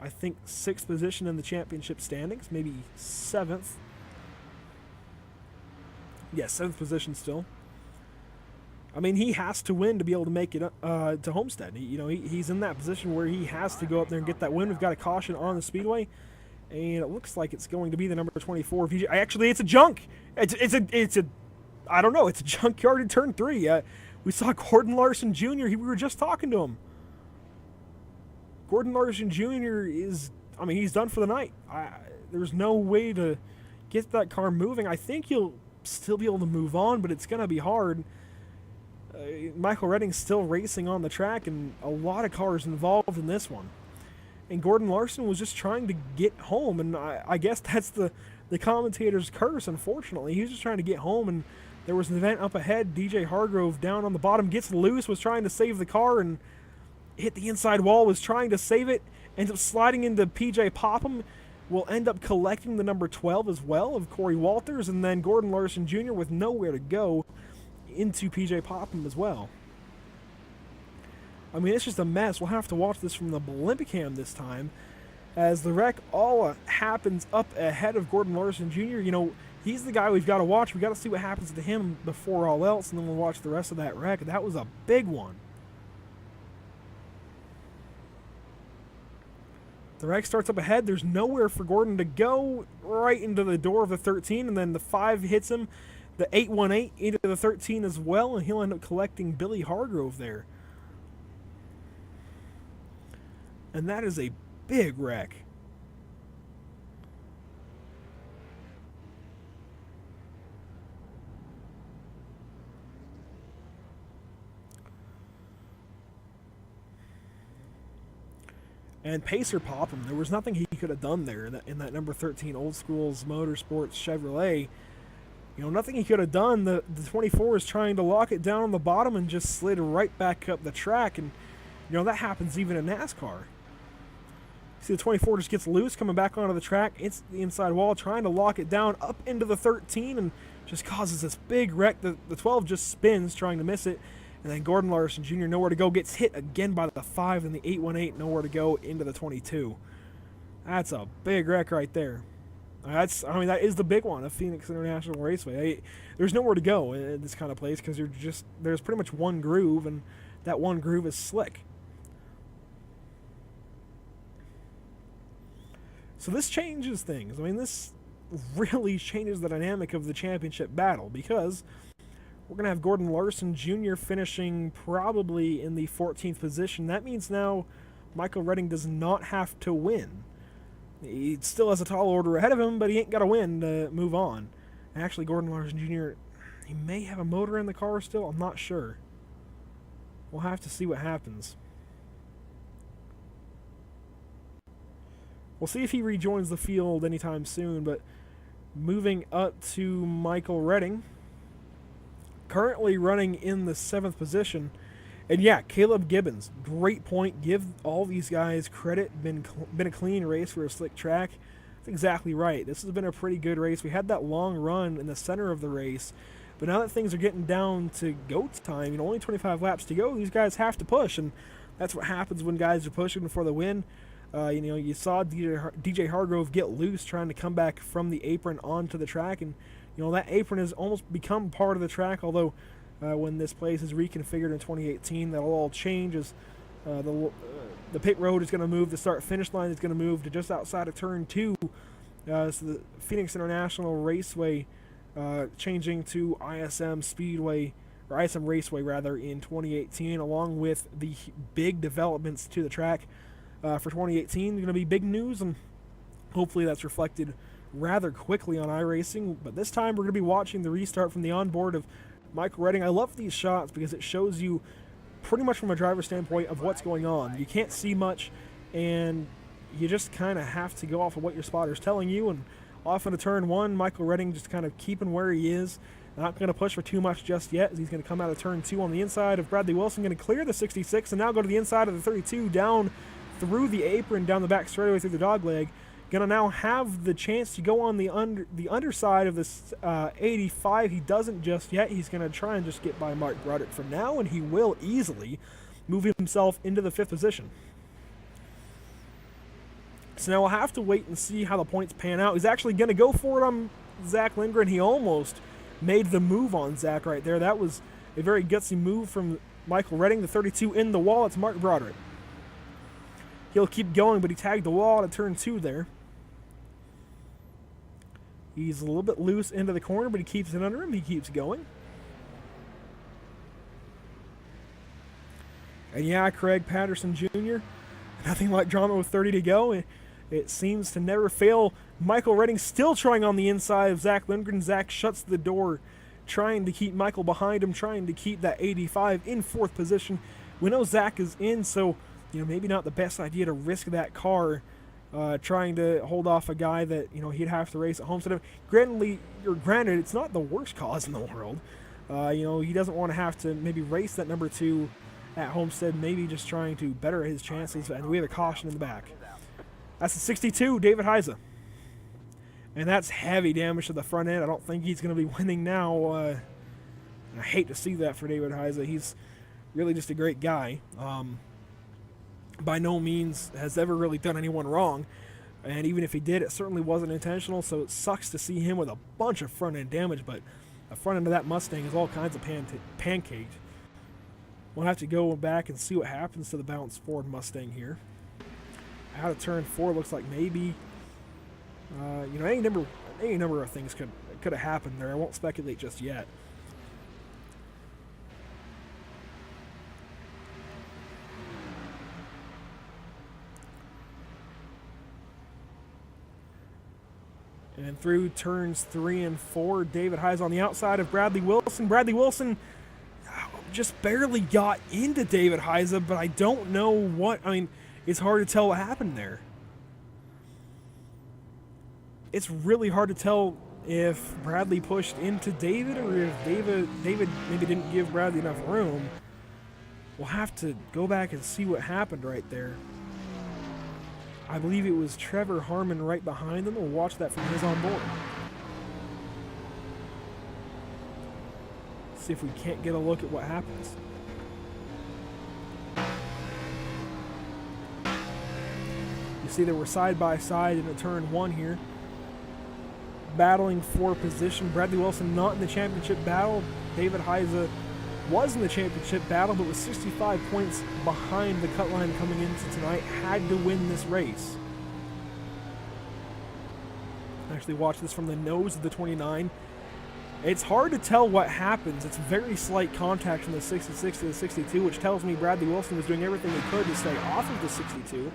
I think, 6th position in the championship standings, maybe 7th. Yeah, 7th position still. I mean, he has to win to be able to make it to Homestead. He's in that position where he has to go up there and get that win. We've got a caution on the speedway, and it looks like it's going to be the number 24. Actually, it's a junk. It's a I don't know. It's a junkyard in turn 3. We saw Gordon Larson Jr. We were just talking to him. Gordon Larson Jr. he's done for the night. There's no way to get that car moving. I think he'll still be able to move on, but it's going to be hard. Michael Redding's still racing on the track, and a lot of cars involved in this one. And Gordon Larson was just trying to get home, and I guess that's the commentator's curse, unfortunately. He was just trying to get home, and there was an event up ahead. DJ Hargrove down on the bottom, gets loose, was trying to save the car, and hit the inside wall, was trying to save it, ends up sliding into PJ Popham, will end up collecting the number 12 as well of Corey Walters, and then Gordon Larson Jr. with nowhere to go into PJ Popham as well. I mean, it's just a mess. We'll have to watch this from the Olympicam this time, as the wreck all happens up ahead of Gordon Larson Jr. He's the guy we've got to watch. We've got to see what happens to him before all else, and then we'll watch the rest of that wreck. That was a big one. The wreck starts up ahead. There's nowhere for Gordon to go, right into the door of the 13, and then the 5 hits him. The 818 into the 13 as well, and he'll end up collecting Billy Hargrove there. And that is a big wreck. And Pacer Popham, there was nothing he could have done there in that number 13 Old Schools Motorsports Chevrolet. Nothing he could have done. The 24 is trying to lock it down on the bottom and just slid right back up the track. And, that happens even in NASCAR. See, the 24 just gets loose, coming back onto the track. It's the inside wall, trying to lock it down up into the 13 and just causes this big wreck. The 12 just spins, trying to miss it. And then Gordon Larson Jr., nowhere to go, gets hit again by the 5, and the 818, nowhere to go, into the 22. That's a big wreck right there. That is the big one of Phoenix International Raceway. There's nowhere to go in this kind of place because there's pretty much one groove, and that one groove is slick. So this changes things. This really changes the dynamic of the championship battle, because we're going to have Gordon Larson Jr. finishing probably in the 14th position. That means now Michael Redding does not have to win. He still has a tall order ahead of him, but he ain't got to win to move on. And actually, Gordon Larson Jr., he may have a motor in the car still. I'm not sure. We'll have to see what happens. We'll see if he rejoins the field anytime soon, but moving up to Michael Redding, currently running in the 7th position. And yeah, Caleb Gibbons, great point. Give all these guys credit. Been a clean race for a slick track. That's exactly right. This has been a pretty good race. We had that long run in the center of the race, but now that things are getting down to go time, only 25 laps to go, these guys have to push, and that's what happens when guys are pushing for the win. You saw DJ Hargrove get loose trying to come back from the apron onto the track, and that apron has almost become part of the track, although when this place is reconfigured in 2018, that'll all change as the pit road is going to move, the start-finish line is going to move to just outside of Turn 2. So the Phoenix International Raceway changing to ISM Speedway, or ISM Raceway rather, in 2018, along with the big developments to the track for 2018. There's going to be big news, and hopefully that's reflected rather quickly on iRacing. But this time we're going to be watching the restart from the onboard of Michael Redding. I love these shots because it shows you pretty much from a driver's standpoint of what's going on. You can't see much, and you just kind of have to go off of what your spotter's telling you. And off into turn 1, Michael Redding just kind of keeping where he is. Not going to push for too much just yet, as he's going to come out of turn 2 on the inside of Bradley Wilson, going to clear the 66 and now go to the inside of the 32, down through the apron, down the back straightaway through the dog leg. Gonna now have the chance to go on the underside of this 85. He doesn't just yet. He's gonna try and just get by Mark Broderick for now, and he will easily move himself into the 5th position. So now we'll have to wait and see how the points pan out. He's actually gonna go for it on Zach Lindgren. He almost made the move on Zach right there. That was a very gutsy move from Michael Redding. The 32 in the wall. It's Mark Broderick. He'll keep going, but he tagged the wall at turn 2 there. He's a little bit loose into the corner, but he keeps it under him. He keeps going. And yeah, Craig Patterson Jr., nothing like drama with 30 to go. It seems to never fail. Michael Redding still trying on the inside of Zach Lindgren. Zach shuts the door, trying to keep Michael behind him, trying to keep that 85 in 4th position. We know Zach is in, so maybe not the best idea to risk that car trying to hold off a guy that he'd have to race at Homestead. Granted, it's not the worst cause in the world. He doesn't want to have to maybe race that number 2 at Homestead, maybe just trying to better his chances. And we have a caution in the back. That's the 62, David Heiza. And that's heavy damage to the front end. I don't think he's going to be winning now. I hate to see that for David Heiza. He's really just a great guy. By no means has ever really done anyone wrong, and even if he did, it certainly wasn't intentional, so it sucks to see him with a bunch of front-end damage, but the front end of that Mustang is all kinds of pancaked. We'll have to go back and see what happens to the balanced Ford Mustang here. Out of turn 4, looks like maybe, any number of things could have happened there. I won't speculate just yet. And through turns 3 and 4, David Heiza on the outside of Bradley Wilson. Bradley Wilson just barely got into David Heiza, but I don't know what. It's hard to tell what happened there. It's really hard to tell if Bradley pushed into David or if David maybe didn't give Bradley enough room. We'll have to go back and see what happened right there. I believe it was Trevor Harmon right behind them. We'll watch that from his on board. See if we can't get a look at what happens. You see that we're side by side in a turn 1 here, battling for position. Bradley Wilson not in the championship battle. David Heiza was in the championship battle, but was 65 points behind the cut line coming into tonight. Had to win this race. Actually watch this from the nose of the 29. It's hard to tell what happens. It's very slight contact from the 66 to the 62, which tells me Bradley Wilson was doing everything he could to stay off of the 62.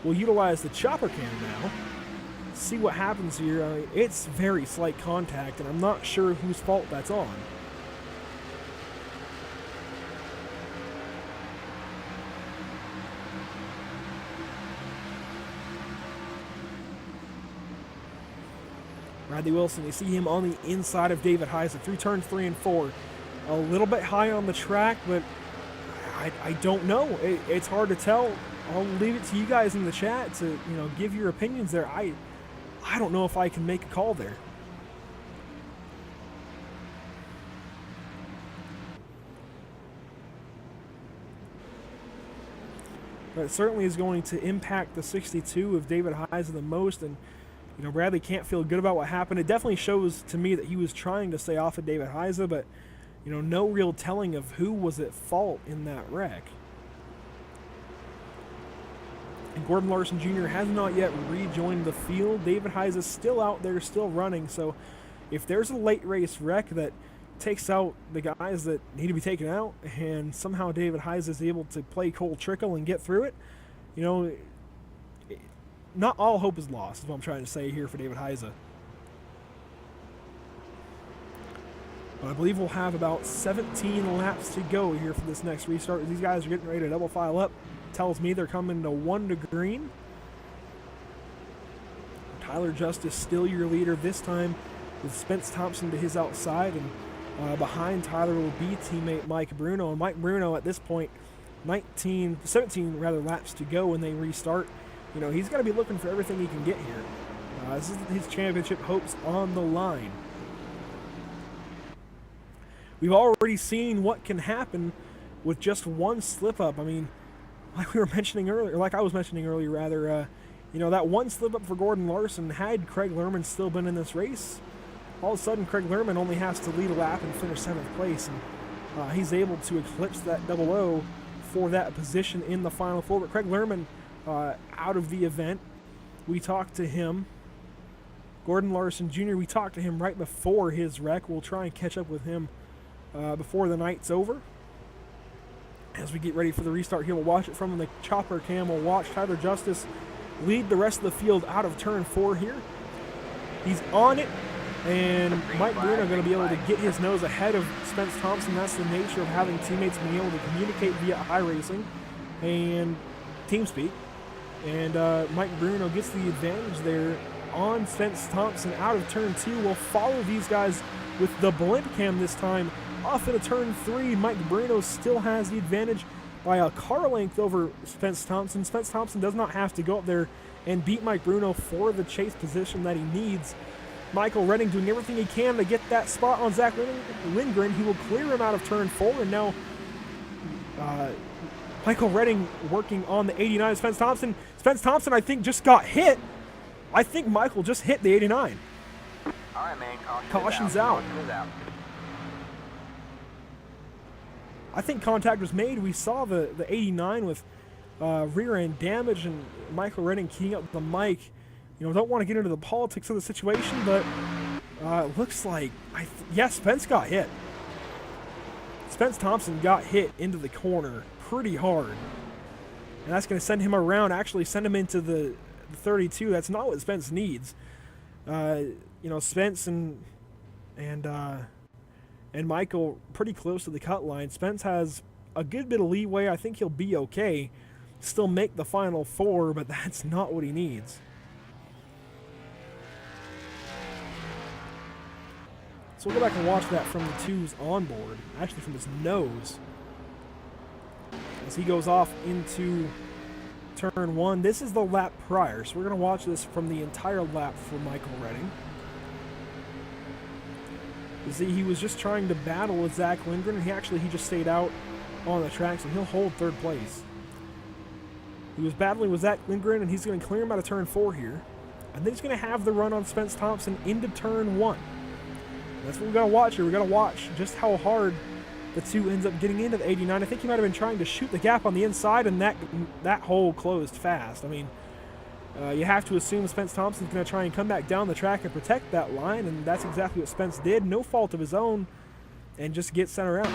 We'll utilize the chopper cam now. See what happens here. It's very slight contact, and I'm not sure whose fault that's on. Bradley Wilson, you see him on the inside of David Heiza through turns 3 and 4. A little bit high on the track, but I don't know. It's hard to tell. I'll leave it to you guys in the chat to give your opinions there. I don't know if I can make a call there. But it certainly is going to impact the 62 of David Heiza the most, and Bradley can't feel good about what happened. It definitely shows to me that he was trying to stay off of David Heiza, but no real telling of who was at fault in that wreck. And Gordon Larson Jr. has not yet rejoined the field. David Heiza still out there, still running. So if there's a late race wreck that takes out the guys that need to be taken out, and somehow David Heiza is able to play Cole Trickle and get through it, not all hope is lost, is what I'm trying to say here for David Heiza. But I believe we'll have about 17 laps to go here for this next restart. These guys are getting ready to double file up. Tells me they're coming to 1 to green. Tyler Justice still your leader this time, with Spence Thompson to his outside, and behind Tyler will be teammate Mike Bruno. And Mike Bruno at this point, 17 laps to go when they restart. you know, he's got to be looking for everything he can get here. This is his championship hopes on the line. We've already seen what can happen with just one slip up. I mean, like we were mentioning earlier, like I was mentioning earlier, rather, you know, that one slip up for Gordon Larson, had Craig Lerman still been in this race, all of a sudden Craig Lerman only has to lead a lap and finish 7th place, and he's able to eclipse that double O for that position in the Final Four. But Craig Lerman out of the event. We talked to him. Gordon Larson Jr., we talked to him right before his wreck. We'll try and catch up with him before the night's over. As we get ready for the restart here, we'll watch it from the chopper cam. We'll watch Tyler Justice lead the rest of the field out of turn 4 here. He's on it, and Mike Bruno going to be able to get his nose ahead of Spence Thompson. That's the nature of having teammates being able to communicate via iRacing and TeamSpeak. And Mike Bruno gets the advantage there on Spence Thompson out of turn 2. We'll follow these guys with the blimp cam this time. Off into turn 3, Mike Bruno still has the advantage by a car length over Spence Thompson. Spence Thompson does not have to go up there and beat Mike Bruno for the chase position that he needs. Michael Redding doing everything he can to get that spot on Zach Lindgren. He will clear him out of turn 4, and now Michael Redding working on the 89. Spence Thompson, I think, just got hit. I think Michael just hit the 89. All right, man. Caution's out. I think contact was made. We saw the 89 with rear end damage, and Michael Redding keying up the mic. You know, don't want to get into the politics of the situation, but it looks like, Spence got hit. Spence Thompson got hit into the corner pretty hard. And that's going to send him around, actually send him into the 32. That's not what Spence needs. You know, Spence and Michael pretty close to the cut line. Spence has a good bit of leeway. I think he'll be okay. Still make the Final Four, but that's not what he needs. So we'll go back and watch that from the 2's onboard, actually from his nose. As he goes off into turn 1. This is the lap prior, so we're going to watch this from the entire lap for Michael Redding. You see, he was just trying to battle with Zach Lindgren, and he just stayed out on the track, so he'll hold 3rd place. He was battling with Zach Lindgren, and he's going to clear him out of turn 4 here. And then he's going to have the run on Spence Thompson into turn 1. That's what we got to watch here. We got to watch just how hard the 2 ends up getting into the 89. I think he might have been trying to shoot the gap on the inside, and that hole closed fast. I mean, you have to assume Spence Thompson's going to try and come back down the track and protect that line, and that's exactly what Spence did. No fault of his own, and just get sent around.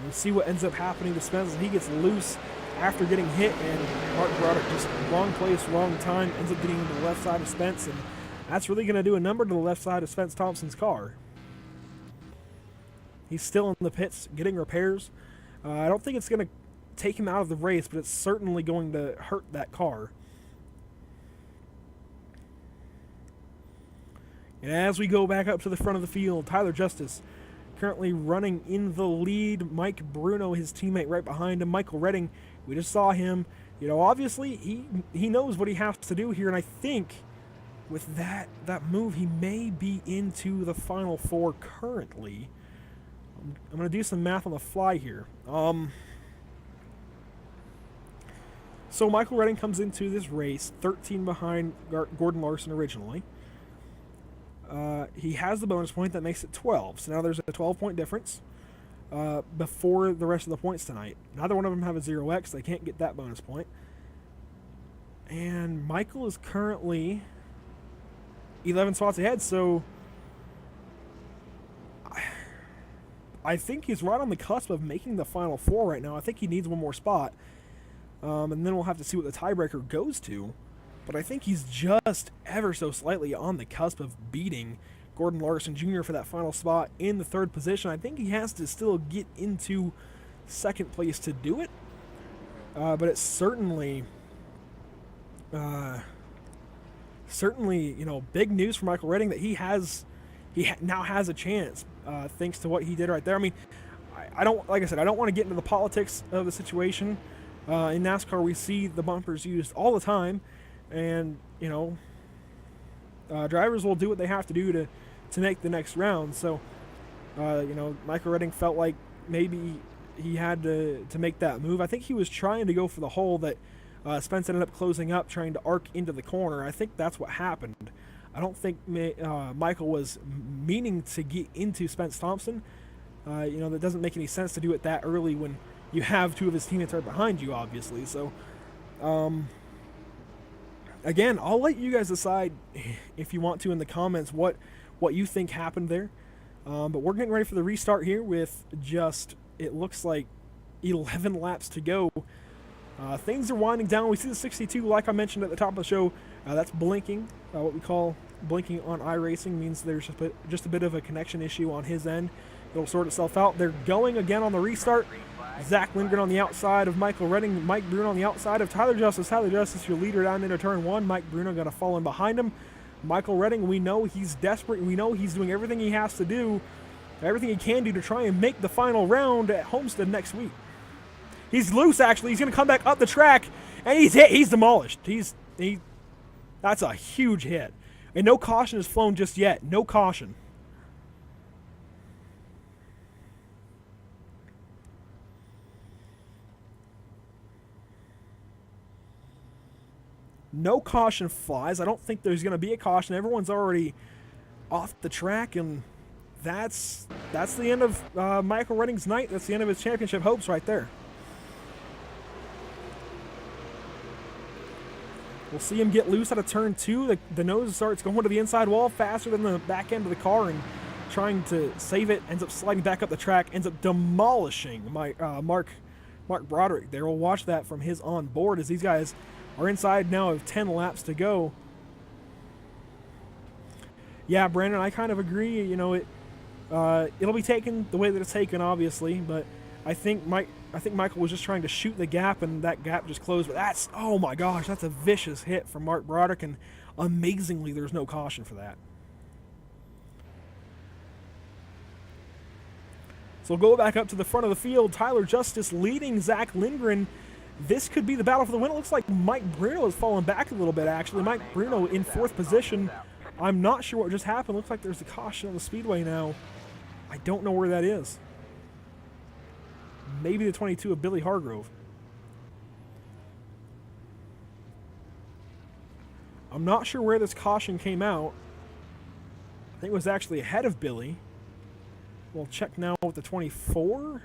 We'll see what ends up happening to Spence. He gets loose after getting hit, and Mark Broderick just wrong place, wrong time, ends up getting into the left side of Spence, and that's really going to do a number to the left side of Spence Thompson's car. He's still in the pits getting repairs. I don't think it's going to take him out of the race, but it's certainly going to hurt that car. And as we go back up to the front of the field, Tyler Justice currently running in the lead. Mike Bruno, his teammate, right behind him. Michael Redding, we just saw him. You know, obviously, he knows what he has to do here, and I think with that move, he may be into the Final Four currently. I'm going to do some math on the fly here. So Michael Redding comes into this race 13 behind Gordon Larson originally. He has the bonus point that makes it 12. So now there's a 12-point difference before the rest of the points tonight. Neither one of them have a 0x. They can't get that bonus point. And Michael is currently 11 spots ahead, so I think he's right on the cusp of making the Final Four right now. I think he needs one more spot, and then we'll have to see what the tiebreaker goes to. But I think he's just ever so slightly on the cusp of beating Gordon Larson Jr. for that final spot in the 3rd position. I think he has to still get into 2nd place to do it, but it's certainly, you know, big news for Michael Redding that he now has a chance, thanks to what he did right there. I mean, I don't, like I said, I don't want to get into the politics of the situation. In NASCAR, we see the bumpers used all the time, and drivers will do what they have to do to make the next round. So, Michael Redding felt like maybe he had to make that move. I think he was trying to go for the hole that Spence ended up closing up, trying to arc into the corner. I think that's what happened. I don't think Michael was meaning to get into Spence Thompson. That doesn't make any sense to do it that early when you have two of his teammates right behind you, obviously. So, again, I'll let you guys decide if you want to in the comments what you think happened there. But we're getting ready for the restart here with just, it looks like 11 laps to go. Things are winding down. We see the 62, like I mentioned at the top of the show. That's blinking. What we call blinking on iRacing means there's just a bit of a connection issue on his end. It'll sort itself out. They're going again on the restart. Zach Lindgren on the outside of Michael Redding. Mike Bruno on the outside of Tyler Justice. Tyler Justice, your leader down into turn 1. Mike Bruno going to fall in behind him. Michael Redding, we know he's desperate. We know he's doing everything he has to do, everything he can do to try and make the final round at Homestead next week. He's loose, actually. He's going to come back up the track, and he's hit. He's demolished. That's a huge hit. And no caution is flown just yet. No caution. No caution flies. I don't think there's going to be a caution. Everyone's already off the track, and that's the end of Michael Redding's night. That's the end of his championship hopes right there. We'll see him get loose out of turn 2. The nose starts going to the inside wall faster than the back end of the car and trying to save it. Ends up sliding back up the track. Ends up demolishing Mark Broderick there. We'll watch that from his on board as these guys are inside now of 10 laps to go. Yeah, Brandon, I kind of agree. It'll be taken the way that it's taken, obviously, but I think Michael was just trying to shoot the gap, and that gap just closed. But oh my gosh, that's a vicious hit from Mark Broderick, and amazingly, there's no caution for that. So we'll go back up to the front of the field. Tyler Justice leading Zach Lindgren. This could be the battle for the win. It looks like Mike Bruno has fallen back a little bit, actually. Mike Bruno in 4th position. I'm not sure what just happened. Looks like there's a caution on the speedway now. I don't know where that is. Maybe the 22 of Billy Hargrove. I'm not sure where this caution came out. I think it was actually ahead of Billy. We'll check now with the 24.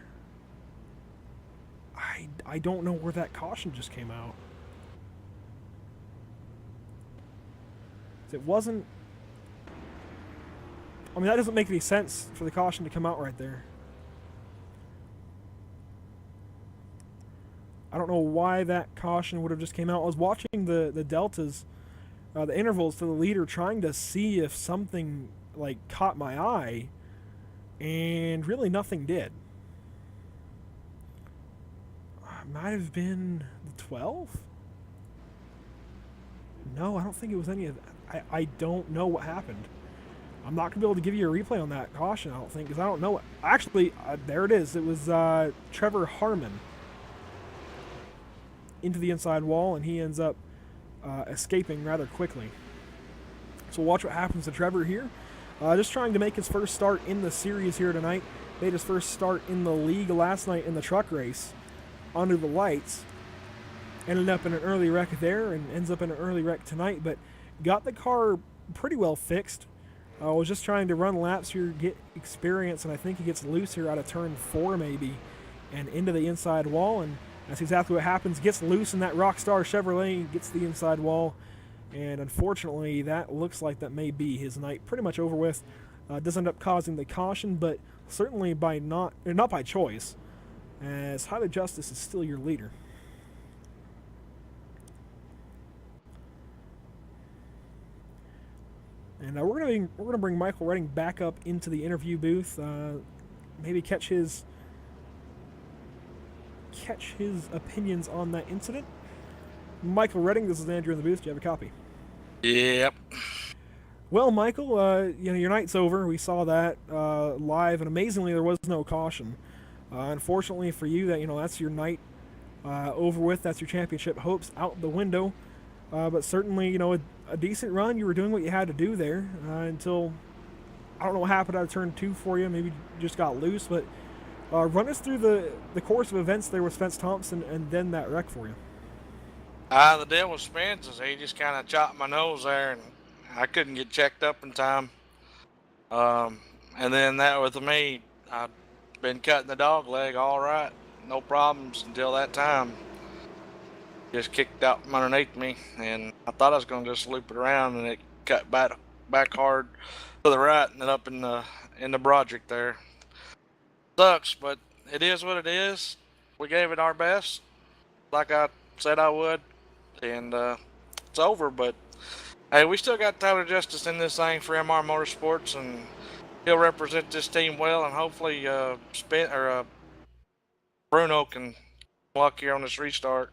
I don't know where that caution just came out. It wasn't... I mean, that doesn't make any sense for the caution to come out right there. I don't know why that caution would have just came out. I was watching the deltas, the intervals to the leader, trying to see if something caught my eye, and really nothing did. Might have been the 12? No, I don't think it was any of that. I don't know what happened. I'm not going to be able to give you a replay on that caution, I don't think, because I don't know it. Actually, there it is. It was Trevor Harmon into the inside wall, and he ends up escaping rather quickly. So we'll watch what happens to Trevor here. Just trying to make his first start in the series here tonight. Made his first start in the league last night in the truck race under the lights. Ended up in an early wreck there and ends up in an early wreck tonight, but got the car pretty well fixed. Was just trying to run laps here, get experience, and I think he gets loose here out of turn 4 maybe and into the inside wall, and that's exactly what happens. Gets loose in that Rockstar Chevrolet, gets the inside wall, and unfortunately that looks like that may be his night pretty much over with. Does end up causing the caution, but certainly by not by choice, as Tyler Justice is still your leader. And we're gonna bring Michael Redding back up into the interview booth. Maybe catch his opinions on that incident. Michael Redding, this is Andrew in the booth. Do you have a copy? Yep. Well, Michael, your night's over. We saw that live, and amazingly, there was no caution. Unfortunately for you, that's your night over with. That's your championship hopes out the window. But certainly, a decent run. You were doing what you had to do there until, I don't know what happened out of turn 2 for you. Maybe you just got loose. But run us through the course of events there with Spence Thompson and then that wreck for you. The deal with Spence is he just kind of chopped my nose there, and I couldn't get checked up in time. And then that with me, I'd been cutting the dog leg all right, no problems until that time. Just kicked out from underneath me, and I thought I was going to just loop it around, and it cut back hard to the right and then up in the Broderick there. Sucks, but it is what it is. We gave it our best, like I said I would, and it's over. But hey, we still got Tyler Justice in this thing for MR Motorsports, and he'll represent this team well, and hopefully Bruno can luck here on this restart,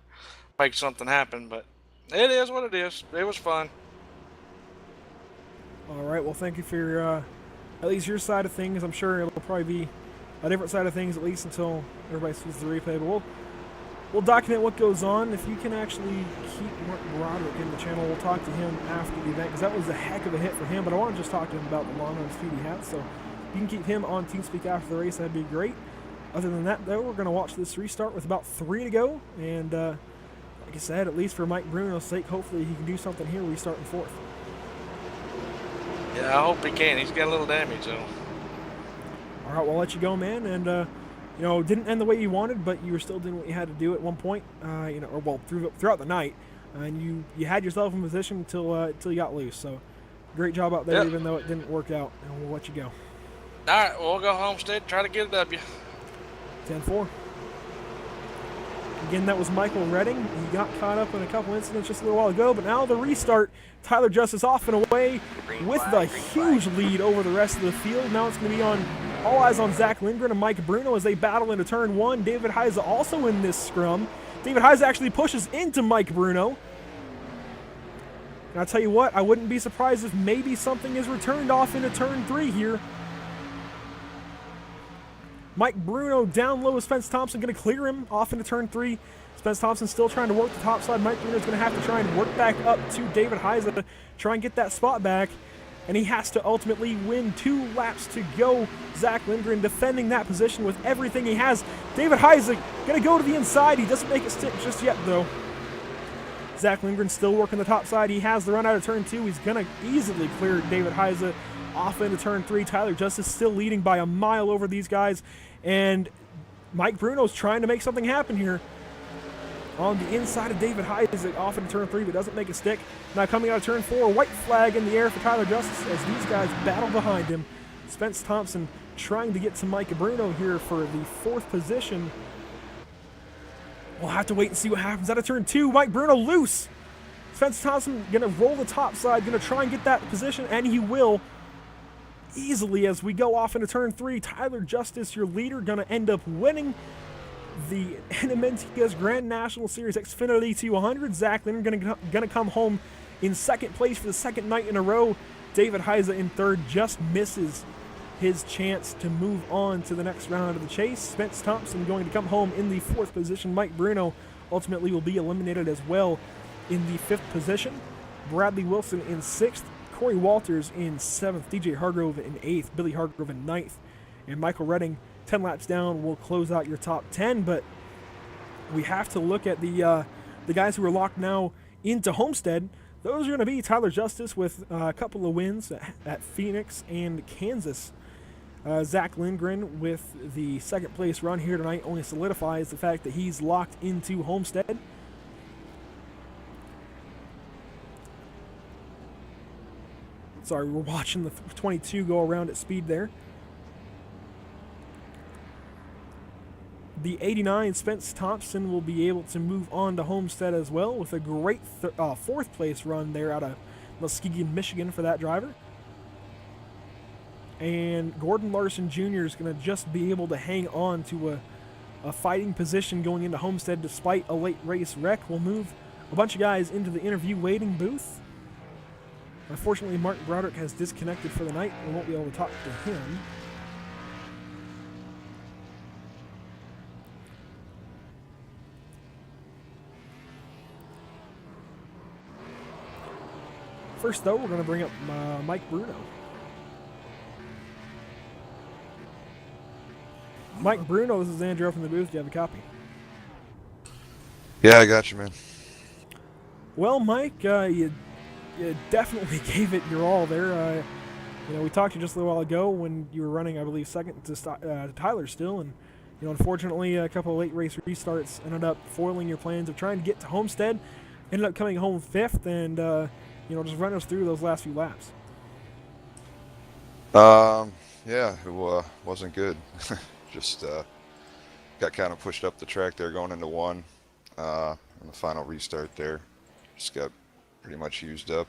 make something happen. But it is what it is. It was fun. All right. Well, thank you for your, at least your side of things. I'm sure it'll probably be a different side of things, at least until everybody sees the replay. But we'll document what goes on. If you can actually keep Mark Broderick in the channel, we'll talk to him after the event, because that was a heck of a hit for him. But I want to just talk to him about the lawn and speedy hat. So you can keep him on TeamSpeak after the race. That'd be great. Other than that, though, we're going to watch this restart with about 3 to go. And like I said, at least for Mike Bruno's sake, hopefully he can do something here restarting 4th. Yeah, I hope he can. He's got a little damage, though. All right, we'll let you go, man. And, didn't end the way you wanted, but you were still doing what you had to do at one point, throughout the night. And you had yourself in position until you got loose. So great job out there, Yep. even though it didn't work out. And we'll let you go. All right, well, we'll go Homestead, try to get a W. 10-4. Again, that was Michael Redding. He got caught up in a couple incidents just a little while ago, but now the restart, Tyler Justice off and away with the huge lead over the rest of the field. Now it's going to be on all eyes on Zach Lindgren and Mike Bruno as they battle into turn 1. David Heise also in this scrum. David Heise actually pushes into Mike Bruno. And I'll tell you what, I wouldn't be surprised if maybe something is returned off into turn 3 here. Mike Bruno down low with Spence Thompson, going to clear him off into turn 3. Spence Thompson still trying to work the top side. Mike Bruno's going to have to try and work back up to David Heise to try and get that spot back. And he has to ultimately win 2 laps to go. Zach Lindgren defending that position with everything he has. David Heise going to go to the inside. He doesn't make it stick just yet, though. Zach Lindgren still working the top side. He has the run out of turn 2. He's going to easily clear David Heise off into turn 3. Tyler Justice still leading by a mile over these guys. And Mike Bruno's trying to make something happen here. On the inside of David Heise off into turn 3, but doesn't make a stick. Now coming out of turn 4, white flag in the air for Tyler Justice as these guys battle behind him. Spence Thompson trying to get to Mike Bruno here for the 4th position. We'll have to wait and see what happens out of turn 2. Mike Bruno loose. Spence Thompson going to roll the top side, going to try and get that position, and he will easily as we go off into turn 3. Tyler Justice, your leader, going to end up winning the NMNTS Grand National Series Xfinity 200. Zach Lindgren going to come home in 2nd place for the 2nd night in a row. David Heise in 3rd just misses his chance to move on to the next round of the chase. Spence Thompson going to come home in the 4th position. Mike Bruno ultimately will be eliminated as well in the 5th position. Bradley Wilson in 6th. Corey Walters in 7th. DJ Hargrove in 8th. Billy Hargrove in 9th. And Michael Redding 10 laps down will close out your top 10. But we have to look at the guys who are locked now into Homestead. Those are going to be Tyler Justice with a couple of wins at Phoenix and Kansas. Zach Lindgren with the 2nd place run here tonight only solidifies the fact that he's locked into Homestead. Sorry, we're watching the 22 go around at speed there. The 89, Spence Thompson, will be able to move on to Homestead as well with a great 4th place run there out of Muskegon, Michigan for that driver. And Gordon Larson Jr. is going to just be able to hang on to a fighting position going into Homestead despite a late race wreck. We'll move a bunch of guys into the interview waiting booth. Unfortunately, Mark Broderick has disconnected for the night. We won't be able to talk to him. First, though, we're going to bring up Mike Bruno. Mike Bruno, this is Andrew from the booth. Do you have a copy? Yeah, I got you, man. Well, Mike, you definitely gave it your all there. We talked to you just a little while ago when you were running, I believe, second to Tyler still, and unfortunately, a couple of late race restarts ended up foiling your plans of trying to get to Homestead. Ended up coming home fifth, and just run us through those last few laps. Yeah, it wasn't good. Just got kind of pushed up the track there going into one. In the final restart there, just got pretty much used up.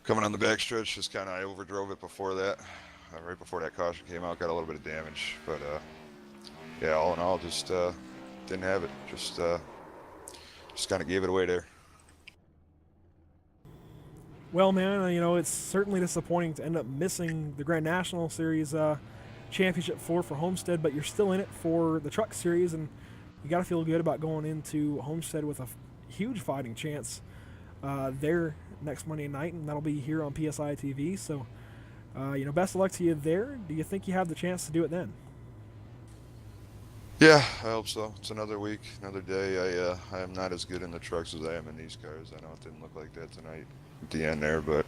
Coming on the backstretch, just kind of I overdrove it before that. Right before that caution came out, got a little bit of damage. But yeah, all in all, just didn't have it. Just kind of gave it away there. Well, man, it's certainly disappointing to end up missing the Grand National Series Championship 4 for Homestead, but you're still in it for the Truck Series, and you got to feel good about going into Homestead with a huge fighting chance there next Monday night, and that'll be here on PSI TV. So, best of luck to you there. Do you think you have the chance to do it then? Yeah, I hope so. It's another week, another day. I am not as good in the trucks as I am in these cars. I know it didn't look like that tonight at the end there, but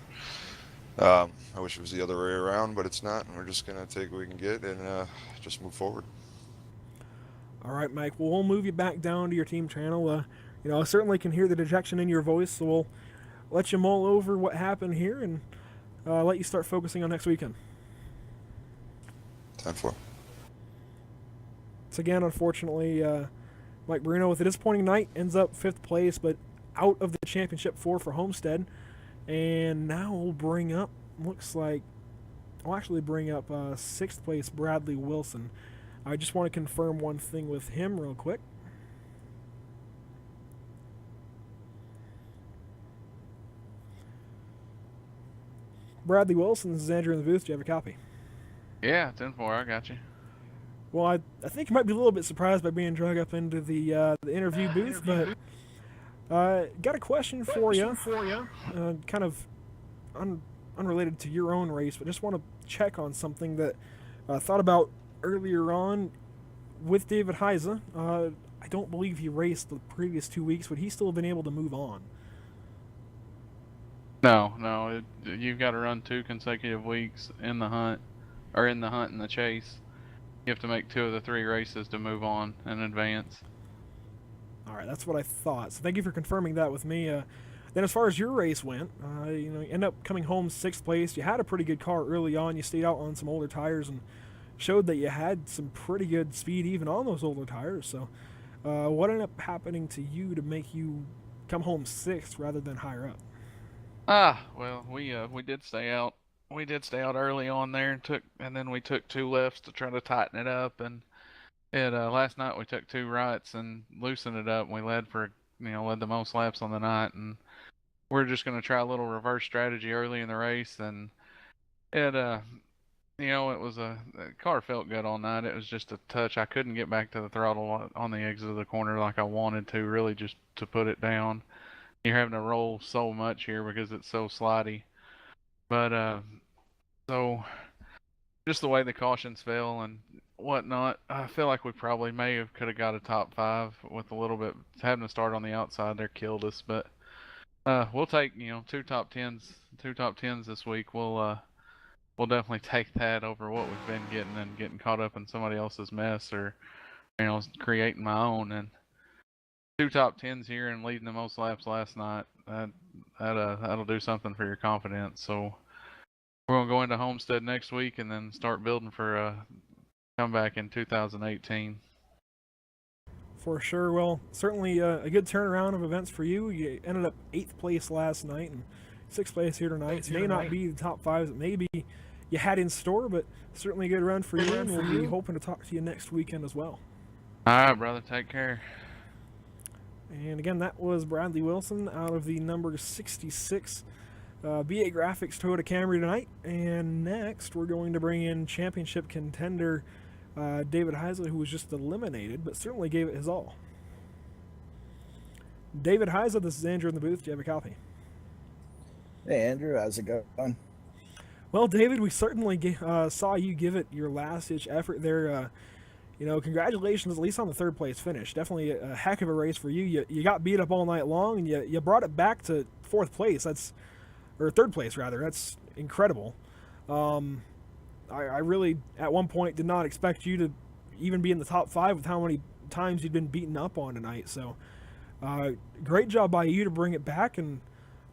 I wish it was the other way around, but it's not, and we're just going to take what we can get and just move forward. All right, Mike. Well, we'll move you back down to your team channel. I certainly can hear the dejection in your voice, so we'll let you mull over what happened here and let you start focusing on next weekend. 10-4. So again, unfortunately, Mike Bruno with a disappointing night ends up 5th place, but out of the championship 4 for Homestead. And now we'll bring up, I'll actually bring up 6th place Bradley Wilson. I just want to confirm one thing with him real quick. Bradley Wilson, this is Andrew in the booth. Do you have a copy? Yeah, 10-4. I got you. Well, I think you might be a little bit surprised by being dragged up into the interview booth, but got a question for you. Kind of unrelated to your own race, but just want to check on something that I thought about earlier on with David Heise. I don't believe he raced the previous 2 weeks. Would he still have been able to move on? No. You've got to run 2 consecutive weeks in the hunt, or in the hunt and the chase. You have to make 2 of the 3 races to move on and advance. All right, that's what I thought. So thank you for confirming that with me. Then as far as your race went, you end up coming home 6th place. You had a pretty good car early on. You stayed out on some older tires and showed that you had some pretty good speed even on those older tires. So what ended up happening to you to make you come home 6th rather than higher up? Well, we did stay out. We did stay out early on there and then we took 2 lefts to try to tighten it up, and last night we took 2 rights and loosened it up, and we led the most laps on the night, and we're just going to try a little reverse strategy early in the race, and it the car felt good all night. It was just a touch. I couldn't get back to the throttle on the exit of the corner like I wanted to, really just to put it down. You're having to roll so much here because it's so slidey. But so just the way the cautions fell and whatnot, I feel like we probably could have got a top 5 with a little bit having to start on the outside there killed us. But we'll take 2 top 10s this week. We'll definitely take that over what we've been getting and getting caught up in somebody else's mess or creating my own. And 2 top 10s here and leading the most laps last night, that'll do something for your confidence. So we're going to go into Homestead next week and then start building for a comeback in 2018. For sure. Well, certainly a good turnaround of events for you. You ended up 8th place last night and 6th place here tonight. So may not be the top 5s that maybe you had in store, but certainly a good run for you, and we'll be hoping to talk to you next weekend as well. All right, brother. Take care. And again, that was Bradley Wilson out of the number 66 BA Graphics Toyota Camry tonight. And next, we're going to bring in championship contender David Heise, who was just eliminated, but certainly gave it his all. David Heise, this is Andrew in the booth. Do you have a copy? Hey, Andrew, how's it going? Well, David, we certainly saw you give it your last-ditch effort there. Congratulations at least on the third place finish. Definitely a heck of a race for you. You got beat up all night long, and you brought it back to fourth place. Or third place rather. That's incredible. I really at one point did not expect you to even be in the top 5 with how many times you'd been beaten up on tonight. So great job by you to bring it back. And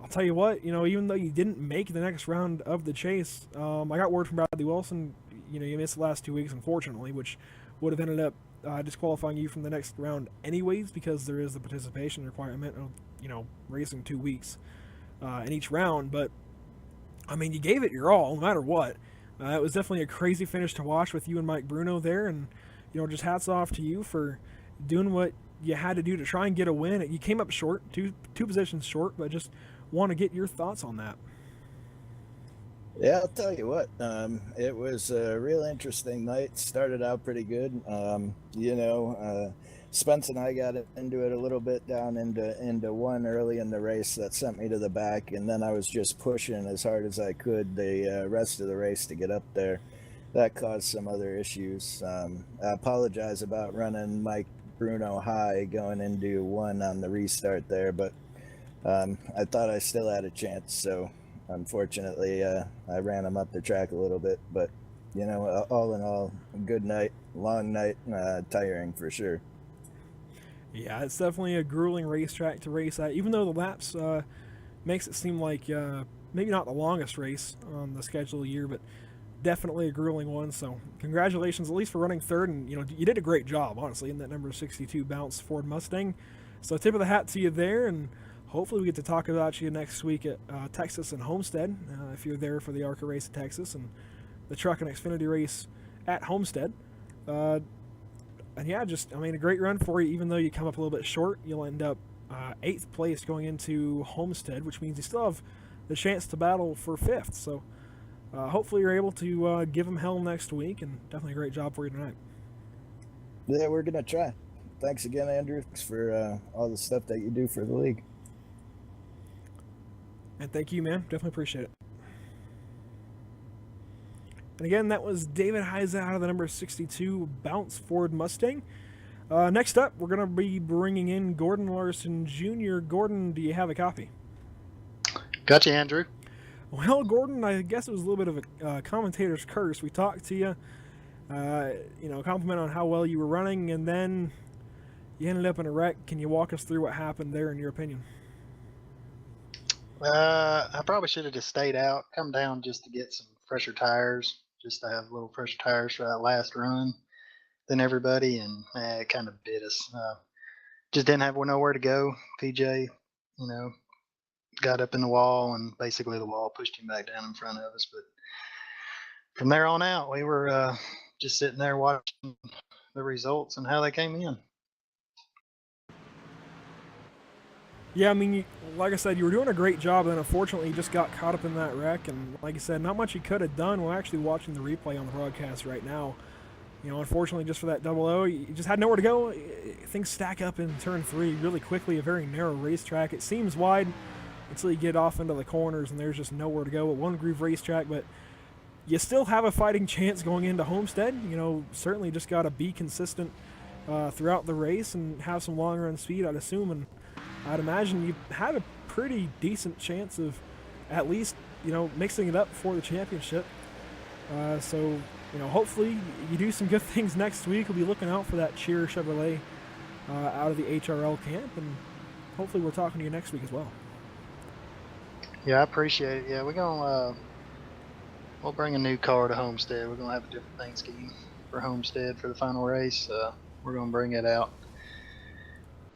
I'll tell you what, even though you didn't make the next round of the chase, I got word from Bradley Wilson. You missed the last 2 weeks, unfortunately, which would have ended up disqualifying you from the next round anyways, because there is the participation requirement of racing 2 weeks in each round. But I mean, you gave it your all no matter what. It was definitely a crazy finish to watch with you and Mike Bruno there, and just hats off to you for doing what you had to do to try and get a win. You came up short, two positions short, but just want to get your thoughts on that. Yeah, I'll tell you what. It was a real interesting night. Started out pretty good. Spence and I got into it a little bit down into one early in the race that sent me to the back, and then I was just pushing as hard as I could the rest of the race to get up there. That caused some other issues. I apologize about running Mike Bruno high going into one on the restart there, but I thought I still had a chance, so unfortunately I ran him up the track a little bit. But all in all, a good night, long night, tiring for sure. Yeah, it's definitely a grueling racetrack to race at, even though the laps makes it seem like maybe not the longest race on the schedule of the year, but definitely a grueling one. So congratulations at least for running third, and you did a great job, honestly, in that number 62 Bounce Ford Mustang. So tip of the hat to you there, and hopefully we get to talk about you next week at Texas and Homestead, if you're there for the ARCA race at Texas and the Truck and Xfinity race at Homestead. And yeah, a great run for you. Even though you come up a little bit short, you'll end up 8th place going into Homestead, which means you still have the chance to battle for 5th. So hopefully you're able to give them hell next week, and definitely a great job for you tonight. Yeah, we're going to try. Thanks again, Andrew, for all the stuff that you do for the league. And thank you, man. Definitely appreciate it. And again, that was David Heise out of the number 62 Bounce Ford Mustang. Next up, we're going to be bringing in Gordon Larson Jr. Gordon, do you have a copy? Gotcha, Andrew. Well, Gordon, I guess it was a little bit of a commentator's curse. We talked to you, compliment on how well you were running, and then you ended up in a wreck. Can you walk us through what happened there in your opinion? I probably should have just stayed out, come down just to get some fresher tires, just to have a little fresher tires for that last run than everybody, and it kind of bit us. Just didn't have nowhere to go. PJ, got up in the wall, and basically the wall pushed him back down in front of us. But from there on out, we were just sitting there watching the results and how they came in. Yeah, like I said, you were doing a great job, and then unfortunately you just got caught up in that wreck, and like I said, not much you could have done. We're actually watching the replay on the broadcast right now. Unfortunately, just for that 00, you just had nowhere to go. Things stack up in turn 3 really quickly, a very narrow racetrack. It seems wide until you get off into the corners, and there's just nowhere to go. A one-groove racetrack, but you still have a fighting chance going into Homestead. Certainly just got to be consistent throughout the race and have some long-run speed, I'd assume, and I'd imagine you had a pretty decent chance of at least, mixing it up for the championship. So, hopefully you do some good things next week. We'll be looking out for that Cheer Chevrolet out of the HRL camp, and hopefully we're talking to you next week as well. Yeah, I appreciate it. Yeah, we're gonna we'll bring a new car to Homestead. We're gonna have a different paint scheme for Homestead for the final race. We're gonna bring it out.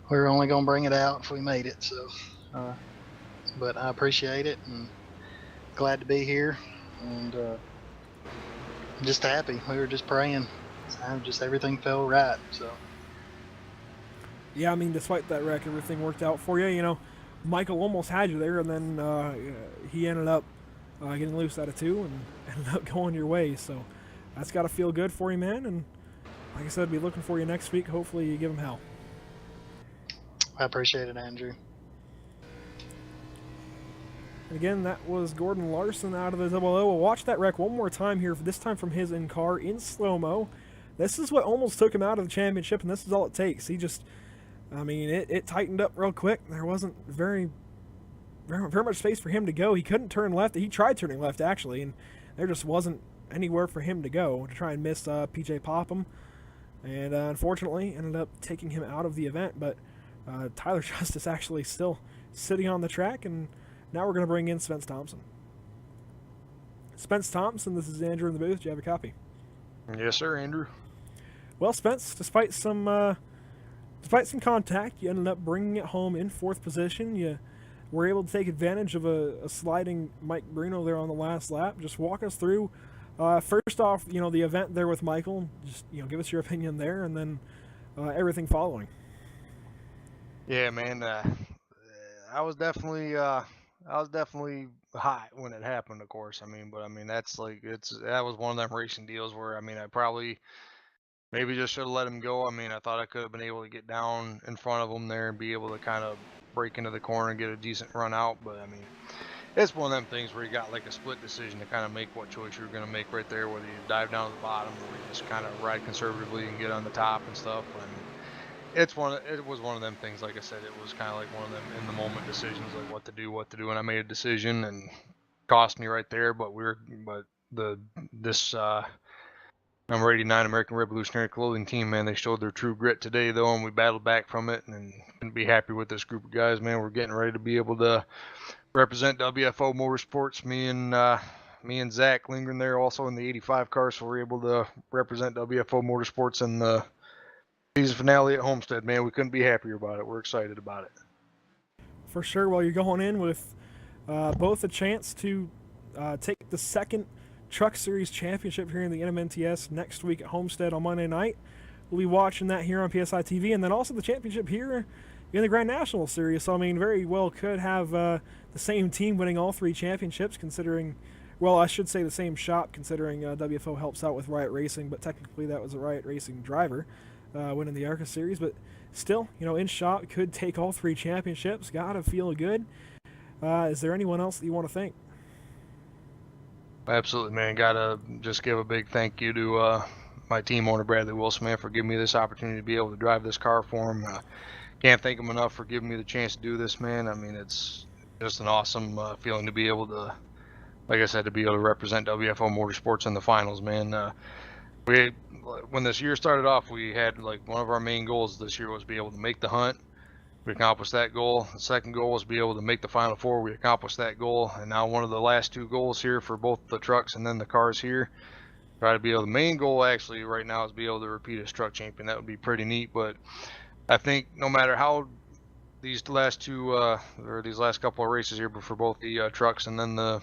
We're only gonna bring it out if we made it. So, but I appreciate it and glad to be here, and just happy. We were just praying. Just everything felt right. So. Yeah, despite that wreck, everything worked out for you. Michael almost had you there, and then he ended up getting loose out of 2 and ended up going your way. So that's got to feel good for you, man. And like I said, be looking for you next week. Hopefully you give him hell. I appreciate it, Andrew. And again, that was Gordon Larson out of the double O. We'll watch that wreck one more time here, this time from his in-car in slow-mo. This is what almost took him out of the championship, and this is all it takes. He just, I mean, it tightened up real quick. There wasn't very much space for him to go. He couldn't turn left. He tried turning left, actually, and there just wasn't anywhere for him to go to try and miss PJ Popham. And unfortunately, ended up taking him out of the event. But Tyler Justice actually still sitting on the track, and now we're going to bring in Spence Thompson. Spence Thompson, this is Andrew in the booth. Do you have a copy? Yes, sir, Andrew. Well, Spence, despite some contact, you ended up bringing it home in 4th position. You were able to take advantage of a sliding Mike Bruno there on the last lap. Just walk us through, first off, the event there with Michael. Just, give us your opinion there, and then everything following. Yeah, man. I was definitely hot when it happened, of course. That's that was one of them racing deals where, I probably maybe just should have let him go. I thought I could have been able to get down in front of him there and be able to kind of break into the corner and get a decent run out. But it's one of them things where you got like a split decision to kind of make what choice you're going to make right there, whether you dive down to the bottom or you just kind of ride conservatively and get on the top and stuff. But it was one of them things. Like I said, it was kind of like one of them in the moment decisions, like what to do, and I made a decision and cost me right there. But this number 89 American Revolutionary Clothing team, man, they showed their true grit today, though, and we battled back from it, and couldn't be happy with this group of guys, man. We're getting ready to be able to represent WFO Motorsports. Me and Zach Lindgren there, also in the 85 car, so we're able to represent WFO Motorsports in the season finale at Homestead, man. We couldn't be happier about it. We're excited about it. For sure. Well, you're going in with both a chance to take the second Truck Series Championship here in the NMNTS next week at Homestead on Monday night. We'll be watching that here on PSI TV, and then also the championship here in the Grand National Series. So, very well could have the same team winning all 3 championships, considering, well, I should say the same shop, considering WFO helps out with Riot Racing, but technically that was a Riot Racing driver winning the ARCA Series. But still, in shop, could take all 3 championships. Gotta feel good. Is there anyone else that you want to thank? Absolutely, man. Gotta just give a big thank you to my team owner, Bradley Wilson, man, for giving me this opportunity to be able to drive this car for him. Can't thank him enough for giving me the chance to do this, man. It's just an awesome feeling to be able to, like I said, to be able to represent WFO Motorsports in the finals, man. When this year started off, we had one of our main goals this year was to be able to make the hunt. We accomplished that goal. The second goal was to be able to make the Final Four. We accomplished that goal. And now one of the last 2 goals here for both the trucks and then the cars here, try to be able, the main goal actually right now is to be able to repeat as truck champion. That would be pretty neat. But I think no matter how these last couple of races here for both the trucks and then the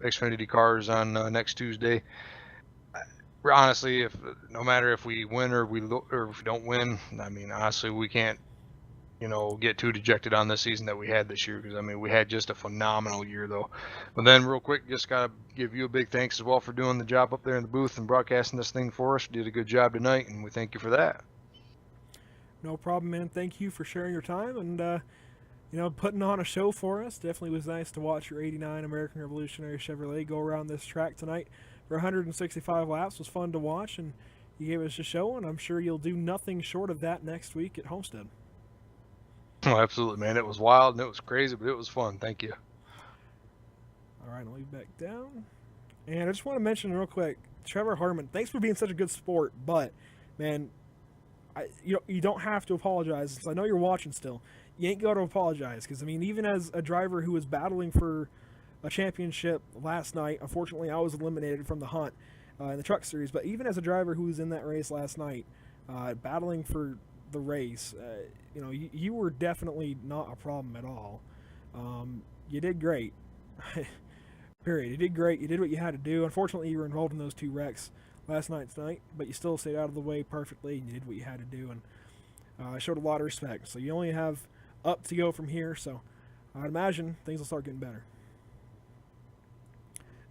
Xfinity cars on next Tuesday, honestly, no matter if we win or if we don't win, honestly, we can't get too dejected on this season that we had this year, because we had just a phenomenal year, though. But then real quick, just gotta give you a big thanks as well for doing the job up there in the booth and broadcasting this thing for us. You did a good job tonight, and we thank you for that. No problem, man. Thank you for sharing your time and putting on a show for us. Definitely was nice to watch your 89 American Revolutionary Chevrolet go around this track tonight for 165 laps. It was fun to watch, and you gave us a show, and I'm sure you'll do nothing short of that next week at Homestead. Oh, absolutely, man. It was wild and it was crazy, but it was fun. Thank you. All right, I'll leave back down. And I just want to mention real quick, Trevor Harmon, thanks for being such a good sport, but, man, you don't have to apologize. I know you're watching still. You ain't got to apologize, because, even as a driver who was battling for a championship last night, unfortunately I was eliminated from the hunt in the Truck Series, but even as a driver who was in that race last night, battling for the race, you were definitely not a problem at all. You did great. Period. You did great. You did what you had to do. Unfortunately, you were involved in those 2 wrecks last night and tonight, but you still stayed out of the way perfectly, and you did what you had to do, and I showed a lot of respect. So you only have up to go from here, so I'd imagine things will start getting better.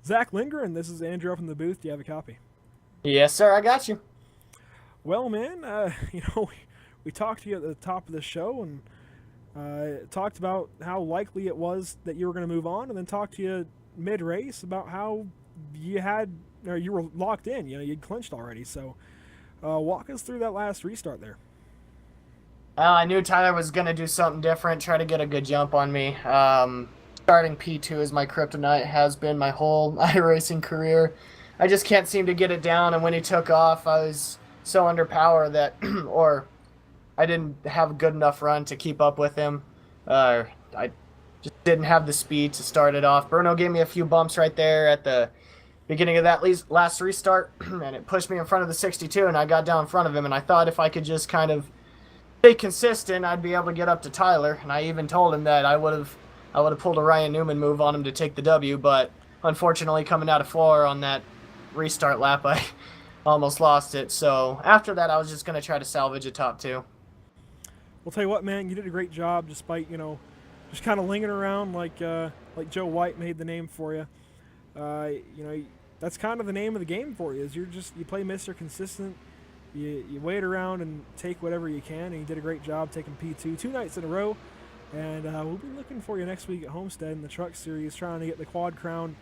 Zach Lindgren, this is Andrew up in the booth. Do you have a copy? Yes, sir. I got you. Well, man, we talked to you at the top of the show, and talked about how likely it was that you were going to move on, and then talked to you mid-race about how you were locked in. You'd clinched already. So walk us through that last restart there. I knew Tyler was going to do something different, try to get a good jump on me. Starting P2 as my kryptonite has been my whole iRacing career. I just can't seem to get it down, and when he took off, I was so underpowered that, or I didn't have a good enough run to keep up with him. I just didn't have the speed to start it off. Bruno gave me a few bumps right there at the beginning of that last restart, and it pushed me in front of the 62, and I got down in front of him, and I thought if I could just kind of stay consistent, I'd be able to get up to Tyler, and I even told him that I would have pulled a Ryan Newman move on him to take the W, but unfortunately coming out of 4 on that restart lap, I almost lost it. So after that, I was just going to try to salvage a top 2. Well, tell you what, man, you did a great job despite, just kind of lingering around like Joe White made the name for you. That's kind of the name of the game for you, is you play Mr. Consistent. You wait around and take whatever you can, and you did a great job taking P2 2 nights in a row. And we'll be looking for you next week at Homestead in the Truck Series, trying to get the Quad Crown,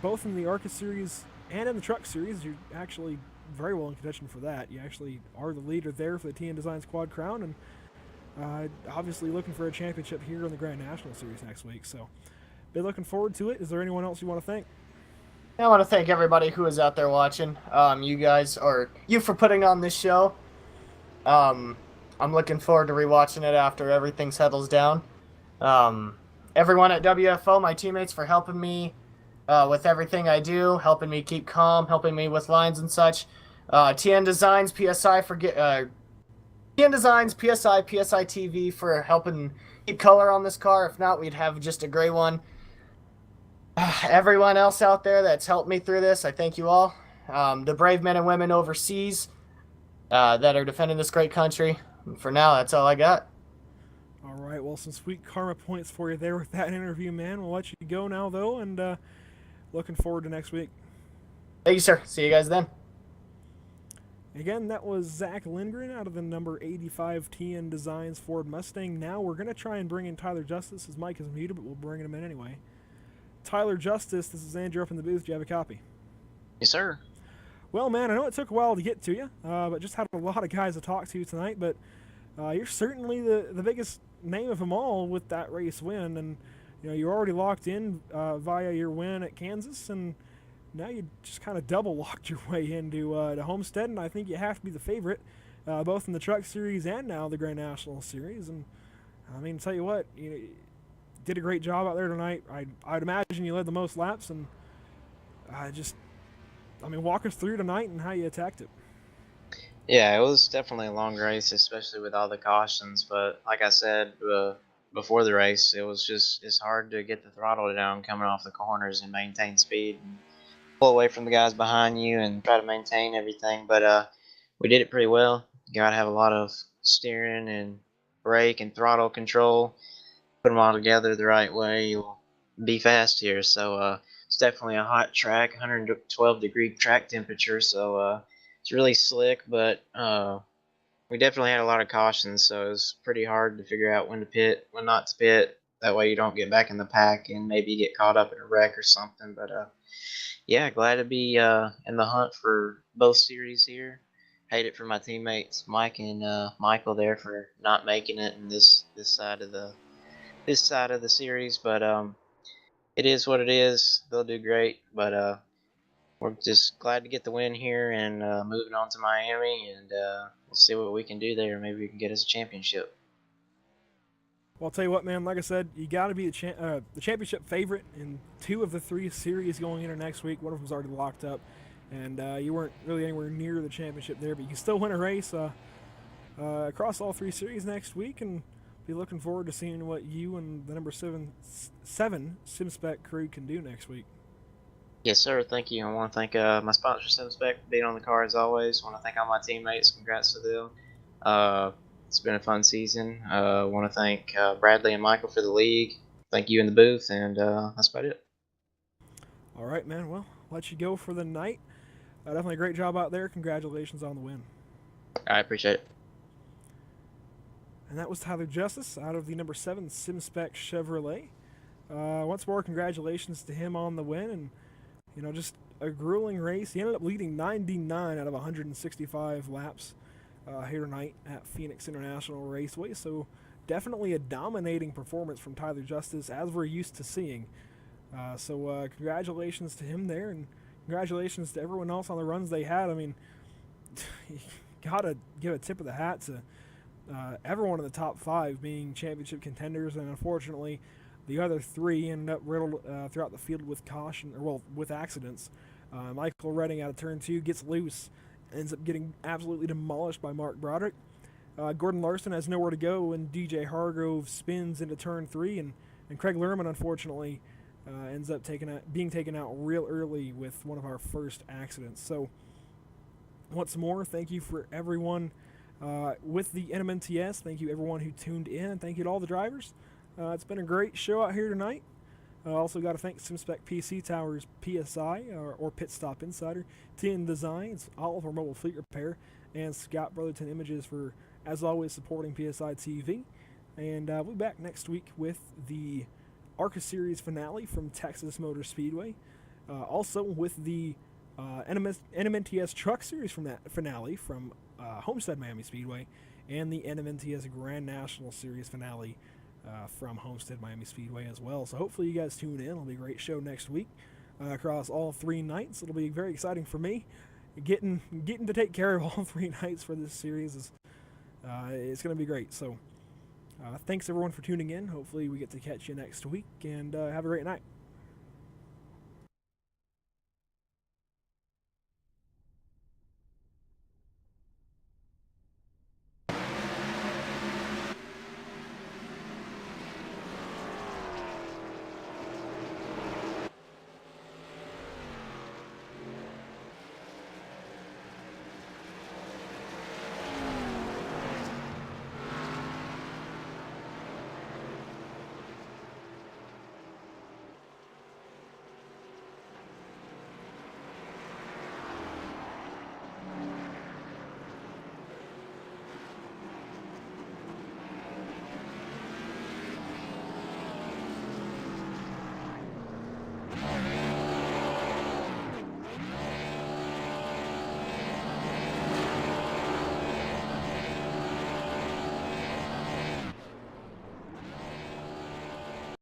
both in the ARCA Series and in the Truck Series. You're actually very well in contention for that. You actually are the leader there for the TN Designs Quad Crown, and obviously looking for a championship here in the Grand National Series next week. So, be looking forward to it. Is there anyone else you want to thank? I want to thank everybody who is out there watching. You guys, or you for putting on this show. I'm looking forward to rewatching it after everything settles down. Everyone at WFO, my teammates, for helping me with everything I do, helping me keep calm, helping me with lines and such. TN Designs, PSI TN Designs, PSI TV for helping keep color on this car. If not, we'd have just a gray one. Everyone else out there that's helped me through this, I thank you all. The brave men and women overseas that are defending this great country. For now, that's all I got. All right, well, some sweet karma points for you there with that interview, man. We'll let you go now, though, and looking forward to next week. Thank you, sir. See you guys then. Again, that was Zach Lindgren out of the number 85 TN Designs Ford Mustang. Now we're going to try and bring in Tyler Justice. His mic is muted, but we'll bring him in anyway. Tyler Justice, this is Andrew up in the booth. Do you have a copy? Yes, sir. Well, man, I know it took a while to get to you, but just had a lot of guys to talk to tonight. But you're certainly the biggest name of them all with that race win, and you're already locked in via your win at Kansas, and now you just kind of double locked your way into to Homestead, and I think you have to be the favorite, both in the Truck Series and now the Grand National Series. And I mean, tell you what, you did a great job out there tonight. I'd imagine you led the most laps, and walk us through tonight and how you attacked it. Yeah, it was definitely a long race, especially with all the cautions. But like I said before the race, it's hard to get the throttle down coming off the corners and maintain speed and pull away from the guys behind you and try to maintain everything. But we did it pretty well. You gotta have a lot of steering and brake and throttle control. Put them all together the right way, you'll be fast here. So it's definitely a hot track, 112 degree track temperature. So it's really slick, but we definitely had a lot of cautions, so it was pretty hard to figure out when to pit, when not to pit. That way you don't get back in the pack and maybe get caught up in a wreck or something. But yeah, glad to be in the hunt for both series here. Hate it for my teammates Mike and Michael there for not making it in this side of the series, but it is what it is. They'll do great, but we're just glad to get the win here and moving on to Miami, and we'll see what we can do there. Maybe we can get us a championship. Well, I'll tell you what, man. Like I said, you got to be the championship favorite in 2 of the 3 series going into next week. One of them's already locked up, and you weren't really anywhere near the championship there, but you can still win a race across all 3 series next week, and be looking forward to seeing what you and the number 7 SimSpec crew can do next week. Yes, sir. Thank you. I want to thank my sponsor, SimSpec, for being on the car as always. I want to thank all my teammates. Congrats to them. It's been a fun season. I want to thank Bradley and Michael for the league. Thank you in the booth, and that's about it. All right, man. Well, let you go for the night. Definitely a great job out there. Congratulations on the win. I appreciate it. and that was Tyler Justice out of the number 7 SimSpec Chevrolet. Once more, congratulations to him on the win, and just a grueling race. He ended up leading 99 out of 165 laps here tonight at Phoenix International Raceway. So definitely a dominating performance from Tyler Justice, as we're used to seeing. So congratulations to him there, and congratulations to everyone else on the runs they had. I mean, you gotta give a tip of the hat to everyone in the top 5 being championship contenders, and unfortunately, the other 3 ended up riddled throughout the field with with accidents. Michael Redding out of turn 2 gets loose, ends up getting absolutely demolished by Mark Broderick. Gordon Larson has nowhere to go, and DJ Hargrove spins into turn 3, and Craig Lerman, unfortunately, ends up being taken out real early with one of our first accidents. So, once more, thank you for everyone with the NMNTS. Thank you everyone who tuned in, and thank you to all the drivers. It's been a great show out here tonight. Also got to thank SimSpec PC Towers, PSI, or Pit Stop Insider, TN Designs, Oliver Mobile Fleet Repair, and Scott Brotherton Images for, as always, supporting PSI TV. And we'll be back next week with the ARCA Series finale from Texas Motor Speedway. Also with the NMNTS Truck Series from that finale from Homestead Miami Speedway, and the NMNTS Grand National Series finale from Homestead Miami Speedway as well. So hopefully you guys tune in. It'll be a great show next week across all 3 nights. It'll be very exciting for me. Getting to take care of all 3 nights for this series is it's going to be great. So thanks everyone for tuning in. Hopefully we get to catch you next week, and have a great night.